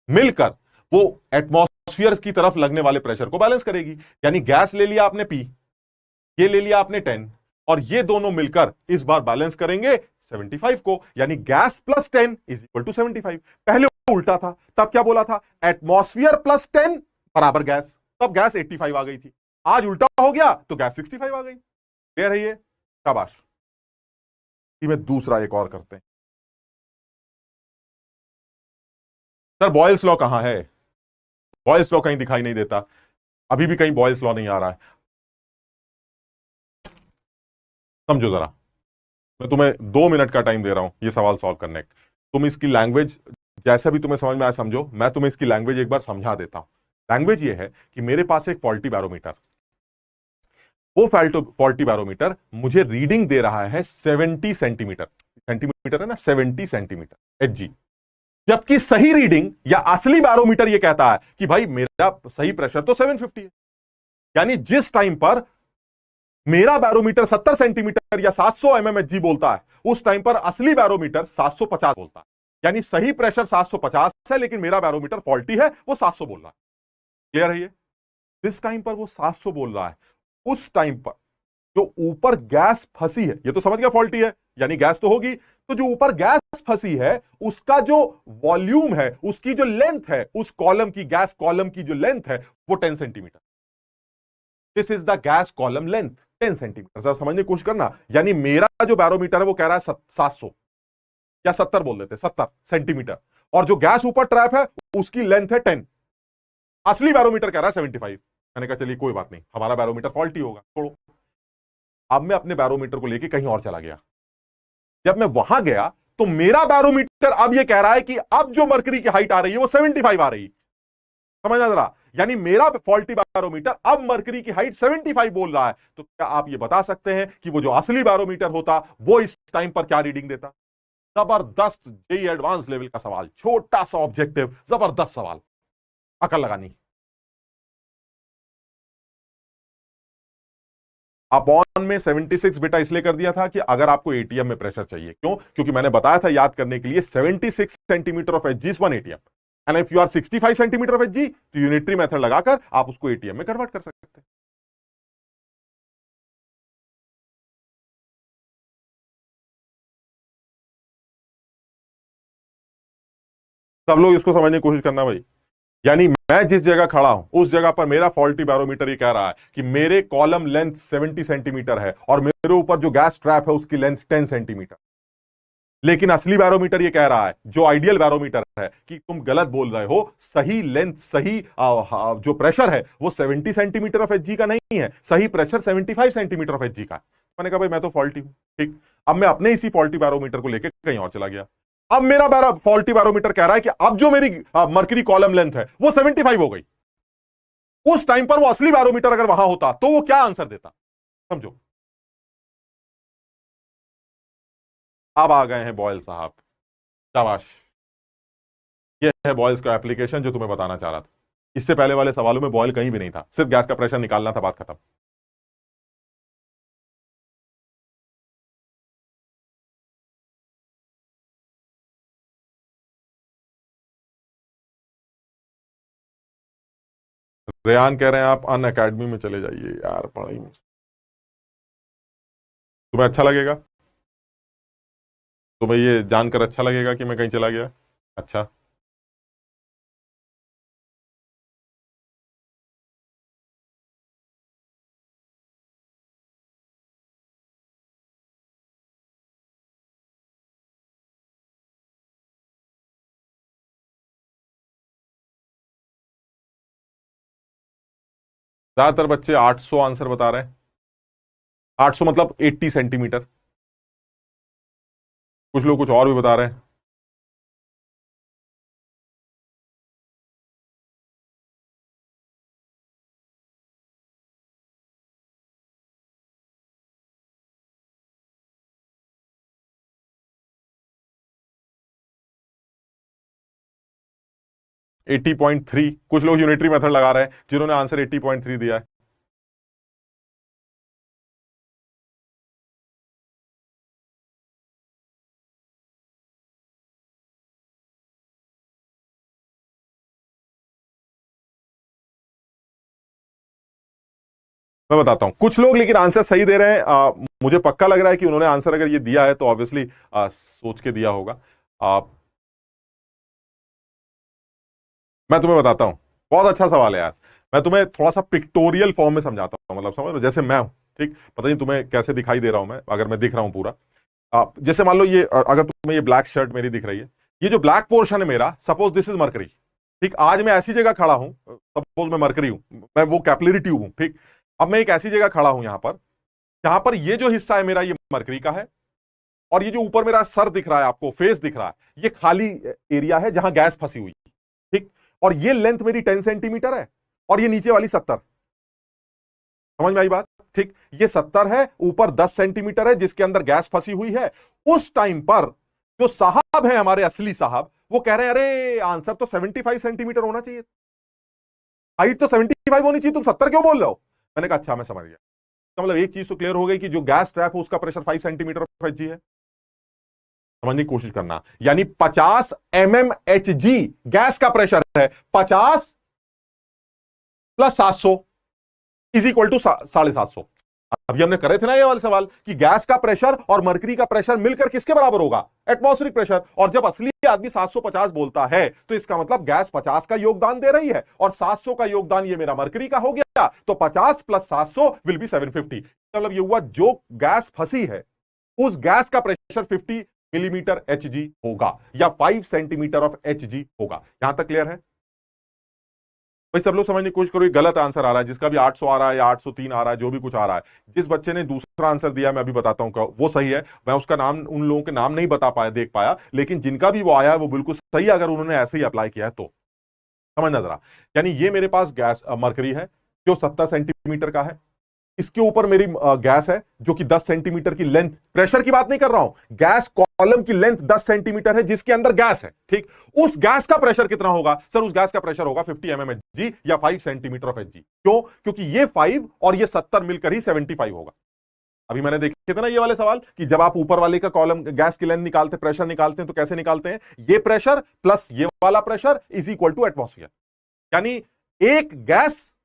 मिलकर वो एटमॉस्फेयर की तरफ लगने वाले प्रेशर को बैलेंस करेगी। यानी गैस ले लिया आपने P, ये ले लिया आपने 10, और ये दोनों मिलकर इस बार बैलेंस करेंगे 75 को, यानी गैस + 10 इज इक्वल टू 75। पहले उल्टा था, तब क्या बोला था? एटमॉस्फेयर + 10 बराबर गैस, तब गैस 85 आ गई थी। आज उल्टा हो गया तो गैस 65 आ गई। क्लियर है ये? शाबाश। में दूसरा एक और करते हैं। सर बॉयल्स लॉ कहां है? बॉयल्स लॉ कहीं दिखाई नहीं देता, अभी भी कहीं बॉयल्स लॉ नहीं आ रहा है। समझो जरा, मैं तुम्हें 2 मिनट का टाइम दे रहा हूं ये सवाल सॉल्व करने का। तुम इसकी लैंग्वेज जैसा भी तुम्हें समझ में आया समझो, मैं तुम्हें इसकी लैंग्वेज एक बार समझा देता हूं। लैंग्वेज ये है कि मेरे पास एक फॉल्टी बैरोमीटर, वो फॉल्टी बैरोमीटर मुझे रीडिंग दे रहा है 70 सेंटीमीटर, सेंटीमीटर है ना, 70 सेंटीमीटर एचजी, जबकि सही रीडिंग या असली बैरोमीटर ये कहता है कि भाई मेरा सही प्रेशर तो 750 है। यानी जिस टाइम पर मेरा बैरोमीटर 70 सेंटीमीटर या 700 mmHg बोलता है, उस टाइम पर असली बैरोमीटर 750 बोलता है। यानी सही प्रेशर 750 है लेकिन मेरा बैरोमीटर फॉल्टी है, वो 700 बोल रहा है। क्लियर है ये? जिस टाइम पर वो 700 बोल रहा है, उस टाइम पर जो ऊपर गैस फंसी है, ये तो समझ गया फॉल्टी है, यानी गैस तो होगी, तो जो ऊपर गैस फंसी है उसका जो वॉल्यूम है, उसकी जो लेंथ है, उस कॉलम की, गैस कॉलम की जो लेंथ है वो 10 centimetre. This is the gas column length, 10 centimetre. जरा समझने की कोशिश करना, यानी मेरा जो बैरोमीटर है वो कह रहा है 700 या 70 बोल देते, 70 सेंटीमीटर, और जो गैस ऊपर ट्रैप है उसकी लेंथ है 10। असली बैरोमीटर कह रहा है 75। मैंने कहा चलिए कोई बात नहीं, हमारा बैरोमीटर फॉल्टी होगा, छोड़ो। अब मैं अपने बैरोमीटर को लेके कहीं और चला गया। जब मैं वहां गया तो मेरा बैरोमीटर अब ये कह रहा है कि अब जो मरकरी की हाइट आ रही है वो 75 आ रही है। समझना जरा, यानी मेरा फॉल्टी बैरोमीटर अब मरकरी की हाइट 75 बोल रहा है। तो क्या आप ये बता सकते हैं कि वो जो असली बैरोमीटर होता वो इस टाइम पर क्या रीडिंग देता? जबरदस्त जेईई एडवांस लेवल का सवाल, छोटा सा ऑब्जेक्टिव, जबरदस्त सवाल, अकल लगानी। अपॉन में 76 बेटा इसलिए कर दिया था कि अगर आपको एटीएम में प्रेशर चाहिए। क्यों? क्योंकि मैंने बताया था याद करने के लिए 76 centimetre of HG is 1 ATM, and if you are 65 centimetre of Hg तो यूनिटरी मेथड लगाकर आप उसको एटीएम में कन्वर्ट कर सकते हैं। सब लोग इसको समझने की कोशिश करना भाई। यानी मैं जिस जगह खड़ा हूं उस जगह पर मेरा फॉल्टी बैरोमीटर ये कह रहा है कि मेरे कॉलम लेंथ 70 सेंटीमीटर है और मेरे ऊपर जो गैस ट्रैप है उसकी लेंथ 10 सेंटीमीटर। लेकिन असली बैरोमीटर ये कह रहा है, जो आइडियल बैरोमीटर है, कि तुम गलत बोल रहे हो, सही लेंथ, सही जो प्रेशर है वो 70 सेंटीमीटर ऑफ एचजी का नहीं है, सही प्रेशर 75 सेंटीमीटर ऑफ एचजी का है। मैंने कहा भाई मैं तो फॉल्टी हूं, ठीक। अब मैं अपने इसी फॉल्टी बैरोमीटर को लेकर कहीं और चला गया। अब मेरा फॉल्टी बैरोमीटर कह रहा है कि अब जो मेरी मर्करी कॉलम लेंथ है वो 75 हो गई। उस टाइम पर वो असली बैरोमीटर अगर वहां होता तो वो क्या आंसर देता? समझो। अब आ गए हैं बॉयल साहब, शाबाश। ये है बॉयल्स का एप्लीकेशन जो तुम्हें बताना चाह रहा था। इससे पहले वाले सवालों में बॉयल कहीं भी नहीं था, सिर्फ गैस का प्रेशर निकालना था, बात खत्म। रेयान कह रहे हैं आप अन अकेडमी में चले जाइए यार, पढ़ाई में तुम्हें अच्छा लगेगा, तुम्हें ये जानकर अच्छा लगेगा कि मैं कहीं चला गया। अच्छा, ज्यादातर बच्चे 800 आंसर बता रहे हैं। 800 मतलब 80 सेंटीमीटर। कुछ लोग कुछ और भी बता रहे हैं। एट्टी पॉइंट थ्री, कुछ लोग यूनिटरी मेथड लगा रहे हैं जिन्होंने आंसर 80.3 दिया है। मैं बताता हूं, कुछ लोग लेकिन आंसर सही दे रहे हैं। मुझे पक्का लग रहा है कि उन्होंने आंसर अगर ये दिया है तो ऑब्वियसली सोच के दिया होगा। आ, मैं तुम्हें बताता हूं, बहुत अच्छा सवाल है यार। मैं तुम्हें थोड़ा सा पिक्टोरियल फॉर्म में समझाता हूं, मतलब समझ लो जैसे मैं हूं, ठीक। पता नहीं तुम्हें कैसे दिखाई दे रहा हूं मैं, अगर मैं दिख रहा हूं पूरा। जैसे मान लो ये, अगर तुम्हें ये ब्लैक शर्ट मेरी दिख रही है, ये जो ब्लैक पोर्शन है मेरा, सपोज दिस इज मरकरी, ठीक। आज मैं ऐसी जगह खड़ा हूं, सपोज मैं मरकरी हूं, मैं वो कैपिलरी ट्यूब हूं, ठीक। अब मैं एक ऐसी जगह खड़ा हूं यहां पर, जहां पर ये जो हिस्सा है मेरा ये मरकरी का है, और ये जो ऊपर मेरा सर दिख रहा है, आपको फेस दिख रहा है, ये खाली एरिया है जहां गैस फंसी हुई है, ठीक। और ये लेंथ मेरी 10 सेंटीमीटर है, और ये नीचे वाली 70। समझ में आई बात? ठीक, ये 70 है, ऊपर 10 सेंटीमीटर है जिसके अंदर गैस फंसी हुई है। उस टाइम पर जो साहब है हमारे असली साहब, वो कह रहे हैं अरे आंसर तो 75 सेंटीमीटर होना चाहिए, हाइट तो 75 होनी चाहिए, तुम 70 क्यों बोल रहे हो? मैंने कहा अच्छा मैं समझ गया। तो मतलब एक चीज तो क्लियर हो गई कि जो गैस ट्रैप है उसका प्रेशर 5 सेंटीमीटर ऑफ एचजी है। समझने की कोशिश करना, यानी 50 एचजी गैस का प्रेशर है, 50 प्लस 700, इज इक्वल टू 750। अभी हमने करे थे ना ये वाले सवाल कि गैस का प्रेशर और मरकरी का प्रेशर मिलकर किसके बराबर होगा, एटमॉस्फेरिक प्रेशर। और जब असली आदमी 750 बोलता है तो इसका मतलब गैस 50 का योगदान दे रही है और 700 का योगदान ये मेरा मरकरी का हो गया, तो 50 प्लस 700 विल बी 750। मतलब ये हुआ जो गैस फंसी है उस गैस का प्रेशर 50 मिलीमीटर एचजी होगा या 5 सेंटीमीटर ऑफ एचजी होगा। यहां तक क्लियर है भाई? सब लोग समझने की कोशिश करो, गलत आंसर आ रहा है, जिसका भी 800 आ रहा है या 803 आ रहा है, जो भी कुछ आ रहा है, जिस बच्चे ने दूसरा आंसर दिया मैं अभी बताता हूं वो सही है। मैं उसका नाम, उन लोगों के नाम नहीं बता पाया, देख पाया, लेकिन जिनका भी वो आया है वो बिल्कुल सही है, अगर उन्होंने ऐसे ही अप्लाई किया है तो। समझना जरा, यानी ये मेरे पास गैस मरकरी है जो 70 सेंटीमीटर का है, इसके ऊपर मेरी गैस है जो कि 10 सेंटीमीटर की लेंथ, प्रेशर की बात नहीं कर रहा हूं, गैस कॉलम की लेंथ 10 सेंटीमीटर है जिसके अंदर गैस है, ठीक। उस गैस का प्रेशर कितना होगा सर? उस गैस का प्रेशर होगा 50 mmHg या 5 सेंटीमीटर ऑफ Hg। क्यों? क्योंकि ये 5 और ये 70 मिलकर ही 75 होगा। अभी मैंने देखे थे ना ये वाले सवाल कि जब आप ऊपर वाले का कॉलम गैस की लेंथ निकालते, प्रेशर निकालते हैं, तो कैसे निकालते हैं? ये प्रेशर प्लस ये वाला pressure is equal to atmosphere. यानी एक गैस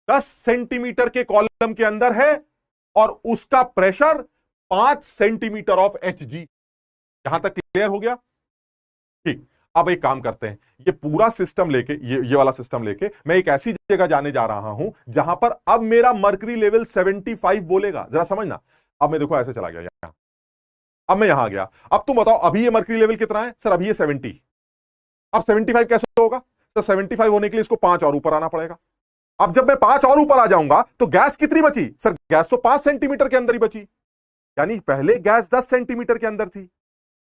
10 सेंटीमीटर के कॉलम के अंदर है और उसका प्रेशर 5 सेंटीमीटर ऑफ Hg। यहां तक क्लियर हो गया? ठीक। अब एक काम करते हैं, ये पूरा सिस्टम लेके, ये वाला सिस्टम लेके मैं एक ऐसी जगह जाने जा रहा हूं जहां पर अब मेरा मर्करी लेवल 75 बोलेगा। जरा समझना, अब मैं देखो ऐसे चला गया यहां, अब मैं यहां गया। अब तुम बताओ अभी ये मर्करी लेवल कितना है सर? अभी ये 70। अब 75 कैसे होगा सर? 75 होने के लिए इसको 5 और ऊपर आना पड़ेगा। अब जब मैं 5 और ऊपर आ जाऊंगा तो गैस कितनी बची सर? गैस तो 5 सेंटीमीटर के अंदर ही बची। यानी पहले गैस 10 सेंटीमीटर के अंदर थी,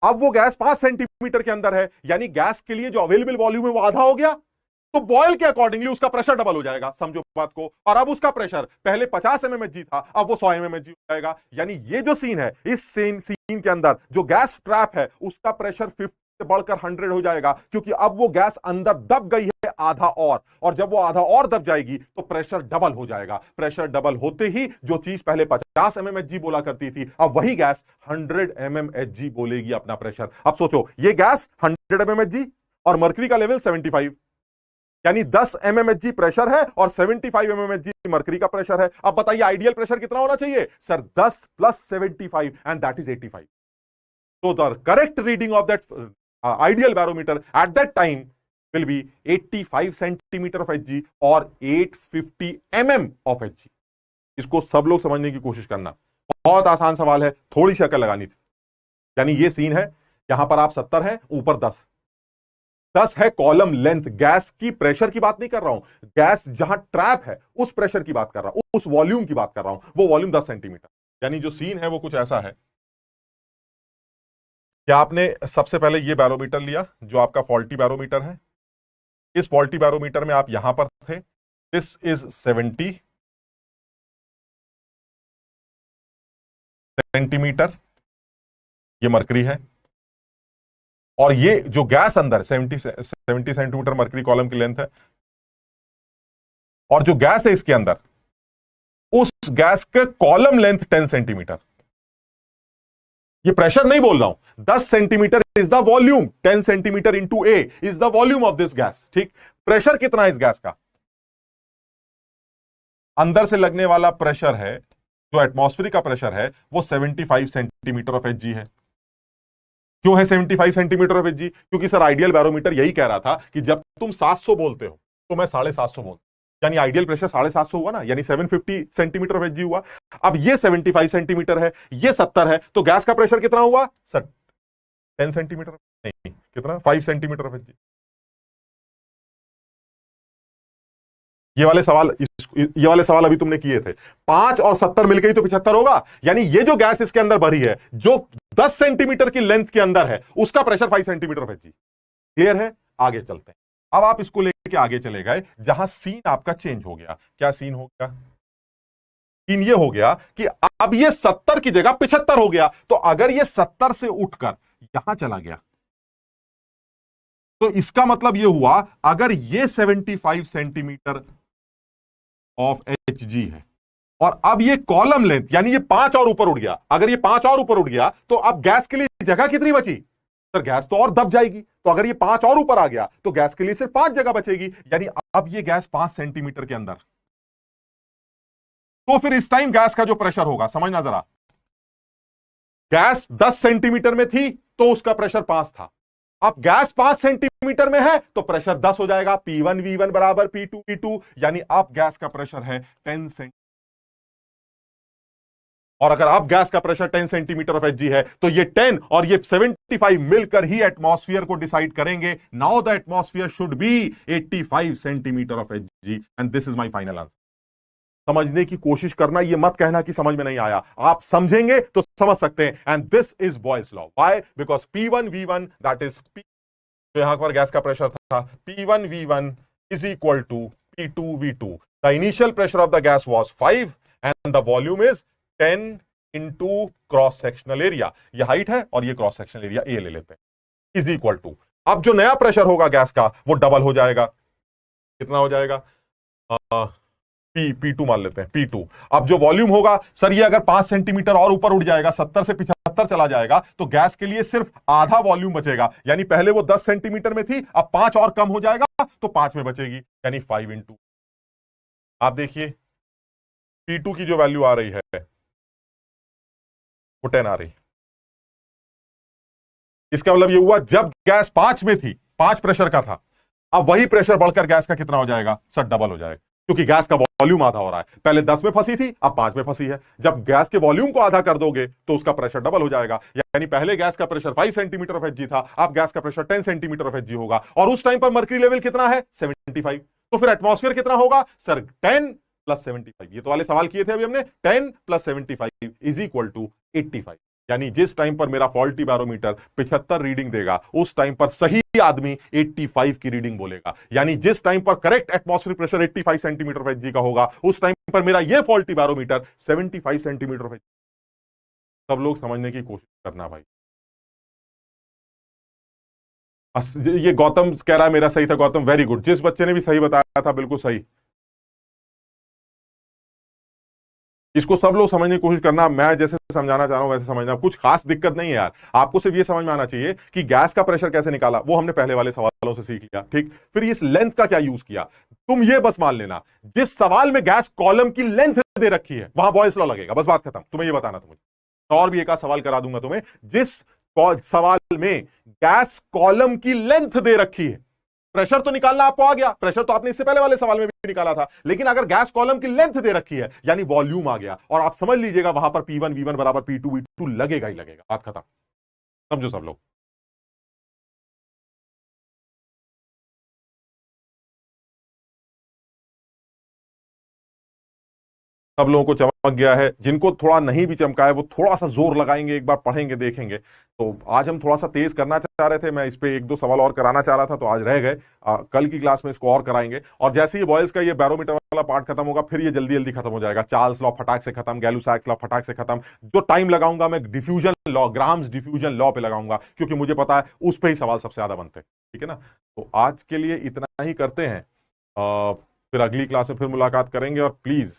अब वो गैस 5 सेंटीमीटर के अंदर है, यानी गैस के लिए जो अवेलेबल वॉल्यूम है वो आधा हो गया। तो बॉयल के अकॉर्डिंगली उसका प्रेशर डबल हो जाएगा, समझो बात को। और अब उसका प्रेशर पहले 50 mmHg था, अब वो 100 mmHg हो जाएगा। यानी ये जो सीन है, इस सीन के अंदर जो गैस ट्रैप है उसका प्रेशर 50 से बढ़कर 100 हो जाएगा, क्योंकि अब वो गैस अंदर दब गई है आधा और जब वो आधा और दब जाएगी तो प्रेशर डबल हो जाएगा। प्रेशर डबल होते ही जो चीज पहले 50 mmHg बोला करती थी, अब वही गैस 100 mmHg बोलेगी अपना प्रेशर। अब सोचो, ये गैस 100 mmHg और मर्करी का लेवल 75, यानी 10 mmHg प्रेशर है और 75 mmHg मर्करी का प्रेशर है। अब बताइए आइडियल प्रेशर कितना होना चाहिए sir? 10 plus 75 and that is 85। So the correct reading of that ideal barometer at that time will be 85 centimeter of Hg और 850 mm of Hg। इसको सब लोग समझने की कोशिश करना, बहुत आसान सवाल है, थोड़ी सी अकल लगानी थी। यानी ये सीन है, यहां पर आप 70 है, ऊपर 10 है कॉलम लेंथ। गैस की प्रेशर की बात नहीं कर रहा हूं, गैस जहां ट्रैप है उस प्रेशर की बात कर रहा हूं, उस वॉल्यूम की बात कर रहा हूं, वो वॉल्यूम 10 सेंटीमीटर। यानी जो सीन है वो कुछ ऐसा है। क्या आपने सबसे पहले ये बैरोमीटर लिया जो आपका फॉल्टी बैरोमीटर है? इस फॉल्टी बैरोमीटर में आप यहां पर थे, दिस इज 70 सेंटीमीटर, ये मरकरी है, और ये जो गैस अंदर 70 सेंटीमीटर मरकरी कॉलम की लेंथ है, और जो गैस है इसके अंदर, उस गैस के कॉलम लेंथ 10 सेंटीमीटर। ये प्रेशर नहीं बोल रहा हूं, 10 centimetre is the volume, 10 centimetre into A is the volume of this gas. ठीक, प्रेशर कितना है इस गैस का? अंदर से लगने वाला प्रेशर है, जो एटमॉस्फेरिक का प्रेशर है, वो 75 सेंटीमीटर ऑफ Hg है। क्यों है 75 सेंटीमीटर ऑफ Hg? क्योंकि सर आइडियल बैरोमीटर यही कह रहा था कि जब तुम 700 बोलते हो तो मैं 750 बोलता, यानी आइडियल प्रेशर 750 हुआ ना, यानी 750 सेंटीमीटर ऑफ Hg हुआ। अब ये 75 सेंटीमीटर है, ये 70 है, तो गैस का प्रेशर कितना हुआ सर? 10 सेंटीमीटर नहीं, कितना? 5 सेंटीमीटर ऑफ Hg। ये वाले सवाल अभी तुमने किए थे, 5 और 70 मिल गई तो 75 होगा। यानी ये जो गैस इसके अंदर भरी है, जो 10 सेंटीमीटर की लेंथ के अंदर है, उसका pressure 5 centimetre of Hg। Clear है? आगे चलते हैं। अब आप इसको लेके आगे चले गए जहां सीन आपका चेंज हो गया। क्या सीन हो गया? सीन ये हो गया कि अब ये 70 की जगह 75 हो गया। तो अगर ये 70 से उठकर यहां चला गया तो इसका मतलब ये हुआ, अगर ये 75 सेंटीमीटर ऑफ Hg है और अब ये कॉलम लेंथ, यानी ये 5 और ऊपर उठ गया, अगर ये 5 और ऊपर उठ गया तो अब गैस के लिए जगह कितनी बची सर? गैस तो और दब जाएगी। तो अगर ये 5 और ऊपर आ गया तो गैस के लिए सिर्फ 5 जगह बचेगी। यानी अब ये गैस 5 सेंटीमीटर के अंदर, तो फिर इस टाइम गैस का जो प्रेशर होगा, समझना जरा, गैस 10 सेंटीमीटर में थी तो उसका प्रेशर 5 था। अब गैस 5 सेंटीमीटर में है तो प्रेशर 10 हो जाएगा, P1V1 बराबर P2V2, यानी अब गैस का प्रेशर है 10 सेंटीमीटर। और अगर अब गैस का प्रेशर 10 सेंटीमीटर ऑफ Hg है तो ये 10 और ये 75 मिलकर ही एटमॉस्फेयर को डिसाइड करेंगे। Now the atmosphere should be 85 centimetre of Hg and this is my final answer. समझने की कोशिश करना, ये मत कहना कि समझ में नहीं आया, आप समझेंगे तो समझ सकते हैं। And this is Boyle's law. Why? Because P1V1 that is P, तो यहां पर गैस का प्रेशर था P1V1 is equal to P2V2। The initial pressure of the gas was 5 and the volume is 10 into cross sectional area. ये height है और ये cross sectional area A ले लेते हैं, इज इक्वल टू, अब जो नया प्रेशर होगा गैस का वो डबल हो जाएगा। कितना हो जाएगा? P2 मान लेते हैं, P2। अब जो वॉल्यूम होगा, सर ये अगर 5 सेंटीमीटर और ऊपर उठ जाएगा, 70 से 75 चला जाएगा, तो गैस के लिए सिर्फ आधा वॉल्यूम बचेगा। यानी पहले वो 10 सेंटीमीटर में थी, अब 5 और कम हो जाएगा तो 5 में बचेगी, यानी 5 इंटू। आप देखिए P2 की जो वैल्यू आ रही है वो 10 आ रही। इसका मतलब ये हुआ जब गैस 5 में थी, 5 प्रेशर का था, अब वही प्रेशर बढ़कर गैस का कितना हो जाएगा? सर डबल हो जाएगा, क्योंकि गैस का वॉल्यूम आधा हो रहा है। पहले 10 में फंसी थी, अब 5 में फंसी है। जब गैस के वॉल्यूम को आधा कर दोगे तो उसका प्रेशर डबल हो जाएगा। यानी पहले गैस का प्रेशर 5 सेंटीमीटर ऑफ Hg था, अब गैस का प्रेशर 10 सेंटीमीटर ऑफ Hg होगा। और उस टाइम पर मर्क्यूरी लेवल कितना है? 75। तो फिर एटमॉस्फेयर कितना होगा? सर 10 प्लस 75, ये तो वाले सवाल किए थे अभी हमने, 10 प्लस 75 इज इक्वल टू 85। यानी जिस टाइम पर मेरा फॉल्टी बैरोमीटर 75 रीडिंग देगा, उस टाइम पर सही आदमी 85 की रीडिंग बोलेगा। यानी जिस टाइम पर correct atmospheric pressure 85 centimetre of Hg का होगा, उस टाइम पर मेरा ये faulty barometer 75 centimetre of Hg। सब लोग समझने की कोशिश करना भाई। ये गौतम कह रहा है मेरा सही था। गौतम वेरी गुड, जिस बच्चे ने भी सही बताया था बिल्कुल सही। इसको सब लोग समझने की कोशिश करना। मैं जैसे समझाना चाह रहा हूं वैसे समझना, कुछ खास दिक्कत नहीं है यार। आपको सिर्फ ये समझ में आना चाहिए कि गैस का प्रेशर कैसे निकाला, वो हमने पहले वाले सवालों से सीख लिया, ठीक। फिर इस लेंथ का क्या यूज किया, तुम ये बस मान लेना, जिस सवाल में गैस कॉलम की लेंथ दे रखी है वहां बॉयल्स लॉ लगेगा, बस बात खत्म। तुम्हें ये बताना था मुझे। और भी एक आध सवाल करा दूंगा तुम्हें, जिस सवाल में गैस कॉलम की लेंथ दे रखी है, प्रेशर तो निकालना आपको आ गया, प्रेशर तो आपने इससे पहले वाले सवाल में भी निकाला था, लेकिन अगर गैस कॉलम की लेंथ दे रखी है यानी वॉल्यूम आ गया, और आप समझ लीजिएगा वहां पर P1V1 बराबर P2V2 लगेगा ही लगेगा। बात खत्म, समझो सब लोग। सब लोगों को चमक गया है, जिनको थोड़ा नहीं भी चमका है वो थोड़ा सा जोर लगाएंगे, एक बार पढ़ेंगे देखेंगे। तो आज हम थोड़ा सा तेज करना चाह रहे थे, मैं इस पे एक दो सवाल और कराना चाह रहा था, तो आज रह गए। कल की क्लास में इसको और कराएंगे। और जैसे ही बॉयल्स का ये बैरोमीटर वाला पार्ट खत्म होगा, फिर ये जल्दी जल्दी खत्म हो जाएगा। चार्ल्स लॉ फटाक से खत्म, गैलू-सैक्स लॉ फटाक से खत्म। जो टाइम लगाऊंगा मैं diffusion law, grams diffusion law पे लगाऊंगा, क्योंकि मुझे पता है उस पर ही सवाल सबसे ज्यादा बनते हैं, ठीक है ना। तो आज के लिए इतना ही करते हैं, फिर अगली क्लास में फिर मुलाकात करेंगे। और प्लीज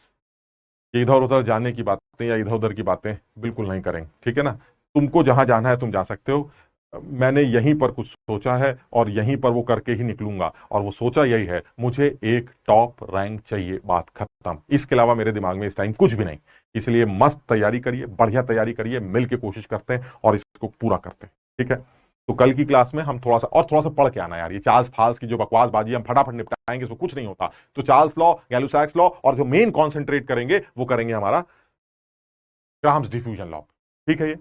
इधर उधर जाने की बातें या इधर उधर की बातें बिल्कुल नहीं करेंगे, ठीक है ना। तुमको जहां जाना है तुम जा सकते हो, मैंने यहीं पर कुछ सोचा है और यहीं पर वो करके ही निकलूंगा। और वो सोचा यही है, मुझे एक टॉप रैंक चाहिए, बात खत्म। इसके अलावा मेरे दिमाग में इस टाइम कुछ भी नहीं। इसलिए मस्त तैयारी करिए, बढ़िया तैयारी करिए, मिलकर कोशिश करते हैं और इसको पूरा करते हैं, ठीक है। तो कल की क्लास में हम थोड़ा सा पढ़ के आना यार। ये चार्ल्स फाल्स की जो बकवासबाजी हम फटाफट निपटाएंगे, इसमें कुछ नहीं होता। तो चार्ल्स लॉ, गैलू-सैक्स लॉ, और जो मेन कॉन्सेंट्रेट करेंगे वो करेंगे हमारा ग्राम्स डिफ्यूजन लॉ, ठीक है। ये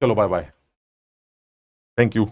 चलो बाय बाय, थैंक यू।